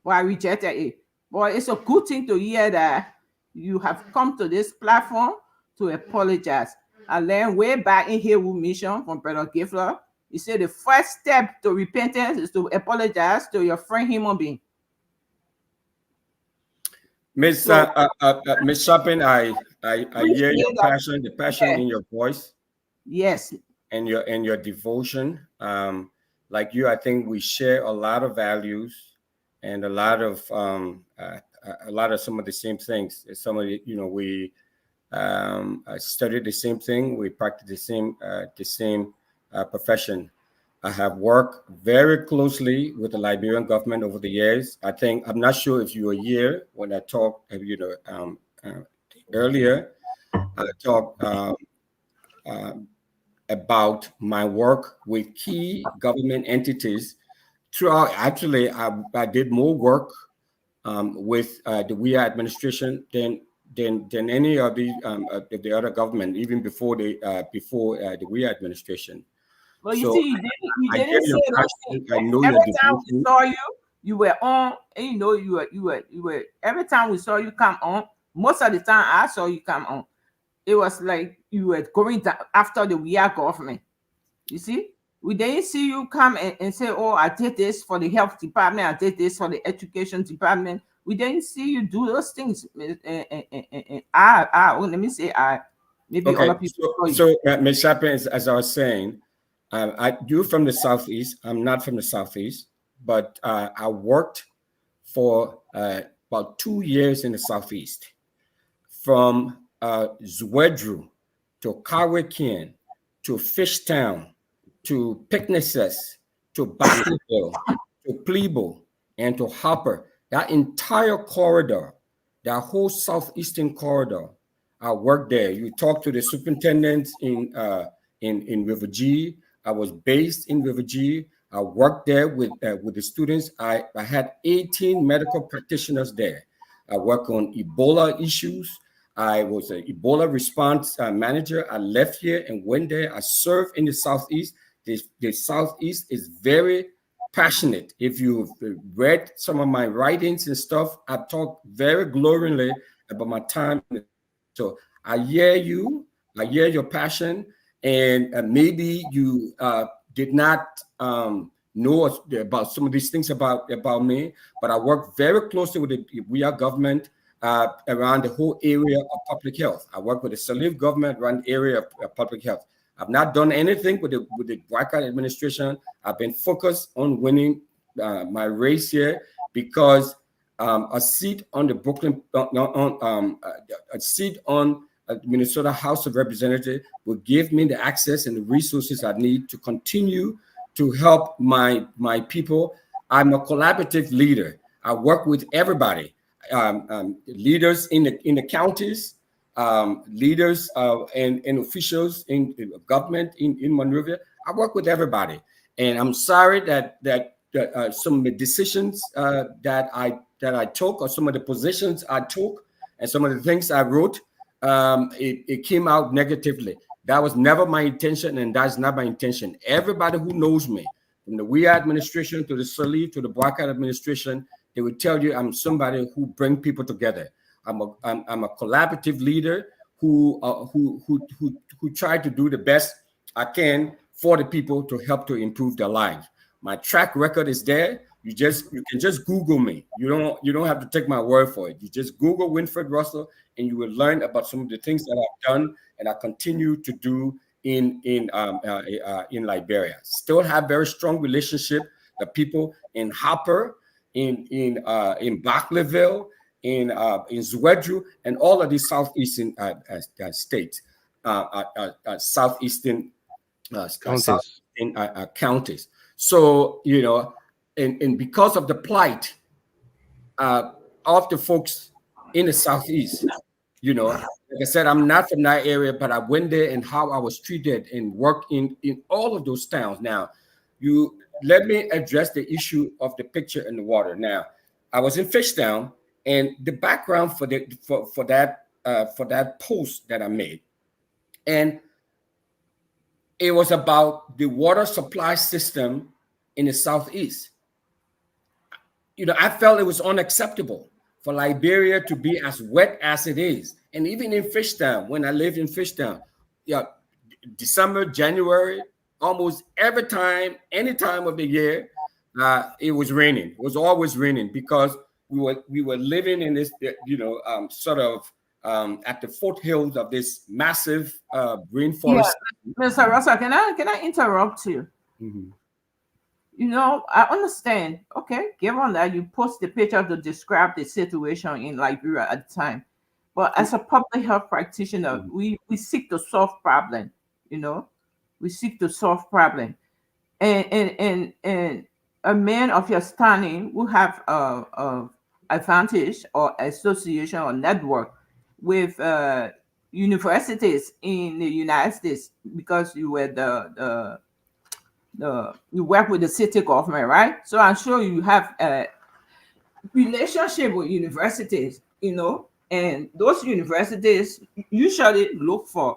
But I rejected it. But it's a good thing to hear that you have come to this platform to apologize. I learned way back in Haywood Mission from Brother Gifler. He said the first step to repentance is to apologize to your friend human being. Miss Shopin, I hear your passion, the passion in your voice. Yes. And your devotion. Like you, I think we share a lot of values and a lot of some of the same things. Some of we studied the same thing. We practice the same profession. I have worked very closely with the Liberian government over the years. I'm not sure if you were here when I talked, earlier. I talked about my work with key government entities. Throughout, actually, I did more work with the Weah administration than any of the other government, even before the Weah administration. Well, you see, you didn't say those things. Every time we saw you, you were on, and you were. Every time we saw you come on, most of the time I saw you come on, it was like you were going after the Weah government. You see, we didn't see you come and say, "Oh, I did this for the health department. I did this for the education department." We didn't see you do those things. Let me say, maybe okay. other people. So Ms. Chapin, as I was saying. You're from the Southeast. I'm not from the Southeast, but I worked for about 2 years in the Southeast, from Zwedru to Kawekin to Fishtown to Picnices to Baskerville to Plebo and to Hopper. That entire corridor, that whole southeastern corridor, I worked there. You talk to the superintendents in River G. I was based in River G. I worked there with the students. I had 18 medical practitioners there. I worked on Ebola issues. I was an Ebola response manager. I left here and went there. I served in the Southeast. The Southeast is very passionate. If you've read some of my writings and stuff, I talk very glowingly about my time. So I hear you. I hear your passion. And maybe you did not know about some of these things about me, but I work very closely with the Weah government around the whole area of public health. I work with the Salif government around the area of public health. I've not done anything with the White administration. I've been focused on winning my race here because a seat on the Brooklyn, a seat on the Minnesota House of Representatives will give me the access and the resources I need to continue to help my people. I'm a collaborative leader. I work with everybody, leaders in the counties, leaders and officials in government in Monrovia. I work with everybody, and I'm sorry that some of the decisions that I took, or some of the positions I took, and some of the things I wrote, it came out negatively. That was never my intention, and that's not my intention. Everybody who knows me, from the Weah administration to the Salif to the Boycott administration, they will tell you I'm somebody who brings people together. I'm a collaborative leader who try to do the best I can for the people to help to improve their lives. My track record is there. You can just Google me. You don't have to take my word for it. You just Google Winfred Russell, and you will learn about some of the things that I've done and I continue to do in Liberia. Still have very strong relationship. The people in Hopper, in Barclayville, in Zwedru, and all of these southeastern states, southeastern counties. So, you know, and because of the plight of the folks in the southeast, you know, like I said, I'm not from that area, but I went there and how I was treated and worked in all of those towns. Now, you let me address the issue of the picture in the water. Now, I was in Fishtown, and the background for that post that I made, and it was about the water supply system in the southeast. You know, I felt it was unacceptable for Liberia to be as wet as it is. And even in Fishtown, when I lived in Fishtown, yeah, December, January, almost every time, any time of the year, it was raining. It was always raining because we were living in this, you know, sort of at the foothills of this massive rainforest. Yeah. Mr. Russell, can I interrupt you? Mm-hmm. You know, I understand. Okay, given that you post the picture to describe the situation in Liberia at the time, but as a public health practitioner, we seek to solve problem. You know, we seek to solve problem, and a man of your standing who have a advantage or association or network with universities in the United States because you were you work with the city government, right? So I'm sure you have a relationship with universities, you know, and those universities usually look for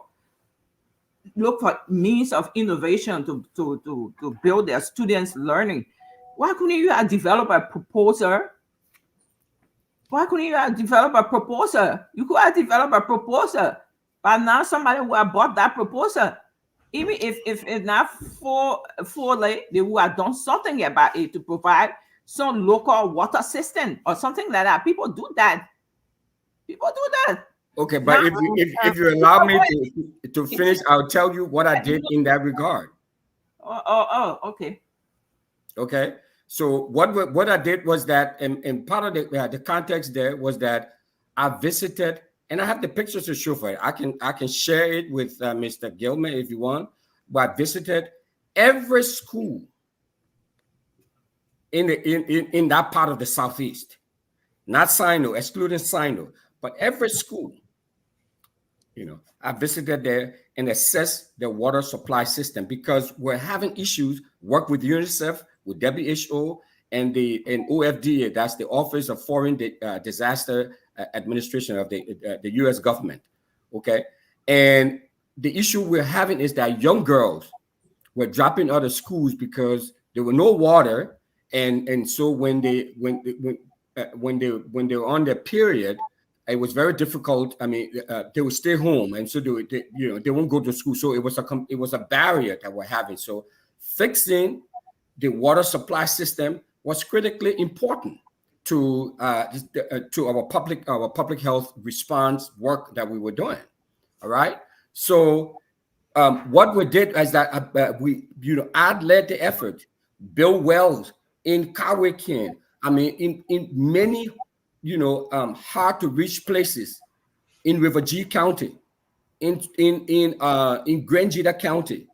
means of innovation to build their students' learning. Why couldn't you have developed a proposal? Why couldn't you have developed a proposal? You could have developed a proposal, but now somebody would have bought that proposal. Even if not fully, they would have done something about it to provide some local water system or something like that. People do that. People do that. Okay, but now, if you allow me to finish, I'll tell you what I did in that regard. Okay. Okay. So what I did was that, and part of the context there was that I visited. And I have the pictures to show for it. I can share it with Mr. Gilman if you want. But I visited every school in that part of the southeast, not Sino, excluding Sino, but every school. You know, I visited there and assessed the water supply system because we're having issues. Work with UNICEF, with WHO, and OFDA. That's the Office of Foreign Disaster Administration of the U.S. government, okay? And the issue we're having is that young girls were dropping out of schools because there were no water, and so when they were on their period, it was very difficult. I mean, they would stay home, and so they won't go to school. So it was a barrier that we're having. So fixing the water supply system was critically important to our public health response work that we were doing. All right. So what we did is that I led the effort, build wells in Kawekin. I mean, in many hard to reach places in River G County, in Grangeda County,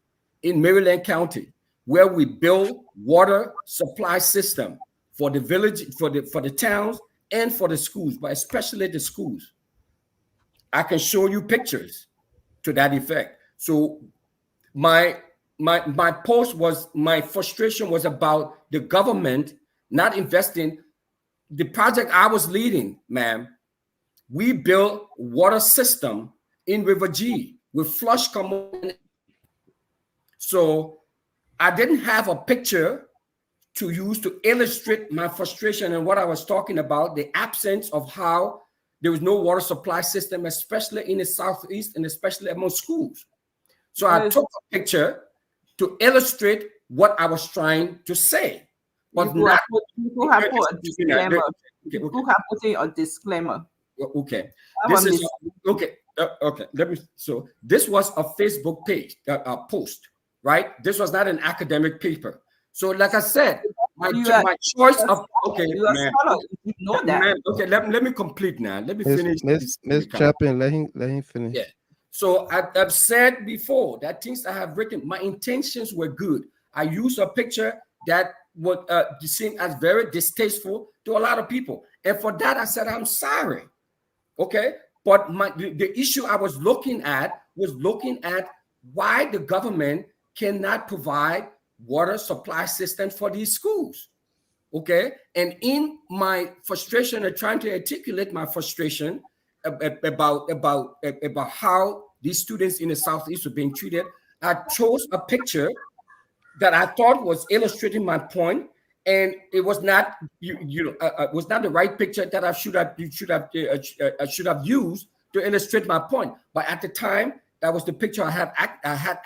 in Maryland County, where we build water supply system for the village, for the towns, and for the schools, but especially the schools. I can show you pictures to that effect. So my frustration was about the government not investing. The project I was leading, ma'am, we built water system in River G with flush common. So I didn't have a picture to use to illustrate my frustration and what I was talking about, the absence of how there was no water supply system, especially in the Southeast and especially among schools. So I took a picture to illustrate what I was trying to say. But you have put a disclaimer. You have put a disclaimer. Okay. This is okay. Okay. Let me. So this was a Facebook page, post, right? This was not an academic paper. So, like I said, my choice of man, you know that. Man, okay. Let me complete now. Let me finish. Miss Chapin, let him finish. Yeah. So I've said before that things I have written, my intentions were good. I used a picture that would seem as very distasteful to a lot of people, and for that I said I'm sorry. Okay, but the issue I was looking at why the government cannot provide water supply system for these schools. Okay, and in my frustration and trying to articulate my frustration about how these students in the Southeast were being treated, I chose a picture that I thought was illustrating my point, and it was not was not the right picture that I should have used to illustrate my point. But at the time, that was the picture I had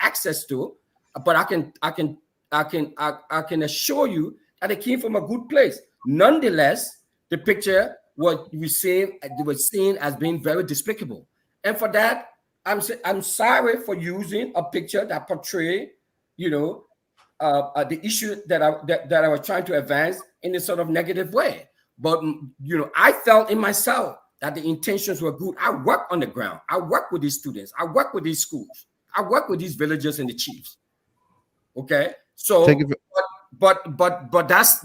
access to. But I can assure you that it came from a good place. Nonetheless, the picture was seen as being very despicable, and for that, I'm sorry for using a picture that portrayed, the issue that I was trying to advance in a sort of negative way. But I felt in myself that the intentions were good. I work on the ground. I work with these students. I work with these schools. I work with these villagers and the chiefs. Okay, so but that's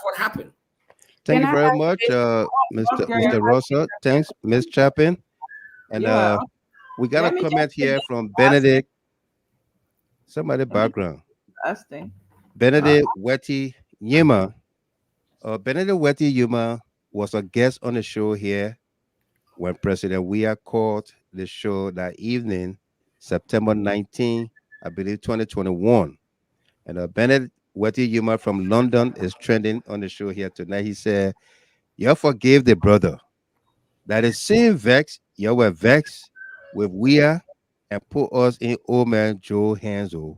what happened. Thank you very much, Mr. Russell. Thanks, Miss Chapin. And we got a comment here from Benedict. Somebody background. Benedict Weah Yema. Benedict Weah Yema was a guest on the show here when President Weah called the show that evening, September 19, I believe, 2021. And Benedict Weah Yema from London is trending on the show here tonight. He said, "You forgave the brother. That is same vex, you were vexed with Weah and put us in old man Joe Hanzo."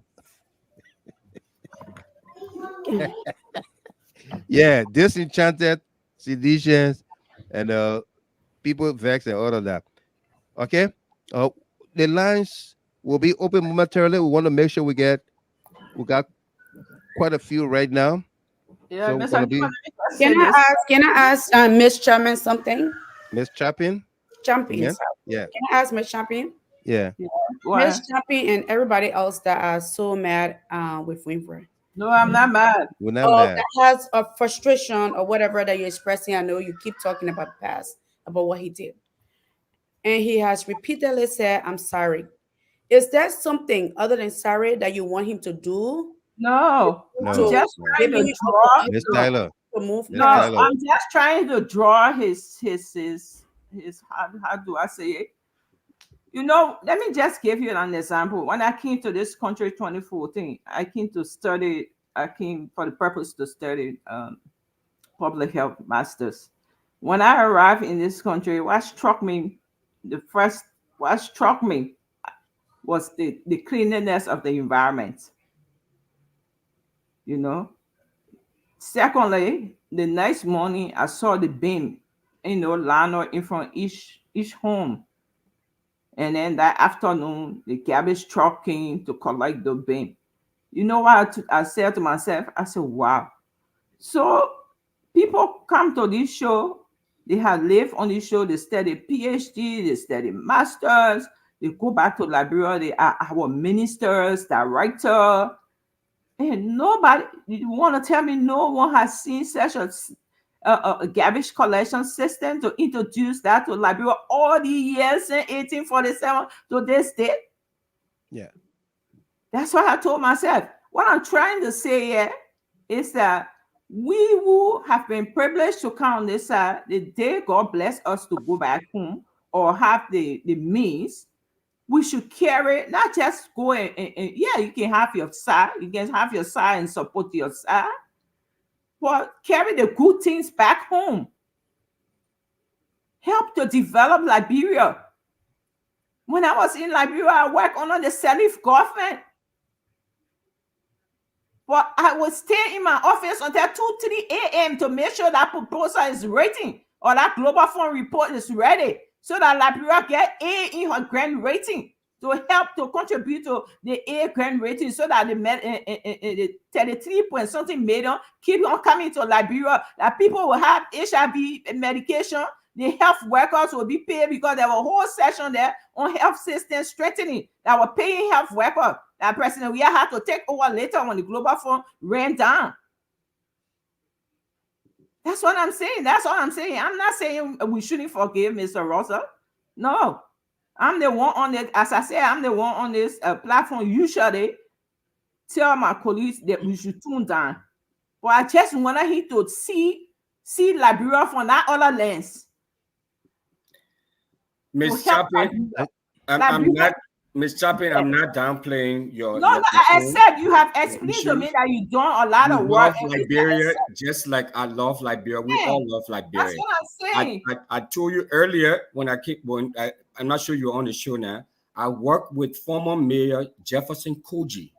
Yeah, disenchanted seditions and people vexed and all of that. Okay, the lines will be open momentarily. We want to make sure we got quite a few right now. Yeah, so can I ask Miss Chapin something? Miss Chapin? Champion. Yeah. Can I ask Miss Champion? Yeah. Miss Champion and everybody else that are so mad with Wynfred. No, I'm not mad. We're not mad. That has a frustration or whatever that you're expressing. I know you keep talking about the past, about what he did. And he has repeatedly said, "I'm sorry." Is there something other than sorry that you want him to do? No. No. Just trying to draw. Miss Tyler. No, I'm just trying to draw his how do I say it? Let me just give you an example. When I came to this country 2014, I came for the purpose to study public health masters. When I arrived in this country, what struck me was the cleanliness of the environment. you know. Secondly, the next morning I saw the bin, lined up in front of each home. And then that afternoon, the garbage truck came to collect the bin. You know what I said to myself? I said, wow. So people come to this show, they have lived on this show, they study PhD, they study masters, they go back to Liberia, they are our ministers, director, and nobody, you want to tell me no one has seen such a garbage collection system to introduce that to Liberia all the years in 1847 to this day? Yeah. That's what I told myself. What I'm trying to say here is that we who have been privileged to come on this side, the day God bless us to go back home or have the means, we should carry, not just go and yeah, you can have your side, you can have your side and support your side, but carry the good things back home. Help to develop Liberia. When I was in Liberia, I worked under the Salif government. But I would stay in my office until 2, 3 a.m. to make sure that proposal is rating or that global fund report is ready so that Liberia get A in her grant rating to help to contribute to the A grant rating so that the 33 point something million keep on coming to Liberia, that people will have HIV medication, the health workers will be paid because there was a whole session there on health system strengthening that were paying health workers. That President Weah had to take over later when the global fund ran down. That's what I'm saying. That's all I'm saying. I'm not saying we shouldn't forgive Mr. Russell. No. I'm the one on it. As I said, I'm the one on this platform. Usually tell my colleagues that we should tune down. But I just wanted him to see Liberia from that other lens. Miss Chappin, I'm not. Miss Chappin, I'm not downplaying your. No, I accept. You have explained to me that you've done a lot of work. Love Liberia, just like I love Liberia. We all love Liberia. That's what I'm saying. I told you earlier when I'm not sure you're on the show now. I worked with former Mayor Jefferson Koijee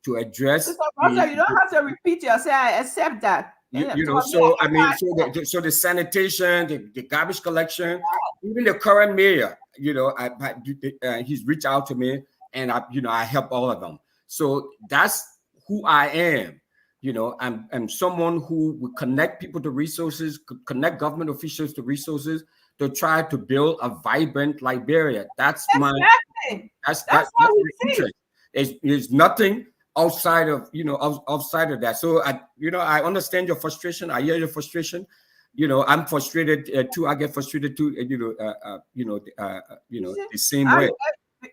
to address. You don't have to repeat yourself. I accept that. You know, so I mean, so the sanitation, the garbage collection, even the current mayor, you know, he's reached out to me, and I help all of them. So that's who I am. You know, I'm someone who will connect people to resources, connect government officials to resources to try to build a vibrant Liberia. That's my the interest. There's nothing outside of outside of that. So I understand your frustration. I hear your frustration. You know, I'm frustrated too. I get frustrated too. The same way.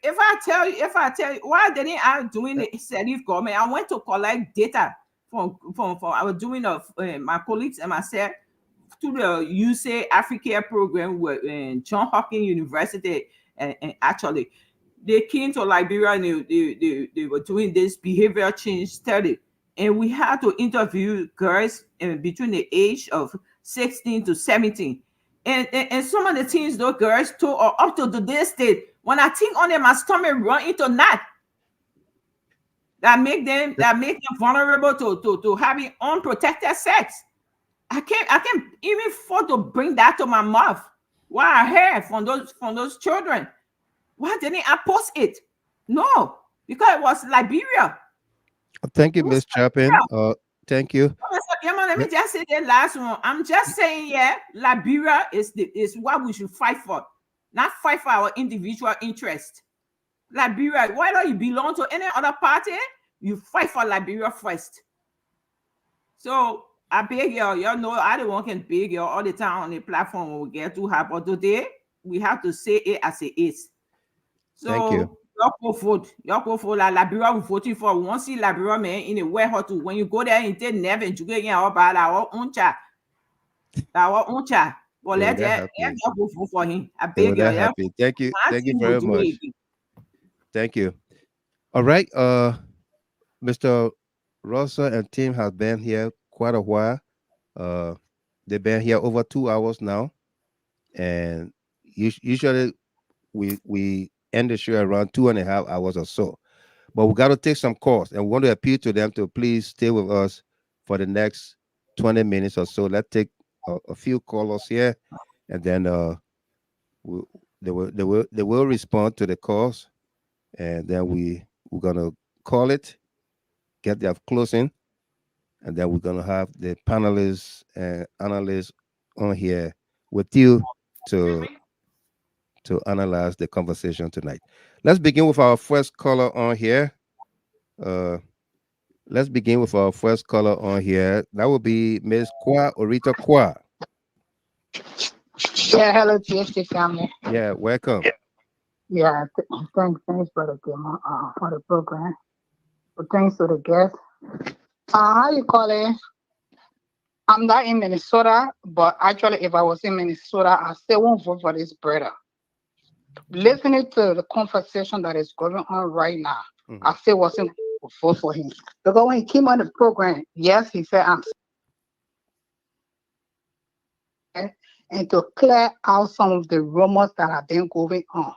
If I tell you why didn't I doing the Salif government? I went to collect data from I was doing my colleagues and myself to the UC Africa program with John Hopkins University, and actually they came to Liberia and they were doing this behavior change study, and we had to interview girls between the age of 16 to 17, and some of the things those girls told are up to this day. When I think on them, my stomach run into that. That make them vulnerable to having unprotected sex. I can't even afford to bring that to my mouth. What I heard from those children. Why didn't I post it? No, because it was Liberia. Thank you, Ms. Chapin. Thank you. Let me just say the last one. I'm just saying, Liberia is what we should fight for, not fight for our individual interest. Liberia, whether you belong to any other party, you fight for Liberia first. So I beg y'all know I don't want to beg y'all all the time on the platform when we get too high, but today we have to say it as it is. So thank you. Y'all go vote. Like Liberia we voting for. We want to see Liberia man in a warehouse too. When you go there and take never and you get about our own child. But let y'all go vote for him. I beg y'all. Thank you. Thank you very much. Thank you. All right. Mr. Russell and team have been here quite a while. They've been here over 2 hours now, and usually we end the show around 2.5 hours or so. but we got to take some calls, and we want to appeal to them to please stay with us for the next 20 minutes or so. Let's take a few callers here, and then they will respond to the calls, and then we're gonna call it, get their closing, and then we're gonna have the panelists and analysts on here with you to analyze the conversation tonight. Let's begin with our first caller on here. Let's begin with our first caller on here. That will be Miss Kwa Orita Kwa. Yeah, hello, GHT family. Yeah, welcome. Yeah, thanks, Brother Gilman, for the program. But thanks to the guest. How you call it? I'm not in Minnesota, but actually, if I was in Minnesota, I still won't vote for this brother. Listening to the conversation that is going on right now, I still wasn't vote for him. Because when he came on the program, yes, he said, and to clear out some of the rumors that have been going on.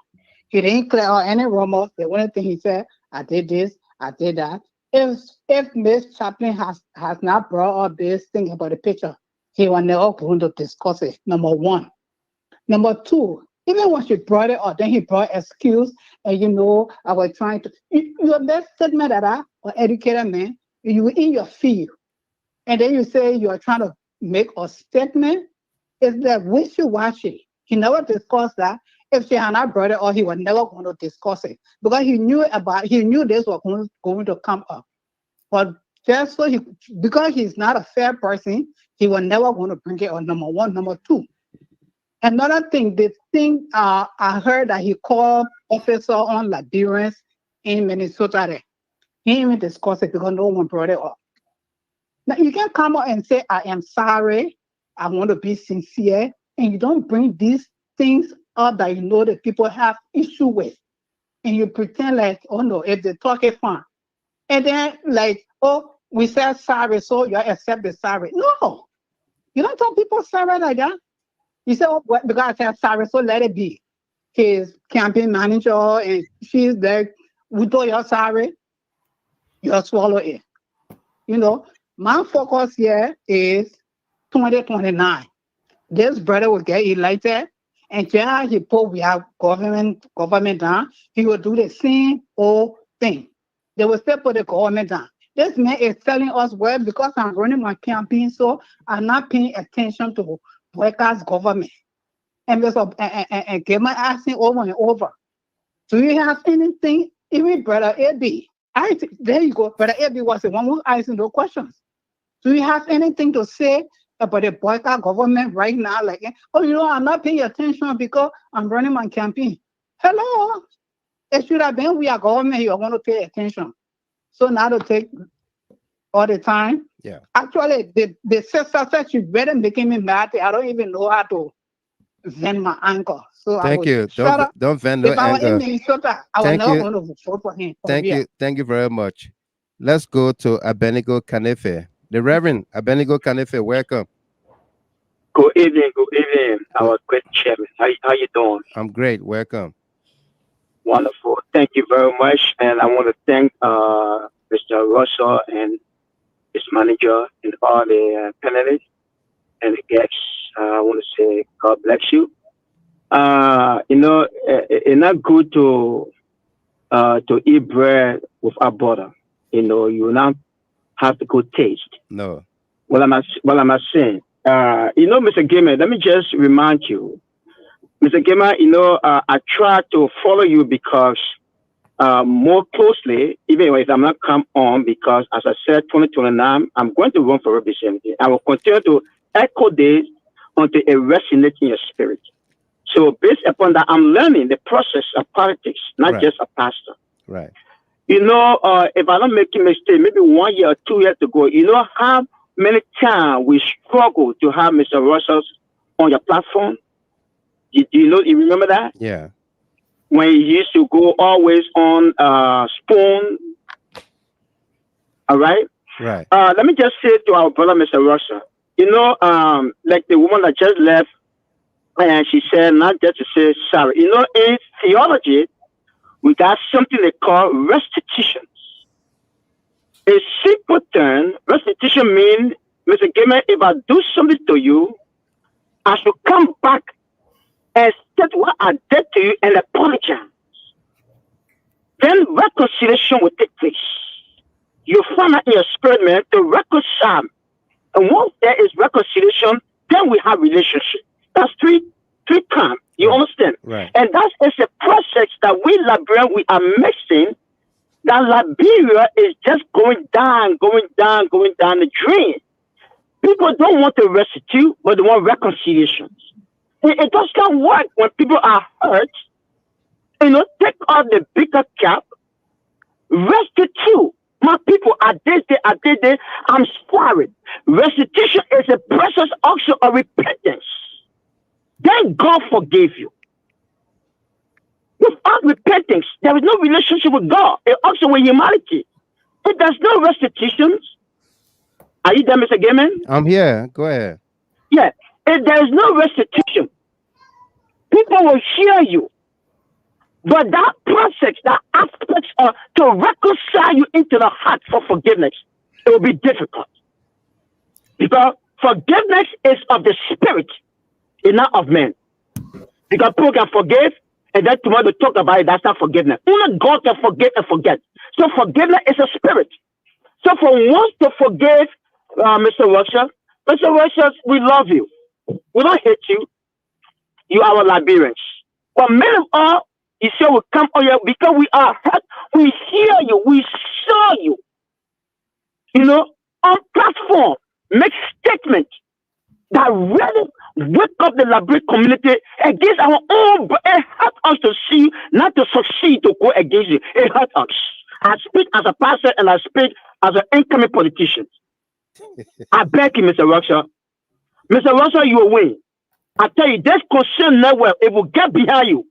He didn't clear out any rumors. The only thing he said, I did this, I did that. If Miss Chaplin has not brought up this thing about the picture, he was never going to discuss it, number one. Number two, even when she brought it up, then he brought excuse, and I was trying to, your best statement that I, or educated man, you in your field, and then you say you are trying to make a statement, is that wishy-washy. He never discussed that. If she had not brought it up, he was never going to discuss it because he knew this was going to come up. But just so because he's not a fair person, he was never going to bring it up, number one. Number two, another thing, the thing I heard that he called officer on Liberians in Minnesota there. He didn't even discuss it because no one brought it up. Now, you can come out and say, I am sorry, I want to be sincere, and you don't bring these things up that that people have issue with. And you pretend like, oh no, if they talk it fine. And then like, oh, we said sorry, so you accept the sorry. No, you don't tell people sorry like that. You say, oh, because I said sorry, so let it be. His campaign manager, and she's there, we told you sorry, you swallow it. My focus here is 2029. This brother will get elected, and just he put we have government down, he will do the same old thing. They will still put the government down. This man is telling us, well, because I'm running my campaign, so I'm not paying attention to workers' government. And Gilman asking over and over, do you have anything? Even Brother AB, there you go. Brother AB was the one who asking those questions. Do you have anything to say about the boycott government right now? Like, oh, I'm not paying attention because I'm running my campaign. Hello. It should have been we are government, you want to pay attention. So now to take all the time. Yeah. Actually, the sister said she's better making me mad. I don't even know how to vent my anger. So thank you. Don't vent no if I was anger. in Minnesota, I was never going to vote for him. Thank you. Thank you very much. Let's go to Abednego Kanefe. The Reverend Abednego Kanefe, welcome. Good evening, our great chairman. How you doing? I'm great. Welcome. Wonderful. Thank you very much. And I want to thank Mr. Russell and his manager and all the panelists and the guests. I want to say God bless you. It's not good to eat bread without butter. You will not have the good taste. No. What am I saying? Mr. Gamer, let me just remind you, Mr. Gamer, I try to follow you because more closely, even if I'm not come on, because as I said, 2029, I'm going to run for representative. I will continue to echo this until it resonates in your spirit. So based upon that, I'm learning the process of politics, not just a pastor. Right. If I don't make a mistake, maybe 1 year or 2 years ago, how many times we struggle to have Mr. Russell on your platform? You remember that? Yeah. When he used to go always on Spoon. All right? Right. Let me just say to our brother, Mr. Russell, like the woman that just left, and she said, not just to say sorry. In theology, we got something they call restitution. A simple term, restitution means, Mr. Gamer, if I do something to you, I should come back and state what I did to you and apologize. Then reconciliation will take place. You find out in your spirit, man, to reconcile. And once there is reconciliation, then we have relationship. That's three times. You understand? Right. And that is a process that we Liberians, we are mixing. That Liberia is just going down the drain. People don't want to restitute, but they want reconciliations. It just can't work when people are hurt. Take off the bigger cap, restitute. My people, I did this, I'm sorry. Restitution is a process also of repentance. Then God forgave you. Without repentance, there is no relationship with God. It also with humanity. If there's no restitutions, are you there, Mr. Gaiman? I'm here. Go ahead. Yeah. If there is no restitution, people will hear you. But that process, that aspect to reconcile you into the heart for forgiveness, it will be difficult. Because forgiveness is of the spirit, it's not of men. Because people can forgive, and then tomorrow they talk about it, that's not forgiveness. Only God can forgive and forget. So forgiveness is a spirit. So for once to forgive, Mr. Russell, we love you. We don't hate you. You are our Liberians. But many of all, you say we come on here because we are hurt. We hear you. We saw you. On platform, make statement that really wake up the Liberian community against our own. It hurt us to see, not to succeed to go against you. It hurt us. I speak as a pastor and I speak as an incoming politician. I beg you, Mr. Russell. Mr. Russell, you will win. I tell you, this concern network, it will get behind you.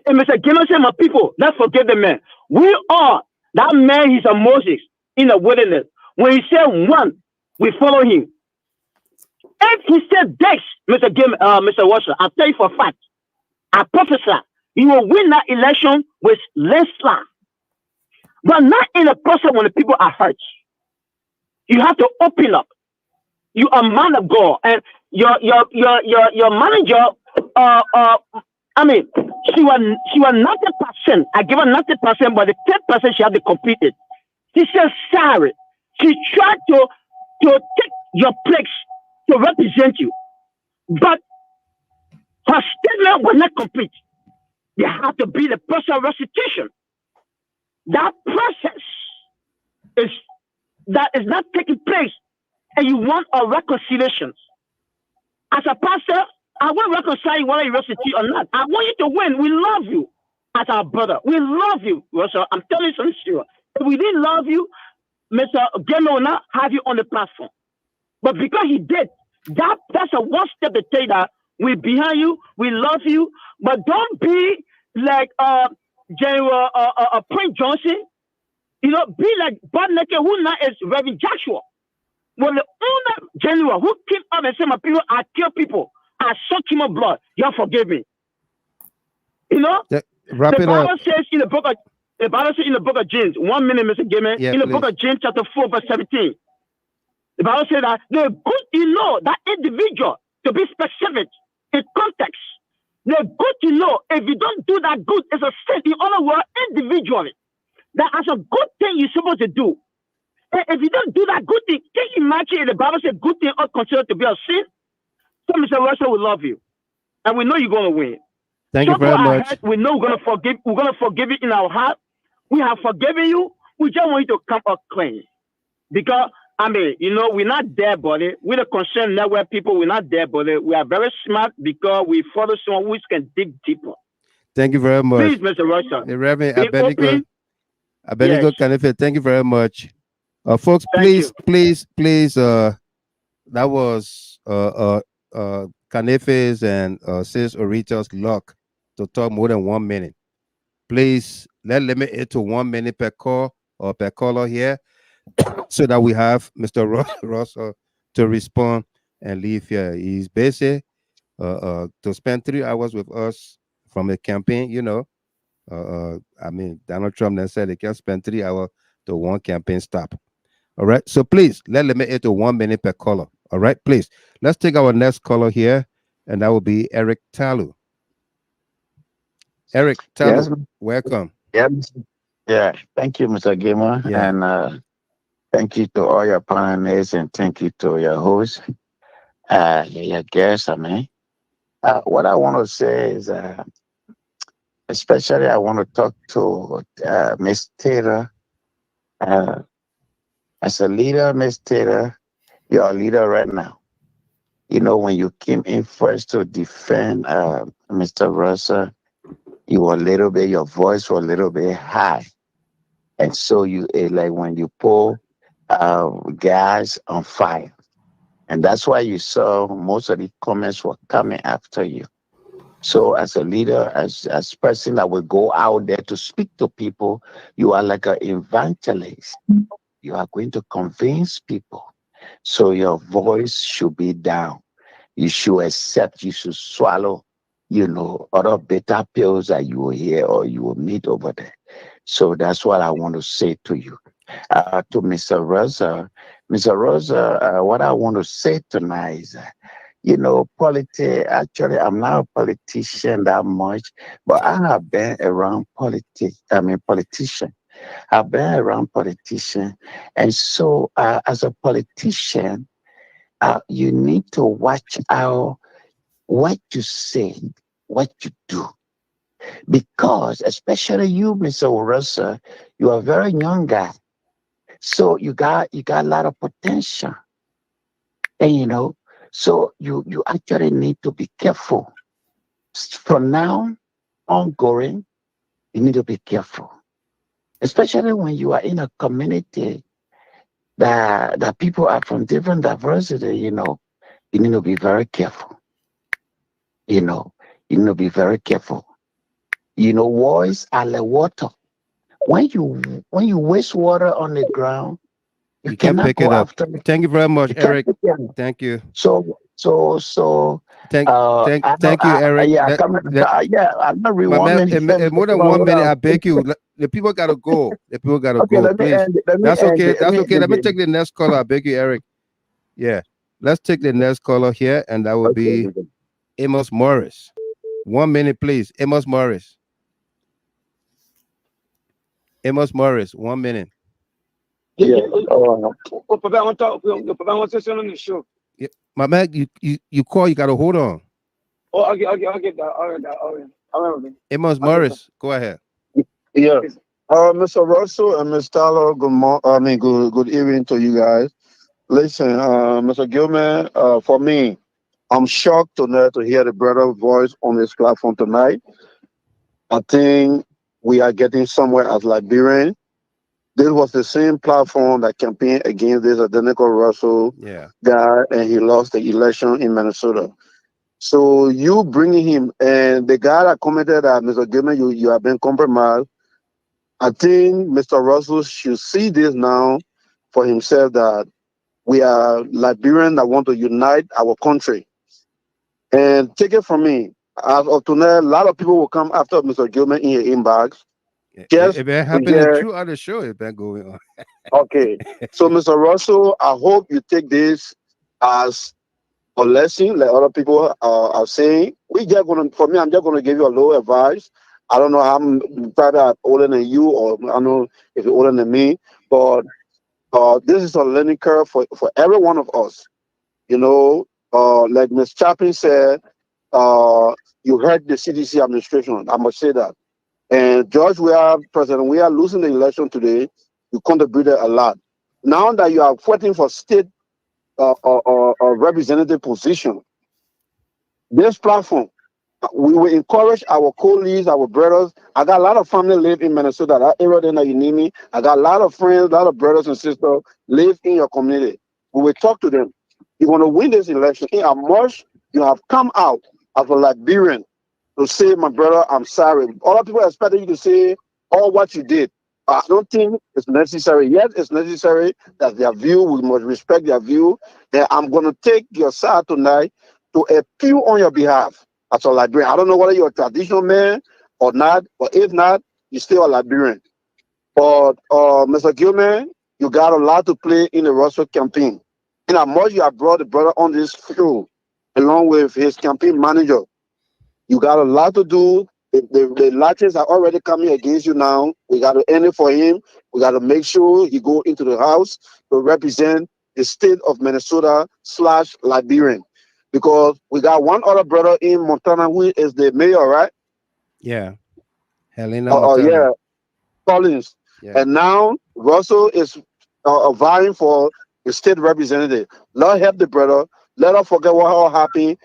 And Mr. Gilman said, my people, let's forget the man. We are, that man, he's a Moses in the wilderness. When he said one, we follow him. If he said this, Mr. Russell, I tell you for a fact, I prophesy, you will win that election with landslide. But not in a process when the people are hurt. You have to open up. You are a man of God, and your manager, she was 90%. I give her 90%, but the 10% she had to complete it. She said sorry. She tried to take your place to represent you, but her statement was not complete. There had to be the process of restitution. That process is not taking place, and you want a reconciliation. As a pastor, I will reconcile you whether you restitute or not. I want you to win. We love you as our brother. We love you, Russell. I'm telling you something serious. If we didn't love you, Mr. Geno will not have you on the platform. But because he did, that's a one step to tell you that we're behind you, we love you, but don't be like General Prince Johnson. Be like Bob Necker, who now is Reverend Joshua. Well, the owner general who came up and said, my people, I kill people. I suck him of blood. You forgive me. Wrap the it Bible up. says in the book of James, 1 minute, Mr. Gaiman, Yeah, in the please. book of James, chapter 4, verse 17. The Bible says that the good that individual, to be specific in context, the good if you don't do that good, it's a sin. In other words, individually, that as a good thing you're supposed to do. And if you don't do that good thing, can you imagine if the Bible says good thing are considered to be a sin? So, Mr. Russell, we love you. And we know you're going to win. Thank you very much. We know we're going to forgive. We're going to forgive you in our heart. We have forgiven you. We just want you to come up clean. Because, we're not there, buddy. We're the concerned network people. We're not there, buddy. We are very smart because we follow someone who can dig deeper. Thank you very much. Please, Mr. Russell. Reverend be open. Abednego Kanife, thank you very much. Folks, Thank please, that was Kanife's and Sis Orita's luck to talk more than 1 minute. Please, let's limit it to 1 minute per call or per caller here so that we have Mr. Russell to respond and leave here. He's busy to spend 3 hours with us from the campaign, I mean, Donald Trump then said they can spend 3 hours to one campaign stop. All right. So please let limit it to 1 minute per caller. All right, please. Let's take our next caller here, and that will be Eric Talu. Eric Talu, Yes. welcome. Yes. Yeah. Thank you, Mr. Gamer. Yeah. And thank you to all your panelists and thank you to your host, your guests. I mean, what I want to say is, especially I want to talk to Miss Taylor. As a leader, Miss Taylor, you're a leader right now. You know, when you came in first to defend Mr. Russell, you were a little bit, your voice was a little bit high. And so you, like when you pull gas on fire. And that's why you saw most of the comments were coming after you. So as a leader, as person that will go out there to speak to people, you are like an evangelist. You are going to convince people. So your voice should be down. You should accept, you should swallow, you know, other bitter pills that you will hear or you will meet over there. So that's what I want to say to you. To Mr. Rosa, Mr. Rosa, what I want to say tonight is, you know, politics, actually, I'm not a politician that much, but I have been around politician. I've been around politicians. And so as a politician, you need to watch out what you say, what you do. Because especially you, Mr. Russell, you are a very young guy. So you got a lot of potential. And you know, so you actually need to be careful. From now ongoing, you need to be careful. Especially when you are in a community that people are from different diversity, you know, you need to be very careful. You know, you need to be very careful. You know, words are like water. When you waste water on the ground, you can't cannot pick go it up. after it. Thank you very much, You can't Eric. pick it up. Thank you. So Thank you, Eric. I'm not My man, rewinding. more than 1 minute, I beg you. The people gotta go. The people gotta Okay, go. let me Please. end it. That's okay. That's okay. Let me begin. take the next caller. I beg you, Eric. Yeah. Let's take the next caller here, and that will be Amos Morris. 1 minute, please. Amos Morris. Amos Morris, 1 minute. Yeah. Yeah. My man, you call, you gotta hold on. Oh, I'll get that. All right. Amos Morris, go ahead. Yeah. Mr. Russell and Ms. Tyler, good evening to you guys. Listen, Mr. Gilman, for me, I'm shocked tonight to hear the brother voice on this platform tonight. I think we are getting somewhere as Liberian. This was the same platform that campaigned against this identical Russell guy, and he lost the election in Minnesota. So you bringing him, and the guy that commented that, Mr. Gilman, you have been compromised. I think Mr. Russell should see this now for himself, that we are Liberians that want to unite our country. And take it from me, as of tonight, a lot of people will come after Mr. Gilman in your inbox. It's been happening throughout the show. It's been going on. Okay. So, Mr. Russell, I hope you take this as a lesson, like other people are saying. I'm just gonna give you a little advice. I don't know how I'm probably older than you, or I don't know if you're older than me, but this is a learning curve for every one of us. You know, like Ms. Chaplin said, you heard the CDC administration. I must say that. And President Weah losing the election today, you contributed a lot. Now that you are fighting for state or representative position, this platform, we will encourage our colleagues, our brothers. I got a lot of family live in Minnesota, that area there that you need me. I got a lot of friends, a lot of brothers and sisters live in your community. We will talk to them. You want to win this election. In how much you have come out as a Liberian to say, my brother, I'm sorry. All people expected you to say all what you did. I don't think it's necessary. Yes, it's necessary that their view, we must respect their view. And I'm going to take your side tonight to appeal on your behalf as a Liberian. I don't know whether you're a traditional man or not. But if not, you're still a Liberian. But Mr. Gilman, you got a lot to play in the Russell campaign. In as much you have brought the brother on this field, along with his campaign manager, you got a lot to do. The latches are already coming against you now. We got to end it for him. We got to make sure he go into the House to represent the state of Minnesota / Liberian. Because we got one other brother in Montana who is the mayor, right? Yeah. Helena Montana. Yeah, Collins. Yeah. And now Russell is vying for the state representative. Let help the brother. Let us forget what all happened.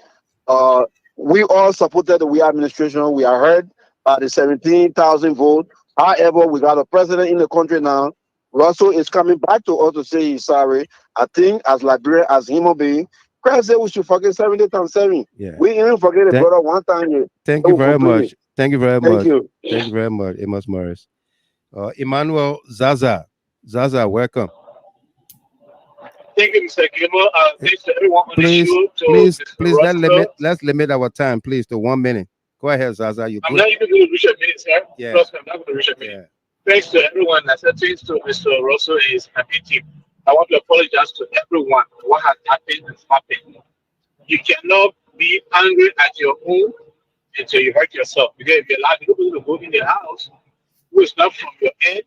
We all supported the Weah administration. We are heard by the 17,000 vote. However, we got a president in the country now. Russell is coming back to us to say he's sorry. I think as Liberia, as human being, Christ said we should forget 70 times 7. Yeah. We even forget the brother one time. Here. Thank you very much. Thank you very much. Thank you. Thank you very much, Amos Morris. Emmanuel Zaza. Zaza, welcome. Thank you, Mr. Gilmore. Thanks to everyone on the show. Please, let's limit our time, please, to 1 minute. Go ahead, Zaza. I'm not even going to reach a minute, sir. Yeah. Trust me, I'm not going to reach a minute. Yeah. Thanks to everyone. Thanks to Mr. Russell and his campaign team. I want to apologize to everyone for what has happened and happened. You cannot be angry at your own until you hurt yourself. Because if you allow people to go in the house who is not from your end,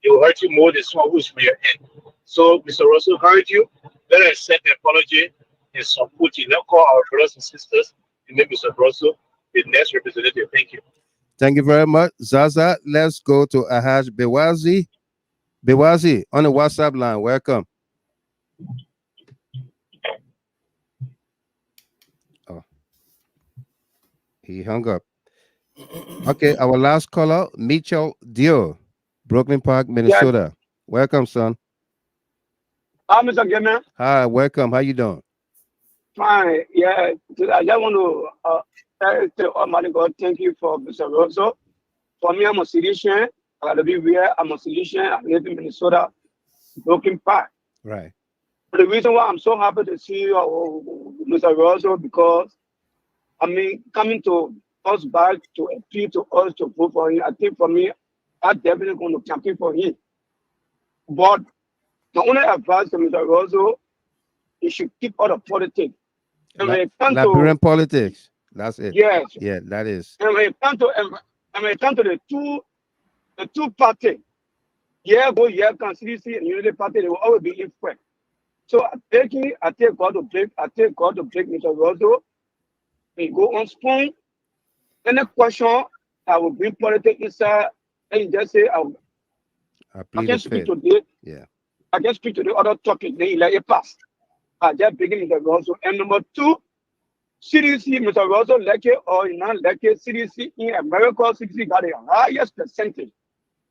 it will hurt you more than someone who is from your end. So, Mr. Russell heard you. Let us accept the apology and support you. Let's call our brothers and sisters and then Mr. Russell, the next representative. Thank you. Thank you very much, Zaza. Let's go to Ahaj Bewazi. Bewazi on the WhatsApp line. Welcome. Oh, he hung up. Okay, our last caller, Mitchell Dio, Brooklyn Park, Minnesota. Yes. Welcome, son. Hi, Mr. Gamer. Hi, welcome. How you doing? Fine. Yeah, I just want to tell Almighty God, thank you for Mr. Russell. For me, I'm a citizen. I got to be where I'm a citizen. I live in Minnesota, Brooklyn Park. Right. The reason why I'm so happy to see Mr. Russell because, I mean, coming to us back to appeal to us to vote for him, I think for me, I'm definitely going to campaign for him. But the only advice to Mr. Russell, he should keep out of politics. And when it comes Liberian politics. That's it. Yes. Yeah, that is. And when it comes to the two parties, Constituency and Unity Party, they will always be in front. So I take God to break Mr. Russell and go on spoon. Any question I will bring politics inside and just say I can speak to this. Yeah. I can speak to the other topic, then you let it pass. I just begin Mr. Russell. And number two, CDC, Mr. Russell, Yekeh or not Yekeh, CDC in America, CDC got the highest percentage.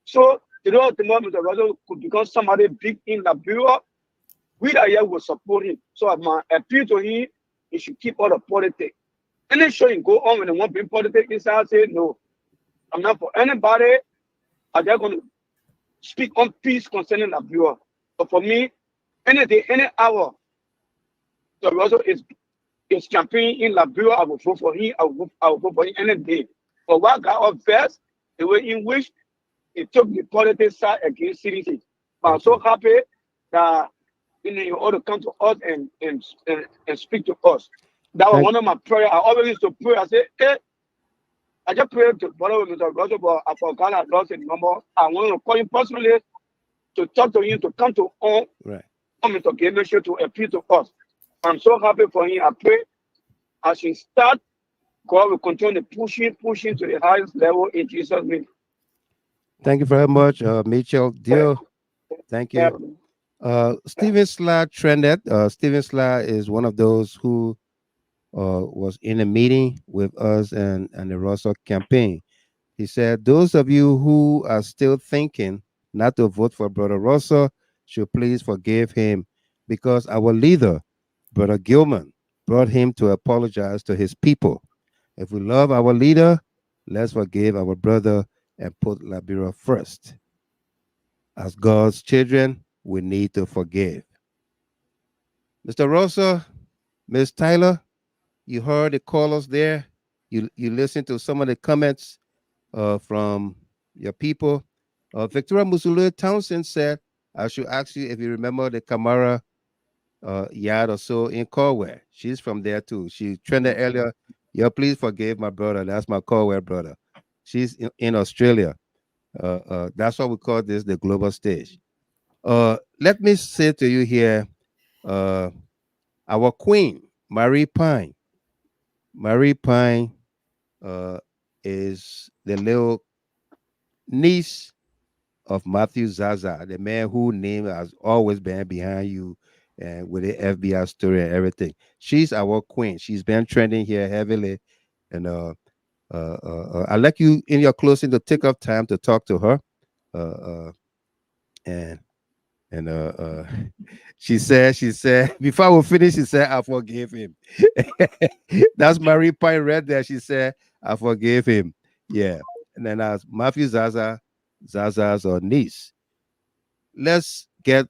So, tomorrow, Mr. Russell could become somebody big in Liberia. We that here will support him. So, my appeal to him, he should keep all the politics. And then show him go on when they want to bring politics inside, I say, no, I'm not for anybody. I'm just going to speak on peace concerning Liberia. But for me, any day, any hour, Mr. Russell is campaigning in Liberia, I will vote for him. I will vote for him any day. But what got up first, the way in which he took the politics side against citizens. I'm so happy that you ought to come to us and speak to us. That was one of my prayers. I always used to pray. I say, hey, I just prayed to follow Mr. Russell, but I forgot I lost his number. I want to call him personally to talk to him, to come to home, Mr. Gamer Show to appeal to us. I'm so happy for him. I pray as he start, God will continue pushing to the highest level in Jesus' name. Thank you very much, Mitchell Dio. Thank you. Stephen Sla trended. Stephen Sla is one of those who was in a meeting with us and the Russell campaign. He said, those of you who are still thinking not to vote for Brother Russell should please forgive him because our leader, Brother Gilman, brought him to apologize to his people. If we love our leader, let's forgive our brother and put Liberia first. As God's children, we need to forgive. Mr. Russell, Ms. Tyler, you heard the callers there. You listened to some of the comments. from your people. Victoria Musulu Townsend said, I should ask you if you remember the Kamara yard or so in Corway. She's from there too. She trended earlier. Yeah, please forgive my brother. That's my Corway brother. She's in Australia. That's why we call this the global stage. Let me say to you here, our queen, Marie Pine. Marie Pine is the little niece of Matthew Zaza, the man whose name has always been behind you and with the FBI story and everything. She's our queen. She's been trending here heavily. And I'd like you in your closing to take up time to talk to her. Uh, uh, and and she said, before we finish, she said, I forgave him. That's Marie Pine read there. She said, I forgave him. Yeah. And then as Matthew Zaza's niece. Let's get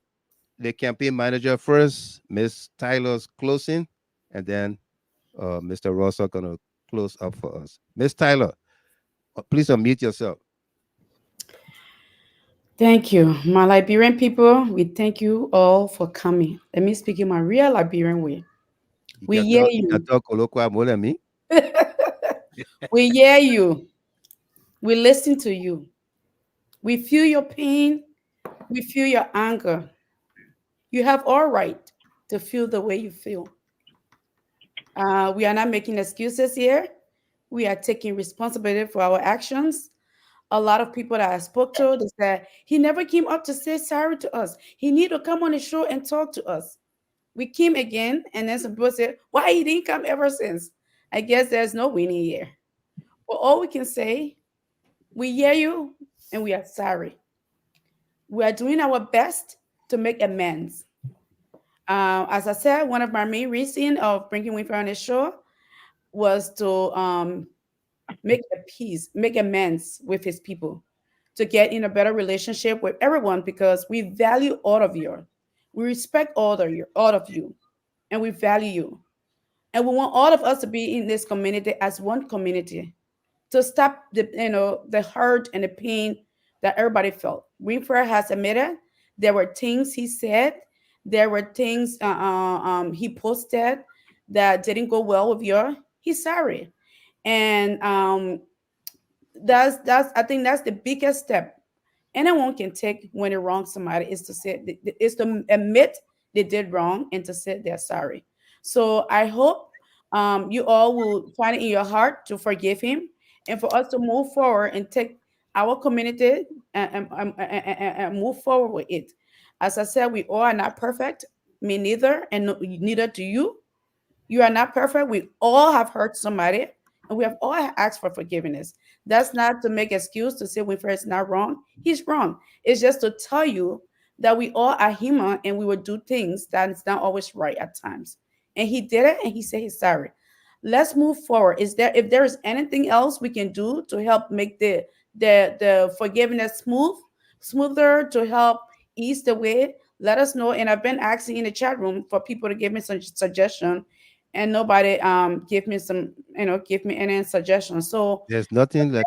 the campaign manager first, Miss Tyler's closing, and then Mr. Russell gonna close up for us. Miss Tyler, please unmute yourself. Thank you. My Liberian people, we thank you all for coming. Let me speak in my real Liberian way. We hear you. We hear you. We listen to you. We feel your pain. We feel your anger. You have all right to feel the way you feel. We are not making excuses here. We are taking responsibility for our actions. A lot of people that I spoke to, they said, he never came up to say sorry to us. He need to come on the show and talk to us. We came again, and then some people said, why he didn't come ever since? I guess there's no winning here. But all we can say, we hear you, and we are sorry. We are doing our best to make amends. As I said, one of my main reasons of bringing Wynfred on the show was to make a peace, make amends with his people, to get in a better relationship with everyone because we value all of you. We respect all of you, and we value you. And we want all of us to be in this community as one community to stop the hurt and the pain that everybody felt. Winfred has admitted there were things he said, there were things he posted that didn't go well with you. He's sorry, and that's I think that's the biggest step anyone can take when they wrong somebody is to say is to admit they did wrong and to say they're sorry. So I hope you all will find it in your heart to forgive him and for us to move forward and take our community and move forward with it. As I said, we all are not perfect. Me neither, and neither do you. You are not perfect. We all have hurt somebody, and we have all asked for forgiveness. That's not to make excuse to say Winfred is not wrong. He's wrong. It's just to tell you that we all are human and we will do things that is not always right at times. And he did it, and he said he's sorry. Let's move forward. If there is anything else we can do to help make the forgiveness smoother to help ease the way, let us know. And I've been asking in the chat room for people to give me some suggestion, and nobody give me any suggestions. So There's nothing like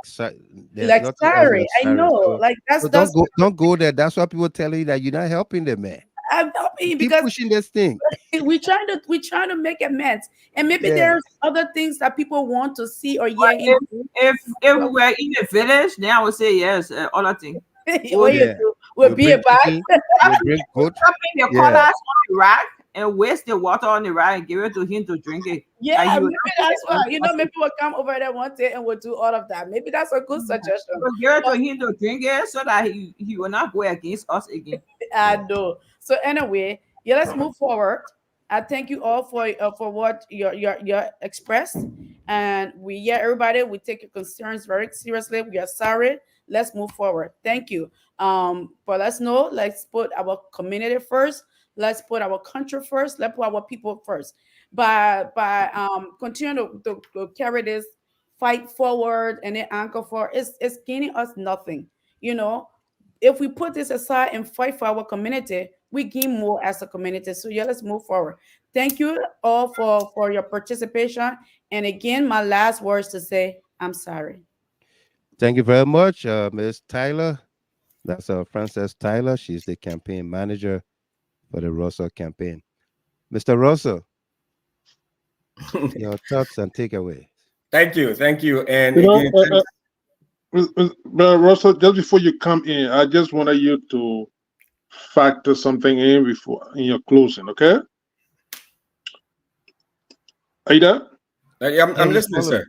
there's like nothing else sorry, like I sorry. know, like So that's don't go there. That's why people tell you that you're not helping them, man. I'm helping Keep because pushing this thing. we trying to make amends, and maybe Yeah. there's other things that people want to see or But hear him if we were in the village, then I would say yes. Other thing. what you Yeah. do will You be a bring bad. chicken, you bring goat. Dropping the Yeah. colors on the rack and waste the water on the rack and give it to him to drink it. Yeah, And he will maybe not that's take why. it. Maybe we'll come over there one day and we'll do all of that. Maybe that's a good suggestion. We'll give it to him to drink it so that he will not go against us again. I know. So anyway, yeah, let's move forward. I thank you all for what you expressed, and everybody, we take your concerns very seriously. We are sorry. Let's move forward. Thank you. But let's know. Let's put our community first. Let's put our country first. Let's put our people first. By continue to carry this fight forward and then anchor for it's gaining us nothing. You know, if we put this aside and fight for our community, we gain more as a community. So yeah, let's move forward. Thank you all for your participation. And again, my last words to say, I'm sorry. Thank you very much, Ms. Tyler. That's Frances Tyler. She's the campaign manager for the Russell campaign. Mr. Russell, your thoughts and takeaways. Thank you. And You know, again, Russell, just before you come in, I just wanted you to factor something in your closing, okay? Are you there? I'm listening, sir.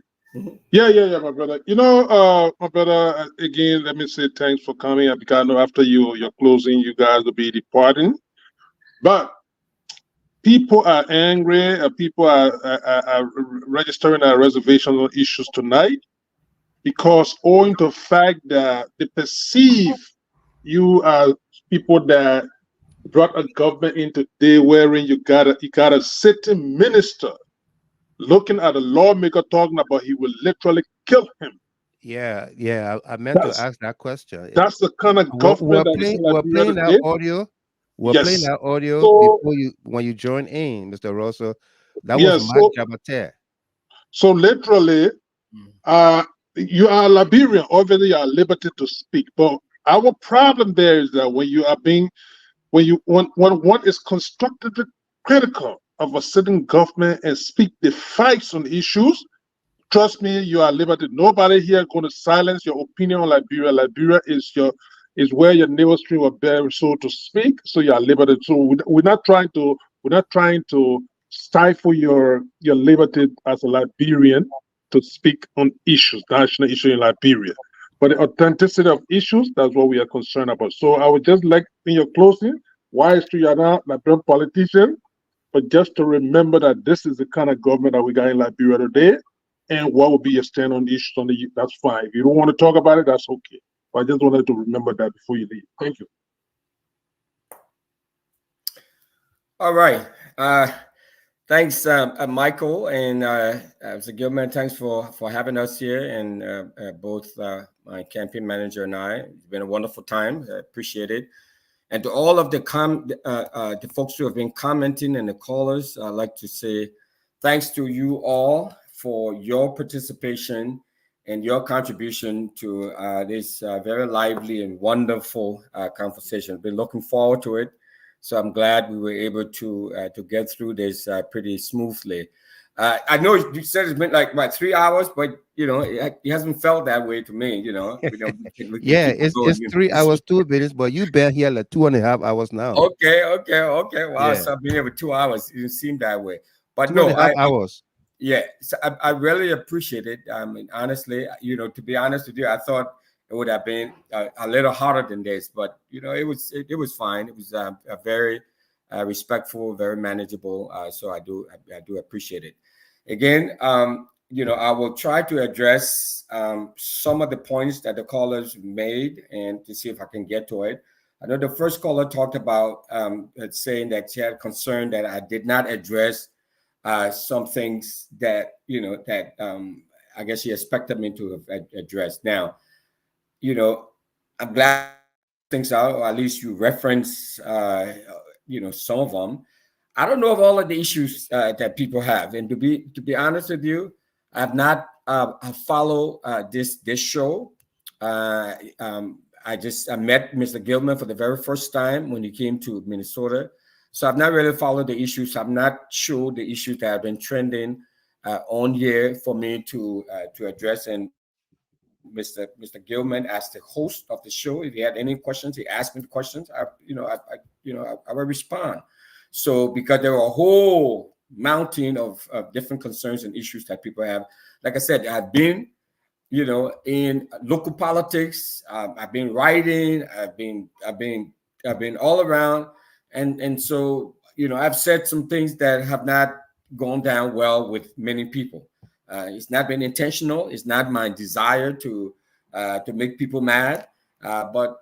Yeah, my brother. You know, my brother, again, let me say thanks for coming, because I know after your closing, you guys will be departing. But people are angry, people are registering their reservations on issues tonight, because owing to the fact that they perceive you as people that brought a government into day wherein you got a sitting minister looking at a lawmaker talking about he will literally kill him. Yeah. I meant to ask that question. That's the kind of government we're playing that audio. Playing that audio before when you join in, Mr. Russell. That was Mark Jabater. So literally, you are Liberian. Obviously, you are at liberty to speak. But our problem there is that when one is constructively critical of a sitting government and speak the facts on issues, trust me, you are at liberty. Nobody here going to silence your opinion on Liberia. Liberia is where your navel string will bear, so to speak. So you are liberty. So we're not trying to stifle your liberty as a Liberian to speak on issues, national issues in Liberia. But the authenticity of issues, that's what we are concerned about. So I would just like, in your closing, why is you are not a Liberian politician, but just to remember that this is the kind of government that we got in Liberia today, and what will be your stand on issues that's fine. If you don't want to talk about it, that's okay. But I just wanted to remember that before you leave. Thank you. All right. Thanks, Michael and Mr. Gilman. Thanks for having us here, and both my campaign manager and I. It's been a wonderful time. I appreciate it. And to all of the folks who have been commenting and the callers, I'd like to say thanks to you all for your participation and your contribution to this very lively and wonderful conversation. I've been looking forward to it. So I'm glad we were able to get through this pretty smoothly. I know you said it's been like about 3 hours, but it hasn't felt that way to me. We can it's 3 hours 2 minutes, but you've been here like 2.5 hours now. Okay. Wow, yeah. So I've been here for 2 hours. It didn't seem that way, but 2.5 hours. Yeah, so I really appreciate it. I mean, honestly, to be honest with you, I thought it would have been a little harder than this, but it was fine. It was a very respectful, very manageable. So I do appreciate it. Again, I will try to address some of the points that the callers made and to see if I can get to it. I know the first caller talked about saying that she had concern that I did not address some things that I guess she expected me to have addressed. Now, I'm glad things out, or at least you reference some of them. I don't know of all of the issues that people have, and to be honest with you, I've not followed this show. I met Mr. Gilman for the very first time when he came to Minnesota. So I've not really followed the issues. I'm not sure the issues that have been trending on here for me to address. And Mr. Gilman, as the host of the show, if he had any questions, he asked me the questions. I will respond. So because there are a whole mountain of different concerns and issues that people have. Like I said, I've been, in local politics. I've been writing. I've been all around. And so, I've said some things that have not gone down well with many people. It's not been intentional. It's not my desire to make people mad. But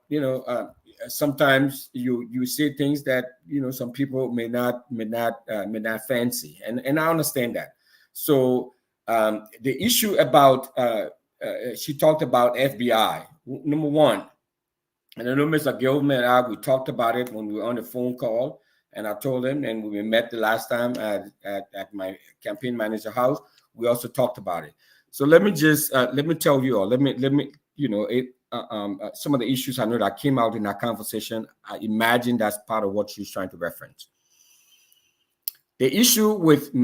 sometimes you see things that some people may not fancy, and I understand that. So the issue about she talked about FBI. Number one. And I know Mr. Gilman and I, we talked about it when we were on the phone call, and I told him, and when we met the last time at my campaign manager house, we also talked about it. So let me just let me tell you all. Let me some of the issues I know that came out in that conversation, I imagine that's part of what she's trying to reference. The issue with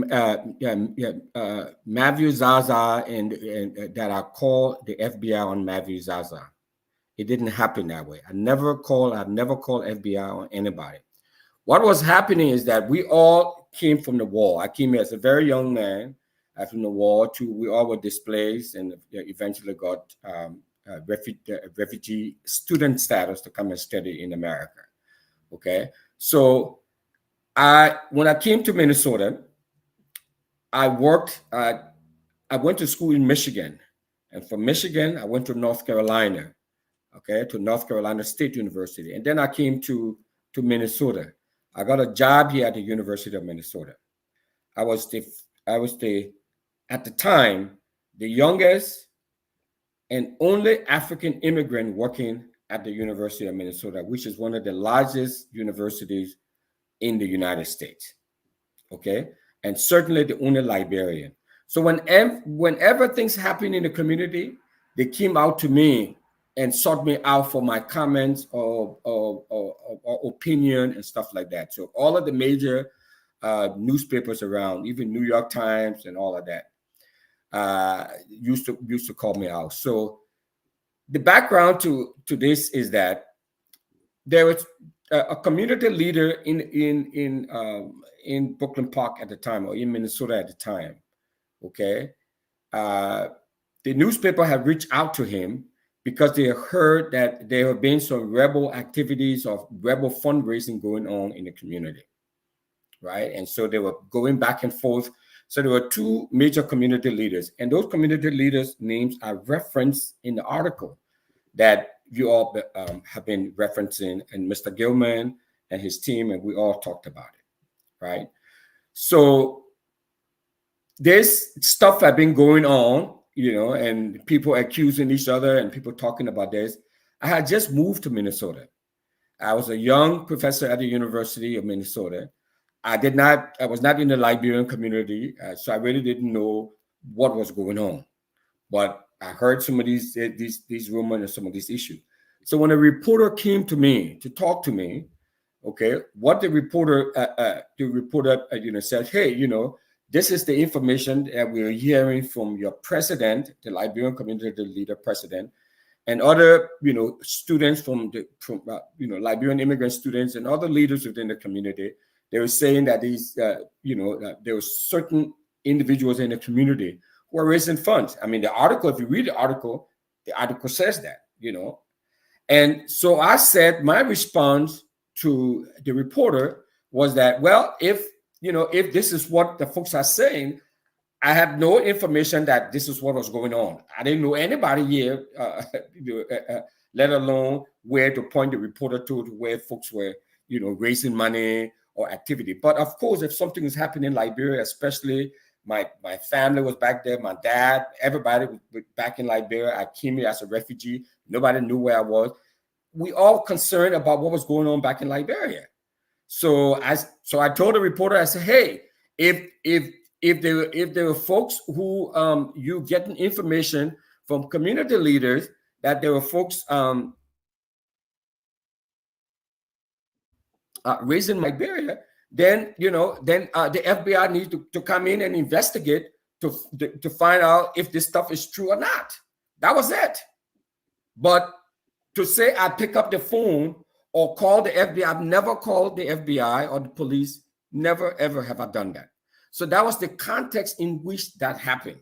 Matthew Zaza and that I called the FBI on Matthew Zaza, it didn't happen that way. I've never called FBI on anybody. What was happening is that we all came from the war. I came here as a very young man from the war too. We all were displaced and eventually got refugee student status to come and study in America. Okay, so when I came to Minnesota, I went to school in Michigan, and from Michigan I went to North Carolina, okay, to North Carolina State University, and then I came to Minnesota. I got a job here at the University of Minnesota. I was at the time the youngest and only African immigrant working at the University of Minnesota, which is one of the largest universities in the United States, okay? And certainly the only Liberian. So whenever things happen in the community, they came out to me and sought me out for my comments or opinion and stuff like that. So all of the major newspapers around, even New York Times and all of that, used to call me out. So the background to this is that there was a community leader in Brooklyn Park at the time, or in Minnesota at the time. Okay, the newspaper had reached out to him because they heard that there have been some rebel activities of rebel fundraising going on in the community, right? And so they were going back and forth. So there were two major community leaders, and those community leaders' names are referenced in the article that you all have been referencing, and Mr. Gilman and his team, and we all talked about it, right? So this stuff had been going on, and people accusing each other and people talking about this. I had just moved to Minnesota. I was a young professor at the University of Minnesota. I was not in the Liberian community, so I really didn't know what was going on. But I heard some of these rumors and some of these issues. So when a reporter came to me to talk to me, okay, what the reporter said, hey, this is the information that we're hearing from your president, the Liberian community leader president, and other students from Liberian immigrant students and other leaders within the community. They were saying that there were certain individuals in the community who are raising funds. I mean, the article, if you read the article says that, And so I said, my response to the reporter was that, well, if this is what the folks are saying, I had no information that this is what was going on. I didn't know anybody here, let alone where to point the reporter to where folks were, raising money or activity. But of course, if something is happening in Liberia, especially my family was back there, my dad, everybody was back in Liberia. I came here as a refugee. Nobody knew where I was. We all concerned about what was going on back in Liberia. So I told the reporter, I said, hey, if there were folks who you getting information from community leaders that there were folks raising Liberia, then the FBI needs to come in and investigate to find out if this stuff is true or not. That was it. But to say I pick up the phone or call the FBI, I've never called the FBI or the police. Never, ever have I done that. So that was the context in which that happened.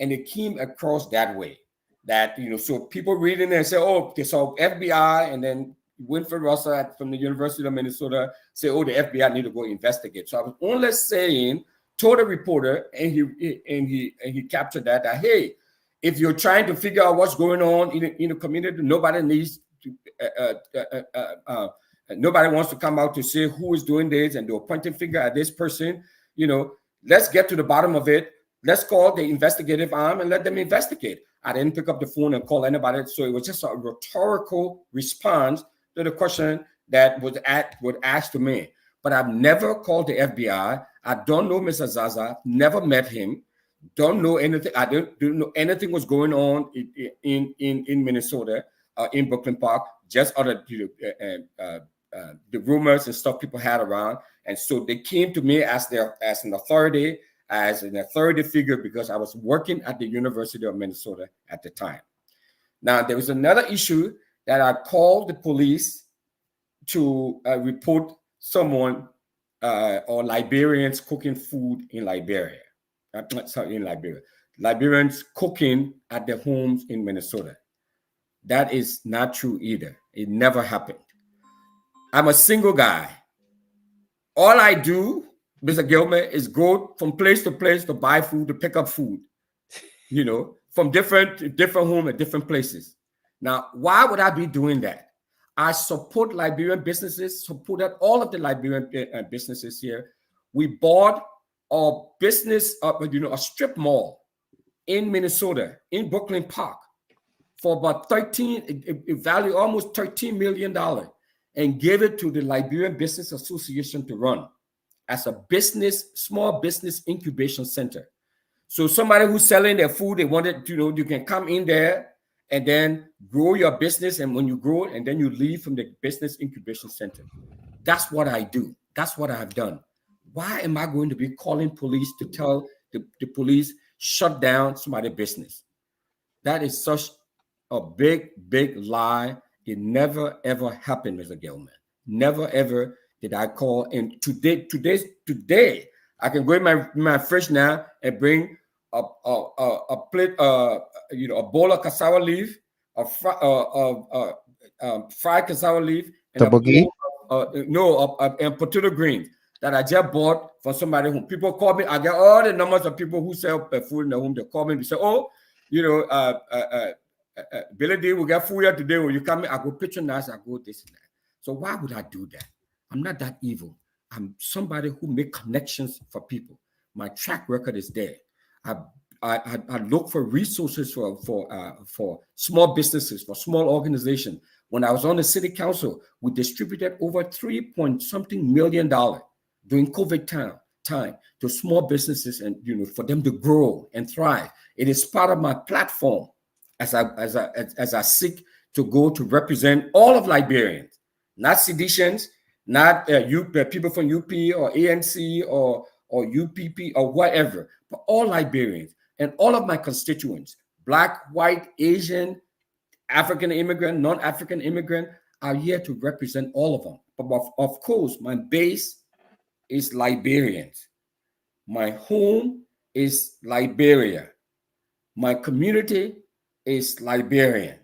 And it came across that way. That, so people reading it and say, oh, they saw FBI, and then Winfred Russell from the University of Minnesota say, oh, the FBI need to go investigate. So I was only saying, told the reporter, and he captured that, hey, if you're trying to figure out what's going on in the community, nobody needs to, nobody wants to come out to say who is doing this, and they're pointing finger at this person. Let's get to the bottom of it. Let's call the investigative arm and let them investigate. I didn't pick up the phone and call anybody. So it was just a rhetorical response to the question that was asked to me. But I've never called the FBI. I don't know Mr. Zaza, never met him. Don't know anything. I don't know anything was going on in Minnesota, in Brooklyn Park. Just other the rumors and stuff people had around, and so they came to me as an authority figure because I was working at the University of Minnesota at the time. Now there was another issue that I called the police to report someone or Liberians cooking food in Liberia. Sorry, in Liberia. Liberians cooking at their homes in Minnesota. That is not true either. It never happened. I'm a single guy. All I do, Mr. Gilman, is go from place to place to buy food, to pick up food, from different homes at different places. Now, why would I be doing that? I support Liberian businesses, supported all of the Liberian businesses here. We bought a business, a strip mall in Minnesota, in Brooklyn Park, for about value almost $13 million, and gave it to the Liberian Business Association to run as a small business incubation center. So somebody who's selling their food, they wanted, you can come in there and then grow your business. And when you grow, and then you leave from the business incubation center. That's what I do. That's what I've done. Why am I going to be calling police to tell the police shut down somebody's business? That is such a big, big lie. It never, ever happened, Mr. Gilman. Never, ever did I call. And today, I can go in my fridge now and bring a plate, a bowl of cassava leaf, fried cassava leaf, and and potato greens that I just bought from somebody who people call me. I get all the numbers of people who sell food in the home. They call me and say, "Oh, Billy D, we got food here today. Will you come in?" I go patronize. I go this and that. So why would I do that? I'm not that evil. I'm somebody who make connections for people. My track record is there. I look for resources for small businesses, for small organizations. When I was on the city council, we distributed over $3.something million during COVID time to small businesses, and for them to grow and thrive. It is part of my platform as I seek to go to represent all of Liberians, not seditions, not people from UP or ANC or UPP or whatever, but all Liberians and all of my constituents, Black, white, Asian, African immigrant, non-African immigrant, are here to represent all of them. But of course, my base is Liberians. My home is Liberia. My community is Liberian.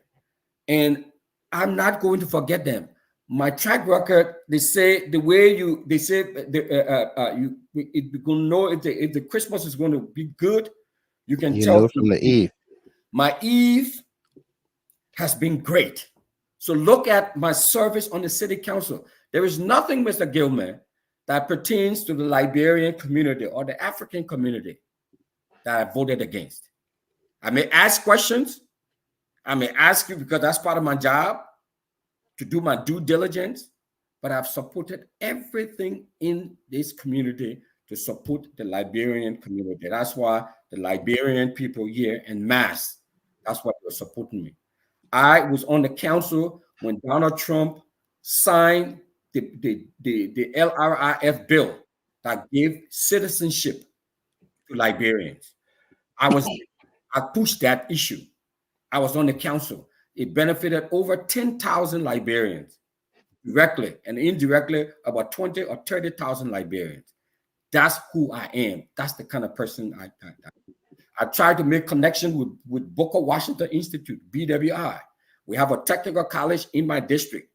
And I'm not going to forget them. My track record, they say the way you can know if the Christmas is going to be good, you can tell from the Eve. My Eve has been great. So look at my service on the city council. There is nothing, Mr. Gilman, that pertains to the Liberian community or the African community that I voted against. I may ask questions. I may ask you because that's part of my job, to do my due diligence, but I've supported everything in this community to support the Liberian community. That's why the Liberian people here en masse, that's why they're supporting me. I was on the council when Donald Trump signed the LRIF bill that gave citizenship to Liberians. I pushed that issue. I was on the council. It benefited over 10,000 Liberians, directly and indirectly about 20 or 30,000 Liberians. That's who I am. That's the kind of person I try to make connection with Booker Washington Institute, BWI. We have a technical college in my district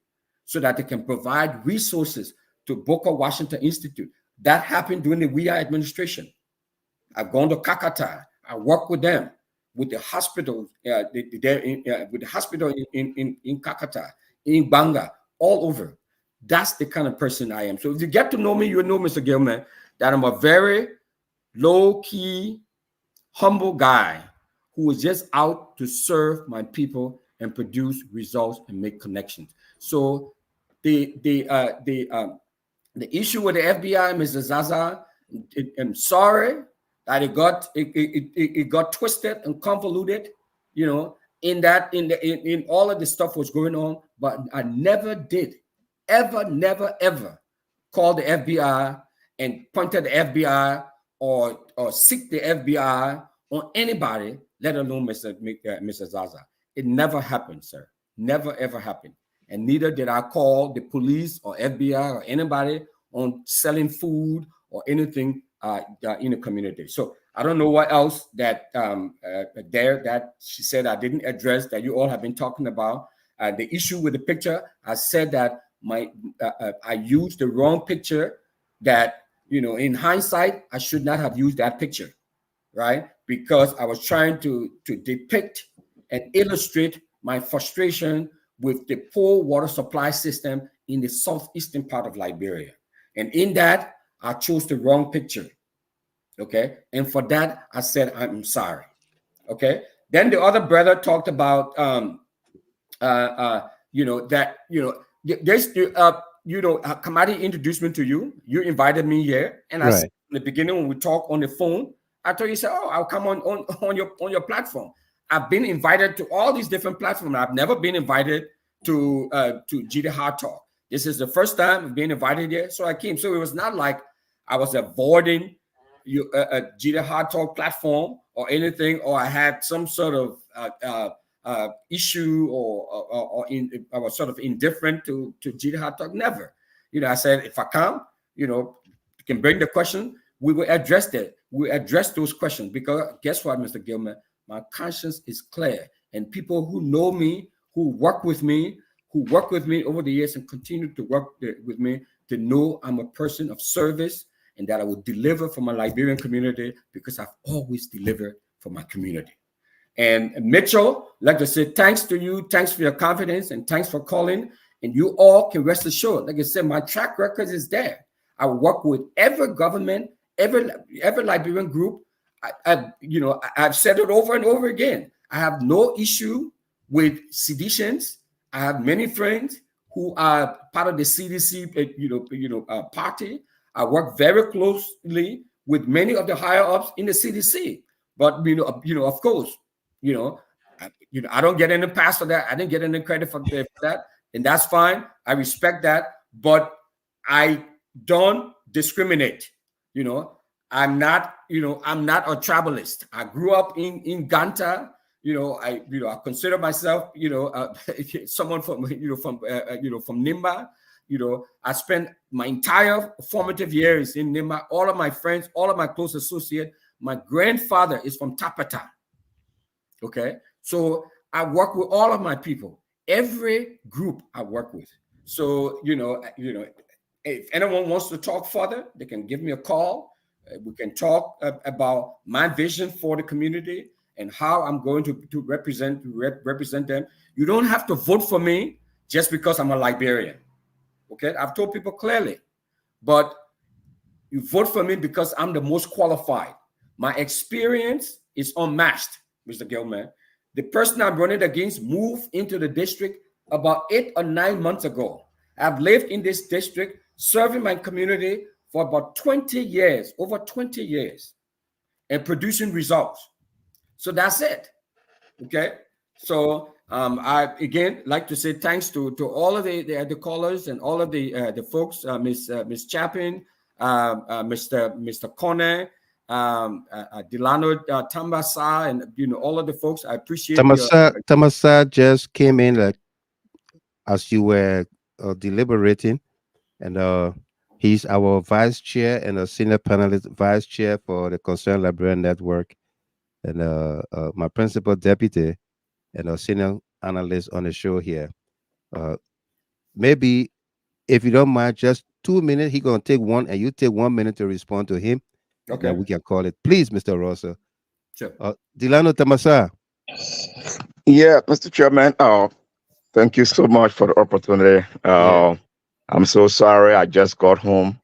so that they can provide resources to Booker Washington Institute. That happened during the Weah administration. I've gone to Kakata. I work with them, with the hospital, with the hospital in Kakata, in Banga, all over. That's the kind of person I am. So if you get to know me, you know, Mr. Gilman, that I'm a very low-key, humble guy who is just out to serve my people and produce results and make connections. So the issue with the FBI, Mr. Zaza, I'm sorry, that it got twisted and convoluted, you know, in all of the stuff was going on, but I never did, never ever call the FBI and point at the FBI or seek the FBI on anybody, let alone Mr. Zaza. It never happened, sir. Never ever happened. And neither did I call the police or FBI or anybody on selling food or anything in the community. So I don't know what else that that she said I didn't address that you all have been talking about. The issue with the picture, I said that I used the wrong picture, that, you know, in hindsight, I should not have used that picture, right? Because I was trying to depict and illustrate my frustration with the poor water supply system in the southeastern part of Liberia. And in that, I chose the wrong picture, okay? And for that, I said, I'm sorry, okay? Then the other brother talked about, you know, that, you know, there's, you know, Kamadi introduced me to you. You invited me here. And I said in the beginning, when we talked on the phone, I told you, oh, I'll come on your platform. I've been invited to all these different platforms. I've never been invited to GHT Hard Talk. This is the first time I've been invited here, so I came. So it was not like I was avoiding a GHT Hard Talk platform or anything, or I had some sort of issue or I was sort of indifferent to GHT Hard Talk. Never. You know, I said, if I come, you know, you can bring the question. We will address that. We address those questions, because guess what, Mr. Gilman? My conscience is clear, and people who know me, who work with me over the years and continue to work with me, to know I'm a person of service and that I will deliver for my Liberian community, because I've always delivered for my community. And Mitchell, like I said, thanks to you, thanks for your confidence, and thanks for calling. And you all can rest assured, like I said, my track record is there. I work with every government, every Liberian group. You know, I've said it over and over again. I have no issue with seditions. I have many friends who are part of the CDC, party. I work very closely with many of the higher ups in the CDC. But of course, I don't get any pass for that. I didn't get any credit for that, and that's fine. I respect that, but I don't discriminate. I'm not a tribalist. I grew up in Ganta. I consider myself, someone from Nimba. I spent my entire formative years in Nimba. All of my friends, all of my close associates. My grandfather is from Tapata. Okay, so I work with all of my people. Every group I work with. So if anyone wants to talk further, they can give me a call. We can talk about my vision for the community and how I'm going to represent them. You don't have to vote for me just because I'm a Liberian. Okay, I've told people clearly, but you vote for me because I'm the most qualified. My experience is unmatched, Mr. Gilman. The person I'm running against moved into the district about 8 or 9 months ago. I've lived in this district, serving my community for about 20 years, over 20 years, and producing results. So that's it. Okay. So I again like to say thanks to all of the callers and all of the folks, Miss Chapin, Mr. Kone, Delano Tambasa, and all of the folks. I appreciate Tamasa just came in as you were deliberating, and he's our vice chair and a senior panelist vice chair for the Concerned Liberian Network, and my principal deputy and a senior analyst on the show here. Maybe if you don't mind, just 2 minutes. He's gonna take one, and you take 1 minute to respond to him. Okay. Then we can call it, please, Mr. Rosa. Sure. Delano Tamasa. Yeah, Mr. Chairman. Thank you so much for the opportunity. I'm so sorry I just got home,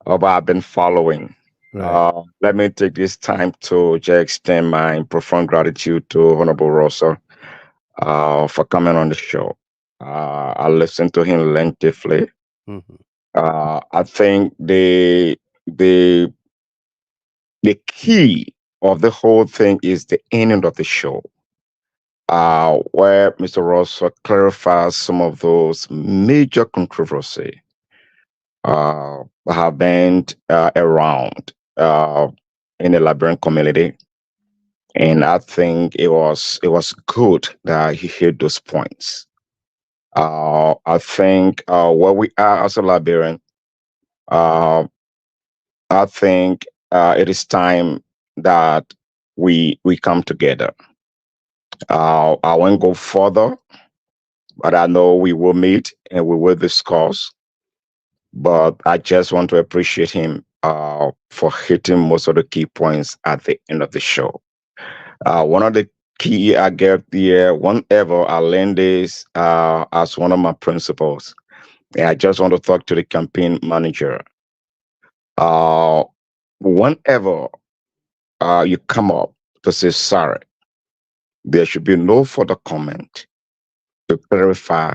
but I've been following. Right. Let me take this time to just extend my profound gratitude to Honorable Rosa for coming on the show. I listened to him lengthily. Mm-hmm. I think the the key of the whole thing is the ending of the show, where Mr. Russell clarifies some of those major controversies have been around in the Liberian community. And I think it was good that he hit those points. I think where we are as a Liberian, I think it is time that we come together. I won't go further, but I know we will meet and we will discuss. But I just want to appreciate him for hitting most of the key points at the end of the show. One of the key I get here, whenever I learned this as one of my principles, and I just want to talk to the campaign manager. Whenever you come up to say sorry, there should be no further comment to clarify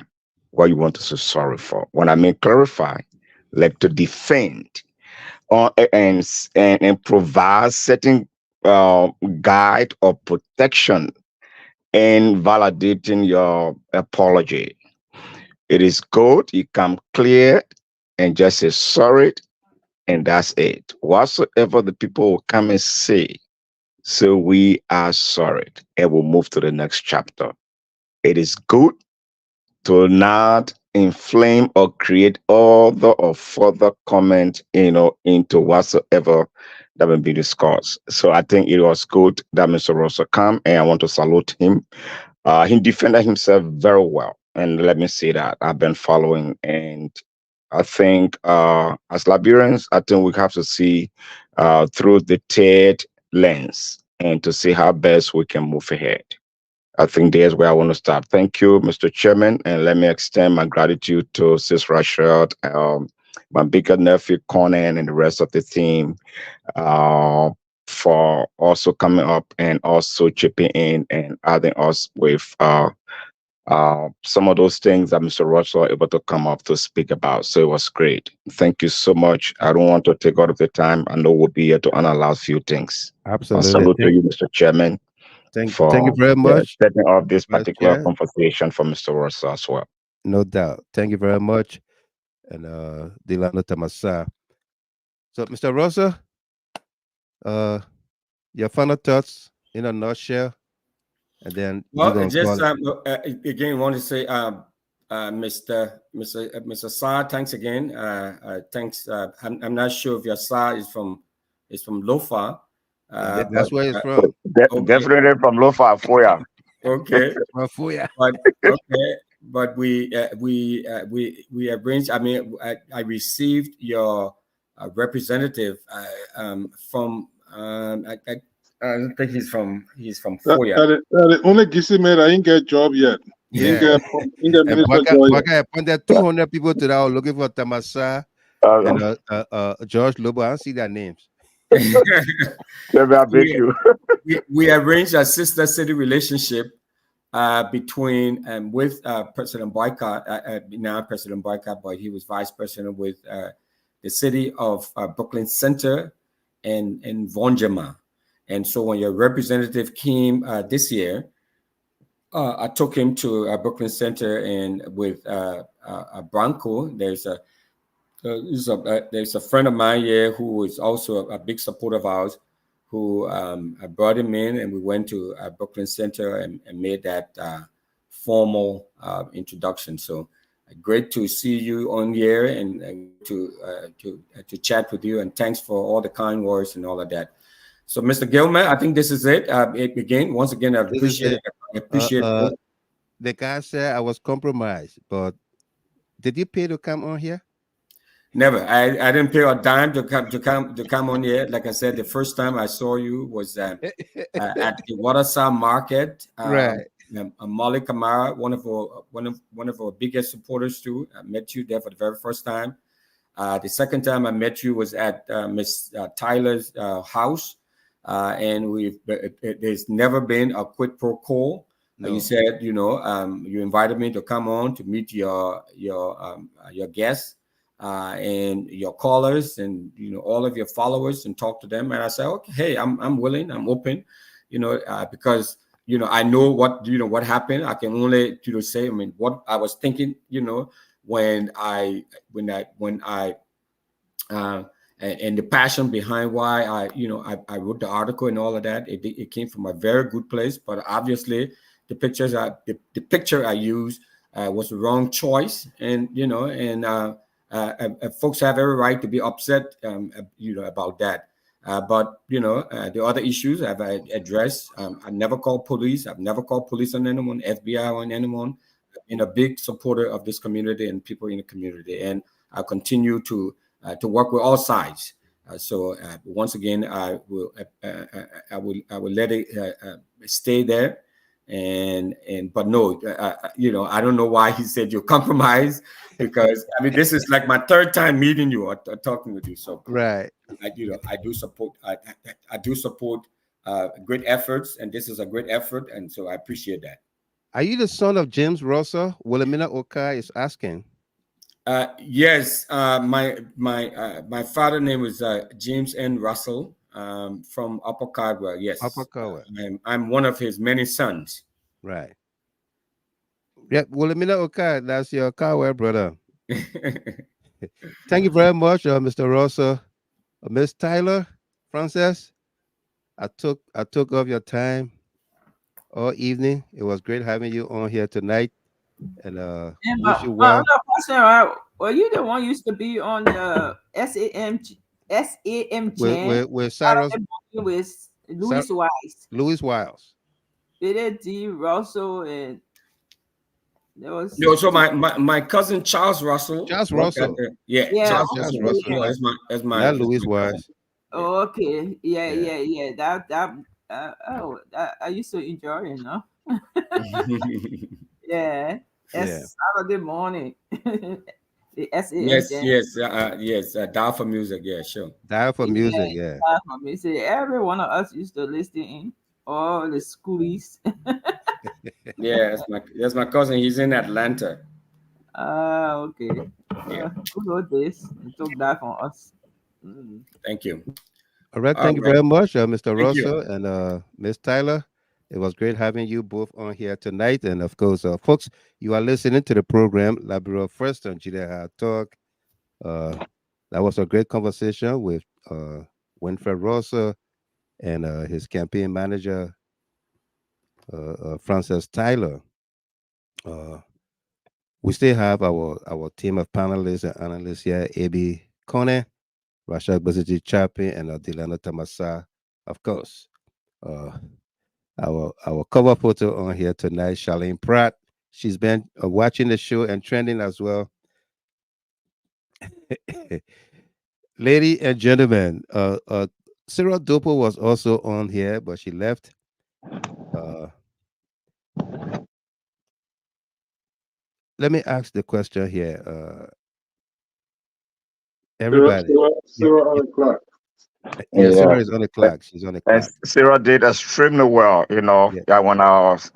what you want to say sorry for. When I mean clarify, like to defend and provide certain guide or protection in validating your apology. It is good. You come clear and just say sorry, and that's it. Whatsoever the people will come and say, so we are sorry, and we'll move to the next chapter. It is good to not inflame or create other or further comment, into whatsoever that will be discussed. So I think it was good that Mr. Russell come, and I want to salute him. He defended himself very well, and let me say that I've been following, and I think as Liberians, I think we have to see through the third lens and to see how best we can move ahead. I think there's where I want to start. Thank you, Mr. Chairman, and let me extend my gratitude to Sis Rashad, my bigger nephew Conan, and the rest of the team for also coming up and also chipping in and adding us with some of those things that Mr. Russell was able to come up to speak about. So it was great. Thank you so much. I don't want to take all of the time. I know we'll be here to analyze a few things. Absolutely. Salute to you, Mr. Chairman. Thank you very much. Setting up this Vice particular Chair. conversation for Mr. Russell as well. No doubt. Thank you very much. And Delano Tamasa. So, Mr. Russell, your final thoughts in a nutshell, and then well, just again, want to say, Mr. Sa, thanks again. Thanks. I'm not sure if your Sa is from Lofa. That's where it's from. Definitely from Lofa, Foya. Okay. From Foya. But okay. But we arranged. I mean, I received your representative from. I don't think he's from Foya. The only GC man I ain't get job yet. Yeah. Ain't get minister job yet. I appointed 200 people today looking for Tamasa and George Lobo. I don't see their names. We arranged a sister city relationship between and with President Weah, now President Weah, but he was vice president with the city of Brooklyn Center and Vonjama. And so when your representative came this year, I took him to Brooklyn Center, and with Branco, there's a friend of mine here who is also a big supporter of ours, who I brought him in, and we went to Brooklyn Center and made that formal introduction. So great to see you on here and to chat with you, and thanks for all the kind words and all of that. So, Mr. Gilman, I think this is it. Once again, I appreciate it. The guy said I was compromised, but did you pay to come on here? Never. I didn't pay a dime to come on here. Like I said, the first time I saw you was at the Waterside Market. Right. Molly Kamara, one of our biggest supporters too. I met you there for the very first time. The second time I met you was at Miss Tyler's house. And there's never been a quid pro quo. No. You said, you invited me to come on to meet your guests. and your callers and all of your followers and talk to them. And I said, okay, hey, I'm willing, I'm open, because I know what happened. I can only say, I mean, what I was thinking, when I and the passion behind why I wrote the article and all of that. It came from a very good place, but obviously the picture I used was the wrong choice, and folks have every right to be upset, about that. But the other issues I've addressed. I never called police. I've never called police on anyone, FBI on anyone. I've been a big supporter of this community and people in the community, and I continue to work with all sides. So once again, I will let it stay there. But no, I don't know why he said you compromise, because I mean this is like my third time meeting you or talking with you. So right, I do support great efforts, and this is a great effort, and so I appreciate that. Are you the son of James Russell? Wilhelmina Okai is asking. Yes, my father name was James N. Russell, from Upper Caldwell. Yes, Upper Caldwell. I'm one of his many sons. Right. Yeah, Wilhelmina Okai, that's your Caldwell brother. Thank you very much, Mr. Russell. Miss Tyler, Frances, I took up your time all evening. It was great having you on here tonight, and wish you well. Well, you the one used to be on the SAM with Cyrus, with Louis Wise. Louis Wiles. Peter D. Russell, and there was so my cousin Charles Russell. Charles Russell. Yeah, Charles Russell. Yeah. That's my Not Louis Wise. Oh, okay. Yeah. That I used to enjoy it, no? Yeah. Saturday morning. The SAM. Yes. Dial for music. Yeah, sure. Dial for music. Yeah. Dial for music. Every one of us used to listen in. All the schoolies. Yeah, that's my cousin. He's in Atlanta. Okay. Yeah. Who wrote this? He took that from us. Thank you. All right. Thank you very much, Mr. Russell and Miss Tyler. It was great having you both on here tonight. And of course, folks, you are listening to the program Liberia First on GHT Talk. That was a great conversation with Winfred Russell and his campaign manager, Frances Tyler. We still have our team of panelists and analysts here: A.B. Kone, Rashad Baziji Chapi, and Dilana Tamasa, of course. Our cover photo on here tonight, Charlene Pratt. She's been watching the show and trending as well. Ladies and gentlemen, Sarah Dopo was also on here, but she left. Let me ask the question here. Everybody. Sarah on the clock. Yeah, Sarah is on the clock. She's on the clock. Sarah did extremely well, when I was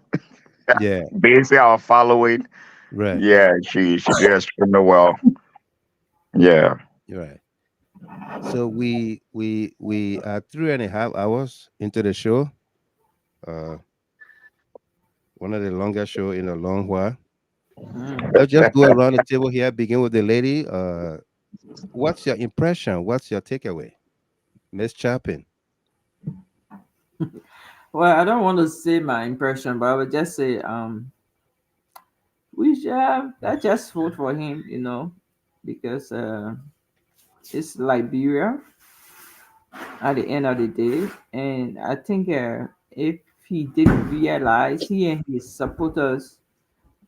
basically our following. Right. Yeah, she did extremely well. Yeah. Right. So we are 3.5 hours into the show. One of the longest show in a long while. Let's just go around the table here. Begin with the lady. What's your impression? What's your takeaway, Miss Chapin? Well, I don't want to say my impression, but I would just say we should have that just vote for him, because it's Liberia at the end of the day. And I think if he didn't realize, he and his supporters,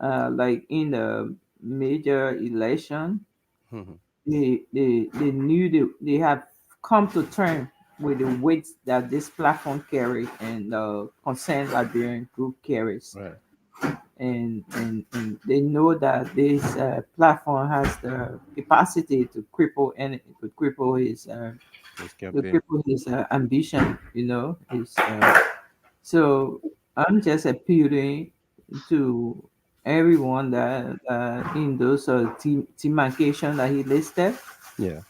like in the major election, they knew they have come to terms with the weight that this platform carries and the concerned Liberian group carries. Right. And they know that this platform has the capacity to cripple his ambition. So I'm just appealing to everyone that in those demarcation that he listed Yeah.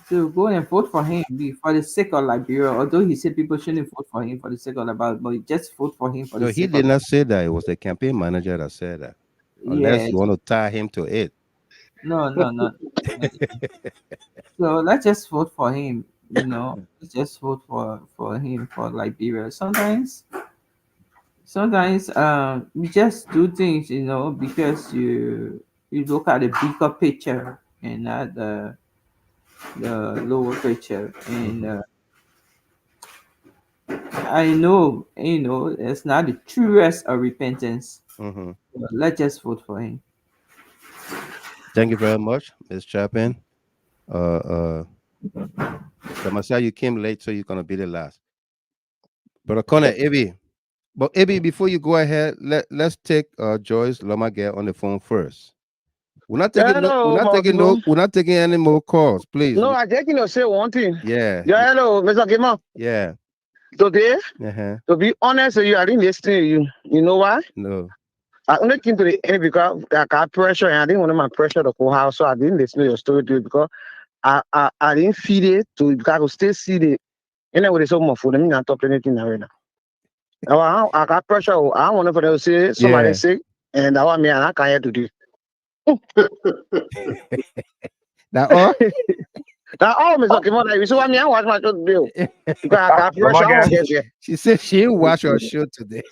to go and vote for him for the sake of Liberia. Although he said people shouldn't vote for him for the sake of Liberia, but just vote for him for No, the he sake did of not say that. It was the campaign manager that said that. Unless you yes. want to tie him to it. No, no, no. So let's just vote for him. Let's just vote for him for Liberia. Sometimes we just do things, because you look at the bigger picture and not the lower picture. And I know, it's not the truest of repentance. Mm-hmm. But let's just vote for him. Thank you very much, Ms. Chapin. Damascene, you came late, so you're gonna be the last. But Connor, Abby. But Abby, before you go ahead, let's take Joyce Lomagere on the phone first. We're not taking Hello, my people. we're not taking any more calls, please. No, I just say one thing. Yeah. Yeah, hello, Mr. Kima. Yeah. Today, Uh-huh. to be honest with you, I didn't listen to you. You know why? No. I only came to the end because I got pressure and I didn't want my pressure to go out, so I didn't listen to your story too because I didn't feed it to because I could still see it. Anyway, there's so much food. I mean, not talk anything right now. I got pressure. I want for them to say somebody sick, and I want me and I can't to do. That all? That all, Mr. Kima. Like, so I mean, I watch my show today because I got pressure. I want to get here. She said she didn't watch our show today.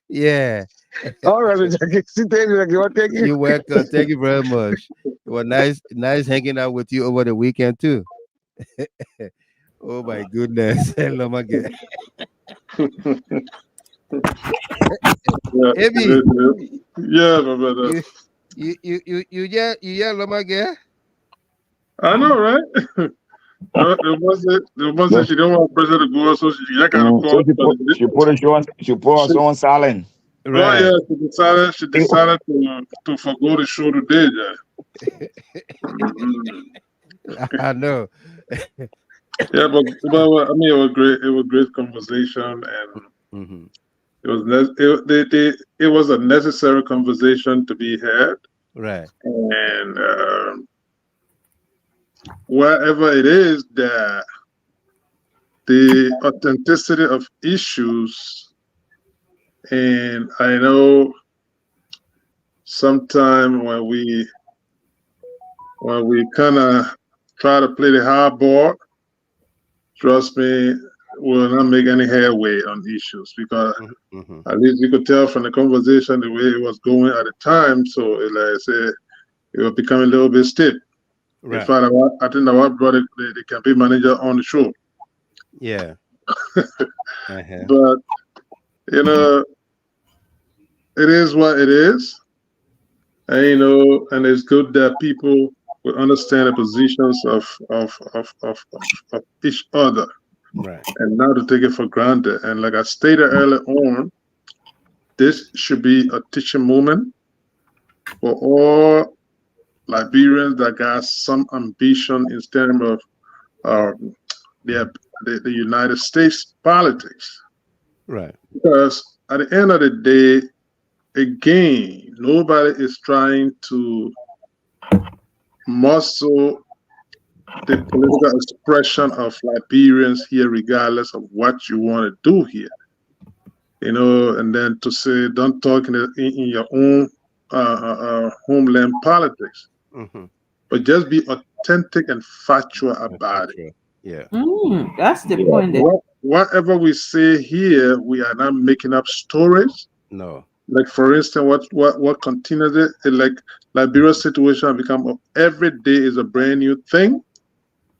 Yeah. All right, Mr. Kima. Thank you. You're welcome. Thank you very much. It was nice hanging out with you over the weekend too. Oh my goodness. Lomagere. Abby, yeah, my brother. You Lomagere? I know, right? It wasn't she don't want President to go, so she got kind of call. She put us on silent. Right. Oh, yeah, she decided to forgo the show today, yeah. I know. Yeah, but I mean, it was great. It was great conversation, and it was a necessary conversation to be had. Right. And wherever it is that the authenticity of issues, and I know sometime when we kind of try to play the hard ball, trust me, we'll not make any headway on issues because at least you could tell from the conversation the way it was going at the time. So, like I said, it was becoming a little bit stiff. Right. In fact, I think I brought the campaign manager on the show. Yeah. But, it is what it is. And, and it's good that people will understand the positions of each other. Right. And not to take it for granted. And like I stated earlier on, this should be a teaching moment for all Liberians that got some ambition in terms of the United States politics. Right. Because at the end of the day, again, nobody is trying to muscle the political expression of Liberians here, regardless of what you want to do here. And then to say, don't talk in your own homeland politics, but just be authentic and factual about it. Yeah. That's the point. Whatever we say here, we are not making up stories. No. Like, for instance, what continues it? Like Liberia's situation become every day is a brand new thing.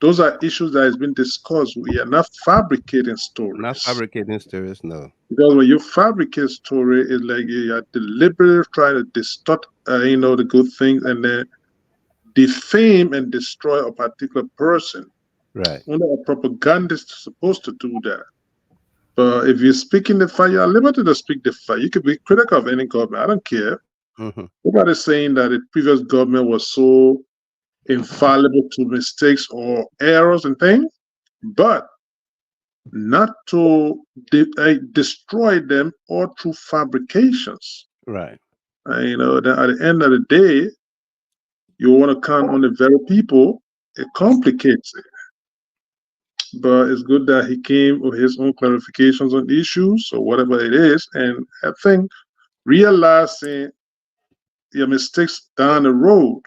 Those are issues that has been discussed. We are not fabricating stories. Not fabricating stories, no. Because when you fabricate story, it's like you are deliberately trying to distort, the good things and then defame and destroy a particular person. Right. Only a propagandist is supposed to do that. But if you're speaking the fact, you're limited to speak the fact. You could be critical of any government. I don't care. Nobody's saying that the previous government was so infallible to mistakes or errors and things, but not to destroy them or through fabrications. Right. You know, that at the end of the day, you want to count on the very people, it complicates it. But it's good that he came with his own clarifications on issues or whatever it is. And I think realizing your mistakes down the road,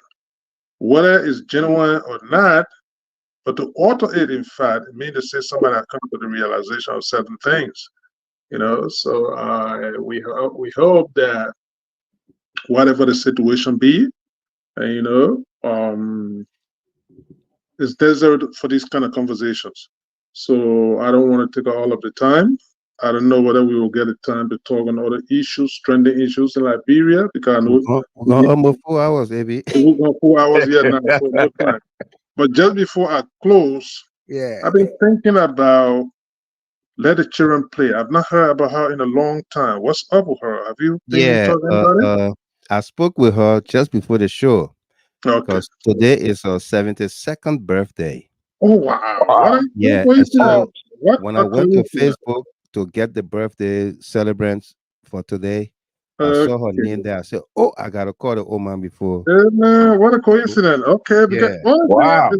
whether it's genuine or not, but to alter it, in fact, it means to say somebody has come to the realization of certain things. You know, so we hope that whatever the situation be, you know, it's desert for these kind of conversations. So I don't want to take all of the time. I don't know whether we will get the time to talk on other issues, trending issues in Liberia, because I know We're going almost 4 hours, baby. we're going 4 hours here now, so no time. But just before I close, Yeah. I've been thinking about let the children play. I've not heard about her in a long time. What's up with her? Have you been Yeah. talking about it? I spoke with her just before the show Okay. because today is her 72nd birthday. Oh wow! What a Yeah. And coincidence! so What when a I went to coincidence! Facebook to get the birthday celebrants for today, I saw her Okay. name there. I said, "Oh, I gotta call the old man before." Man, what a coincidence. Okay, because Yeah. honestly,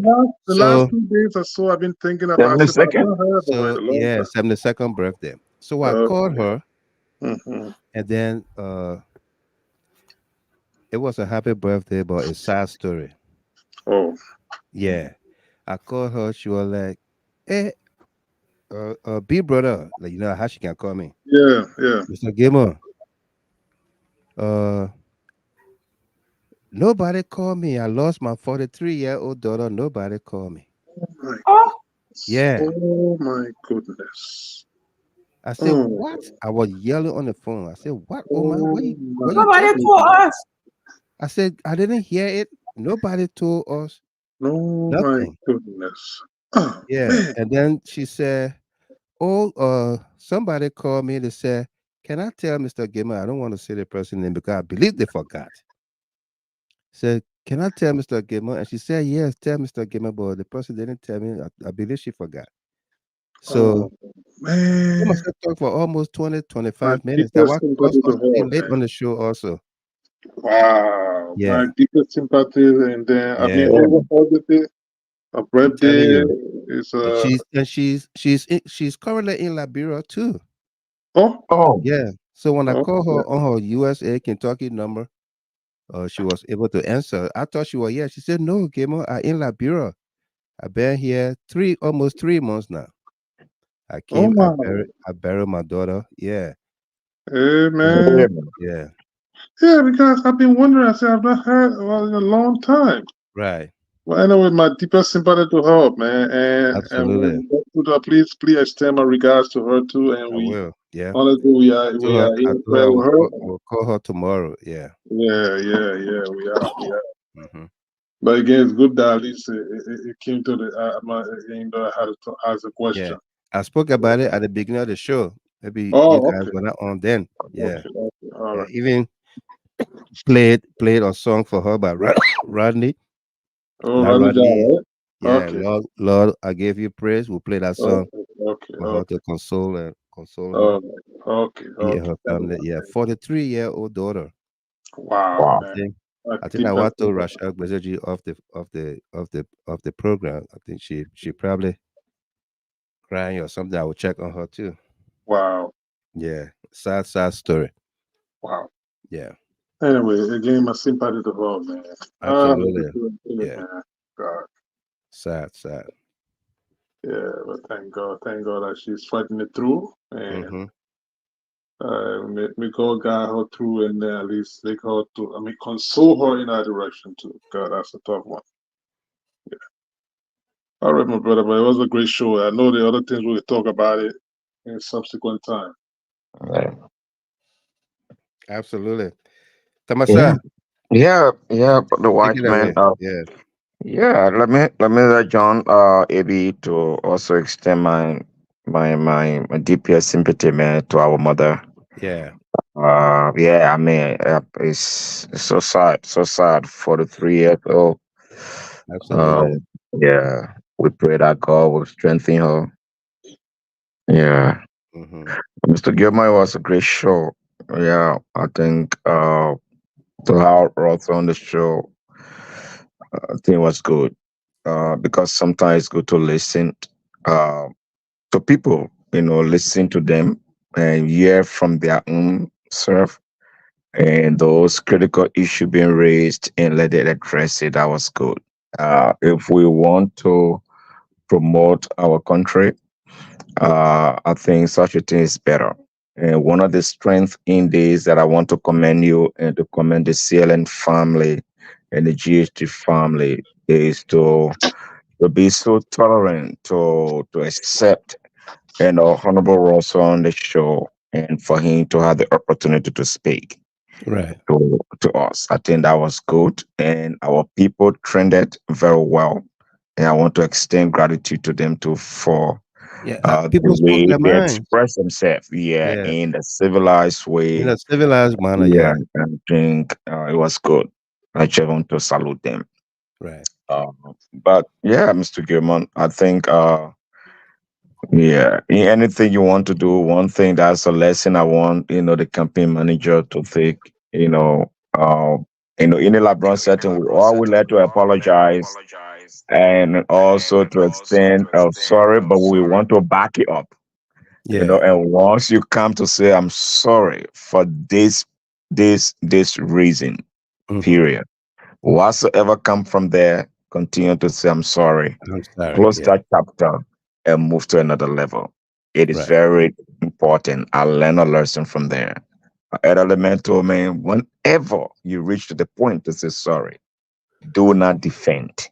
the last So 2 days or so, I've been thinking about. I said, but I've not heard about her in a long yeah, time. 72nd birthday. So I called her, Mhm. and then it was a happy birthday, but a sad story. Oh. Yeah, I called her. She was like, "Hey, big brother, like you know how she can call me, Yeah, yeah. Mr. Gamer. Uh, nobody called me. I lost my 43-year-old daughter. Nobody called me. My, Yeah." oh my goodness. I said, Oh, "What?" I was yelling on the phone. I said, "What, Oma? oh What you my Somebody talking call about?" goodness. us. I said, "I didn't hear it. Nobody told us Oh my nothing." goodness. Oh Yeah. man. And then she said, "Oh, somebody called me. They said, can I tell Mr. Gamer? I don't want to say the person name because I believe they forgot." Said, "Can I tell Mr. Gamer?" And she said, "Yes, tell Mr. Gamer, but the person didn't tell me. I believe she forgot." So Oh we man. must have talked for almost 20, My 25 minutes. That deepest what caused sympathy to us to be her, late man. on the show also. Wow. My Yeah. deepest sympathy, and then I've been Yeah. over positive. A I'm telling birthday you. is And she's currently in Liberia too. oh Yeah. So when I called okay. her on her USA Kentucky number, she was able to answer. I thought she was, yeah. She said, "No, Gamer, I in Liberia. I've been here almost 3 months now. I Oh came, wow. I buried my daughter. Yeah. Hey Yeah. man. Yeah. Yeah, because I've been wondering. I said I've not heard in a long time. Right. Well, anyway, my deepest sympathy to her, man. And when Absolutely. we get to that, please extend my regards to her too. And I we will. Yeah. honestly we are I here told her prayer with her. I will call her tomorrow. Yeah. Yeah. We are. Hmm. But again, it's good that at least it came to the you know, I had to ask a Yeah. question. I spoke about it at the beginning of the show. Maybe you Oh, guys okay. were not on then. Yeah. All Yeah. right. Even played a song for her by Rodney. Oh, Not Ronnie Rodney. Down, right? Yeah, Okay. Lord, I gave you praise. We'll play that song for her Okay. to console her, Oh, okay. be her Thank family. Yeah, 43-year-old daughter. wow, I man. think I I think I think that's want to rush out message of the program. I think she probably crying or something. I will check on her too. wow. Yeah, sad story. Wow. Yeah, Anyway, again, my sympathy to her, man. absolutely. Yeah, Man. God. sad. Yeah, but thank God that she's fighting it through, and Mm-hmm. may God guide her through, and then at least take her to, console her in that direction too. God, that's a tough one. All right, my brother, but it was a great show. I know the other things we'll talk about it in subsequent time. Absolutely. Yeah, Tamasa, but the take white it man. away. Yeah, Yeah, let me let John AB to also extend my deepest sympathy, man, to our mother. yeah, Yeah, I mean, it's so sad. 43 years old. absolutely. Um, yeah, we pray that God will strengthen her Yeah. Mm-hmm. Mr. Gilmore, it was a great show. Yeah, I think to have Roth on the show, I think it was good. Because sometimes it's good to listen uh, to people, listen to them and hear from their own self and those critical issues being raised and let it address it. That was good. If we want to promote our country, I think such a thing is better. And one of the strengths in this that I want to commend you and to commend the CLN family and the GHT family is to be so tolerant, to accept and Honorable Russell on the show and for him to have the opportunity to speak Right. to us. I think that was good and our people trended very well. And I want to extend gratitude to them too for Yeah. the People spoke way their they minds. express themselves, yeah, Yeah. in a civilized In way. a civilized manner. Yeah, Yeah. I think it was good. I just want to salute them. Right. Uh, but yeah, Mr. Gilman, I think yeah, anything you want to do, one thing that's a lesson I want, the campaign manager to take, in a LeBron setting, we all would like to apologize and also to extend sorry, but we want to back it up. Yeah. And once you come to say I'm sorry for this reason, Mm-hmm. period. Whatsoever come from there, continue to say I'm sorry. I'm sorry. Close Yeah. that chapter and move to another level. It is Right. very important. I learned a lesson from there. At elemental man, whenever you reach to the point to say sorry, do not defend.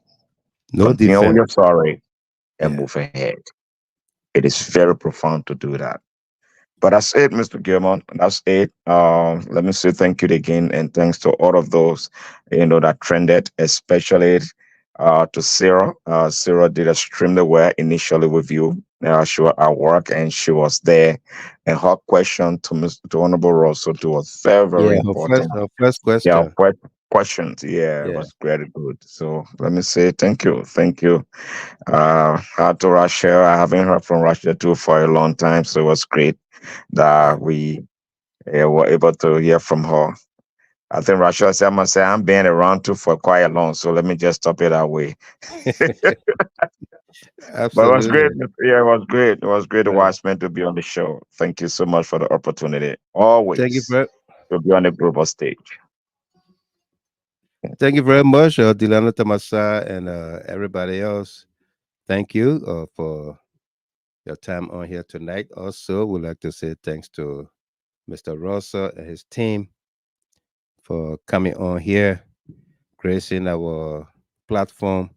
No Continue with defense. your sorry and Yeah. move ahead. It is very profound to do that. But that's it, Mr. Gilman. That's it. Let me say thank you again and thanks to all of those, that trended, especially to Sarah. Sarah did extremely well initially with you. She was at work and she was there. And her question to Mr. Honorable Russell was very, very Yeah. important. Her first Yeah, question. questions. Yeah, it Yeah. was very good. So let me say thank you. Thank you. Out to Russia. I haven't heard from Russia too for a long time. So it was great Yeah. that we were able to hear from her. I think Rachel said, I must say, I'm being around too for quite long, so let me just stop it that way. But it was great. Absolutely. Yeah, it was great. It was great to Right. watch me to be on the show. Thank you so much for the opportunity. Thank you Always very to be on the global stage. Thank you very much, Dilana Tamasa and everybody else. Thank you for your time on here tonight. Also, we'd like to say thanks to Mr. Rosa and his team for coming on here, gracing our platform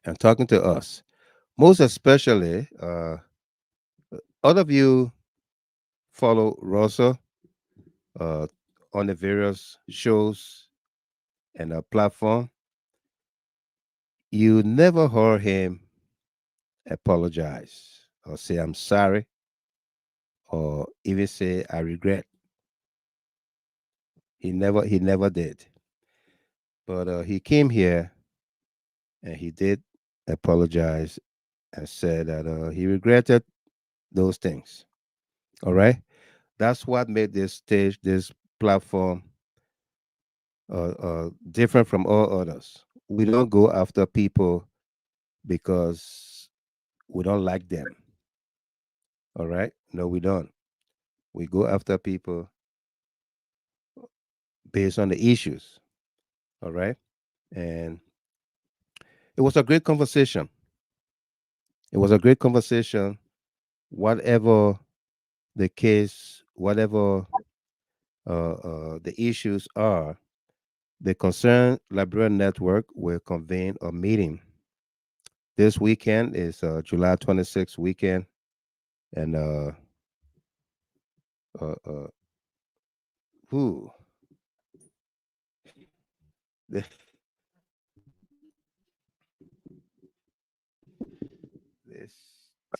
and talking to us. Most especially, all of you follow Rosa uh, on the various shows and platform. You never heard him apologize or say I'm sorry or even say I regret. He never did. But he came here and he did apologize and said that he regretted those things. All right, that's what made this stage, this platform, different from all others. We don't go after people because we don't like them. All right, no, we don't. We go after people based on the issues. All right, and it was a great conversation. It was a great conversation. Whatever the case, whatever the issues are, the Concerned Liberian Network will convene a meeting. This weekend is July 26th weekend, and uh, uh, who this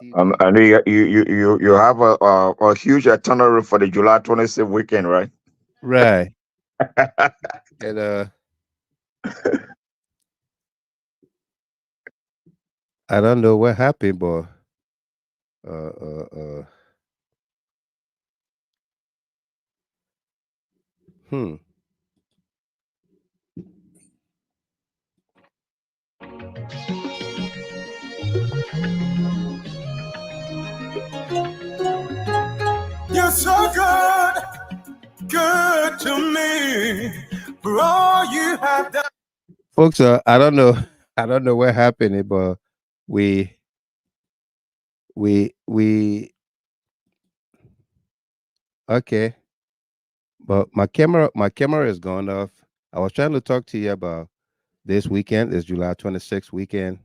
TV, I know you have a huge itinerary for the July 26th weekend, right? right? And I don't know what happened, but Hmm. You're so good to me for all you have done. Folks, I don't know. I don't know what happened, but we okay. But my camera is gone off. I was trying to talk to you about this weekend. It's July 26th weekend.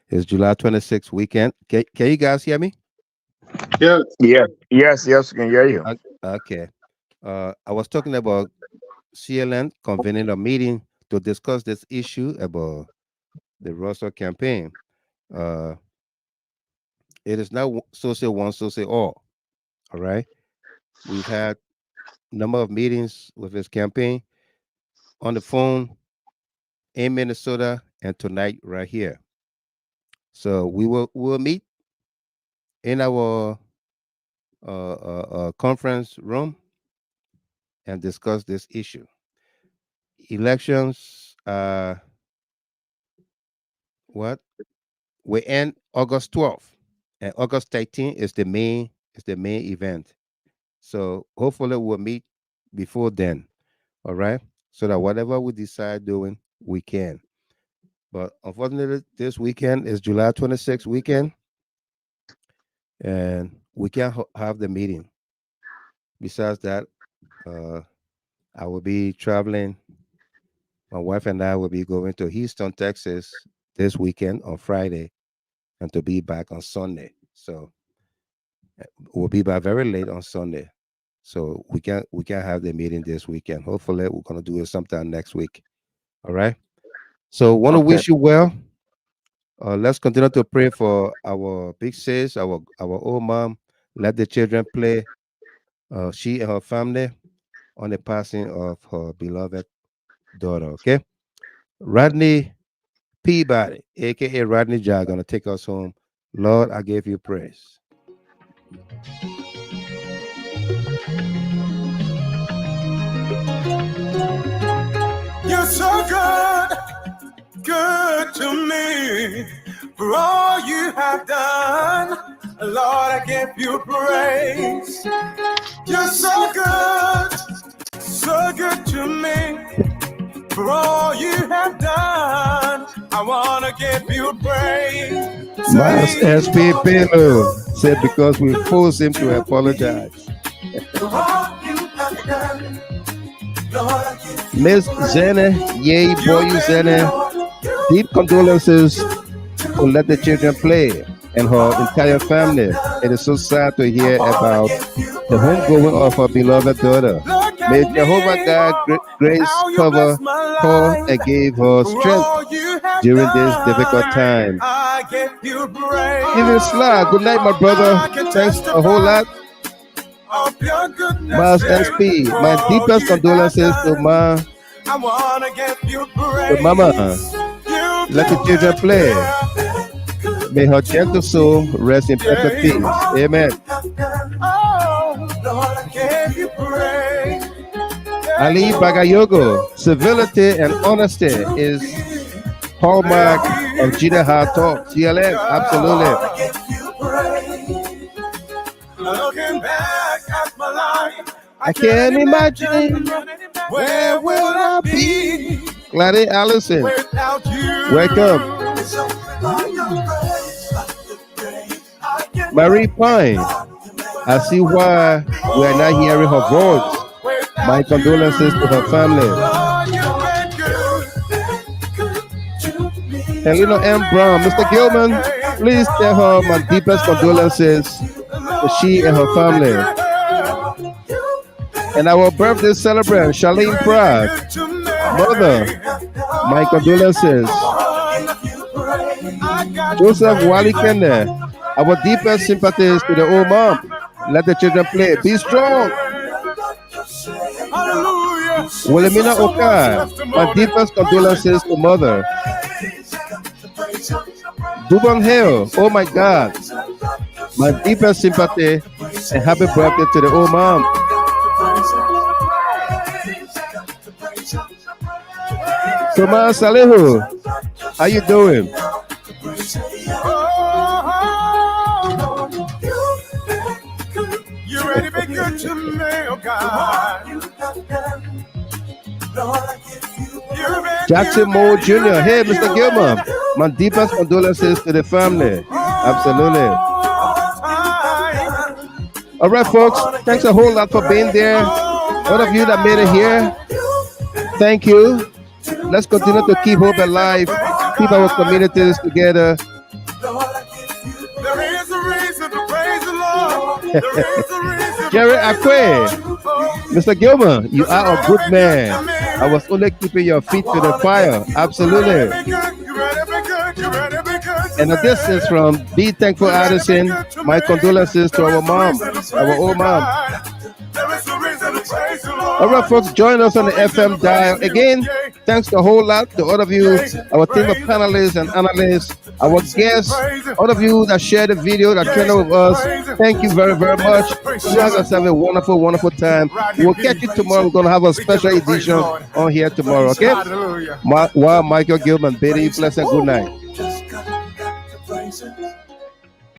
It's July 26th weekend. Can you guys hear me? Yes. Yes, we can hear you. Okay. I was talking about CLN convening a meeting to discuss this issue about the Russell campaign. It is not so say one, so say all. All right. We've had number of meetings with his campaign on the phone in Minnesota and tonight right here. So we'll meet in our conference room and discuss this issue. Elections, what we end August 12th, and August 13th is the main event. So hopefully we'll meet before then. All right, so that whatever we decide doing, we can. But unfortunately, this weekend is July 26th weekend, and we can't have the meeting. Besides that, I will be traveling. My wife and I will be going to Houston, Texas this weekend on Friday, and to be back on Sunday. So we'll be back very late on Sunday. So we can't have the meeting this weekend. Hopefully, we're gonna do it sometime next week. All right. So want to wish you well. Let's continue to pray for our big sis, our old mom. Let the children play. She and her family on the passing of her beloved daughter. Okay. Rodney Peabody, aka Rodney Jai, gonna take us home. Lord, I give you praise. You're so good to me for all you have done. Lord, I give you praise. You're so good to me for all you have done. I want to give you praise. Mas SPP said because we forced him to apologize. For all you have done. Miss Zene, yay, boy, you Zene. Deep condolences to Let the Children Play and her entire family. It is so sad to hear about the homegoing of her beloved daughter. May Jehovah God grace cover her and give her strength during this difficult time. Even Sly, good night, my brother. Thanks a whole lot. Mas SP, my deepest condolences to Mama. Let the children play. May her gentle soul rest in perfect peace. Amen. Ali Bagayogo, civility and honesty is hallmark of Gina Hard Talk. CLN, absolutely. Looking back at my life, I can't imagine where will I be Gladys Allison, without you. welcome. Marie Pine, I see why we are not hearing her voice. My condolences to her family. Helena M. Brown, Mr. Gilman, please tell her my deepest condolences to she and her family. And our birthday celebrant, Charlene Pratt, mother, my condolences. Joseph Wally Kende, our deepest sympathies to the old mom. Let the children play. Be strong. Wilhelmina Okai, my deepest condolences to mother. Dubon Hill, oh my God, My deepest sympathy and happy birthday to the old mom. So, man, Salihu, how you doing? You ready to be good to me, oh God. Jackson Moore Jr. Hey, Mr. Gilman. My deepest condolences to the family. Absolutely. All right, folks. Thanks a whole lot for being there. All of you that made it here, thank you. Let's continue to keep hope alive, keep our communities together. Jerry Akwe, Mr. Gilman, you are a good man. I was only keeping your feet to the fire. Absolutely. And this is from Be Thankful Addison. My condolences to our mom, our old mom. All right, folks, join us on the FM dial. Again, thanks a whole lot to all of you, our team of panelists and analysts, our guests, all of you that share the video, that channel with us. Thank you very, very much. You guys have a wonderful, wonderful time. We'll catch you tomorrow. We're going to have a special edition on here tomorrow, okay? Wow, Michael Gilman, Betty, bless and good night.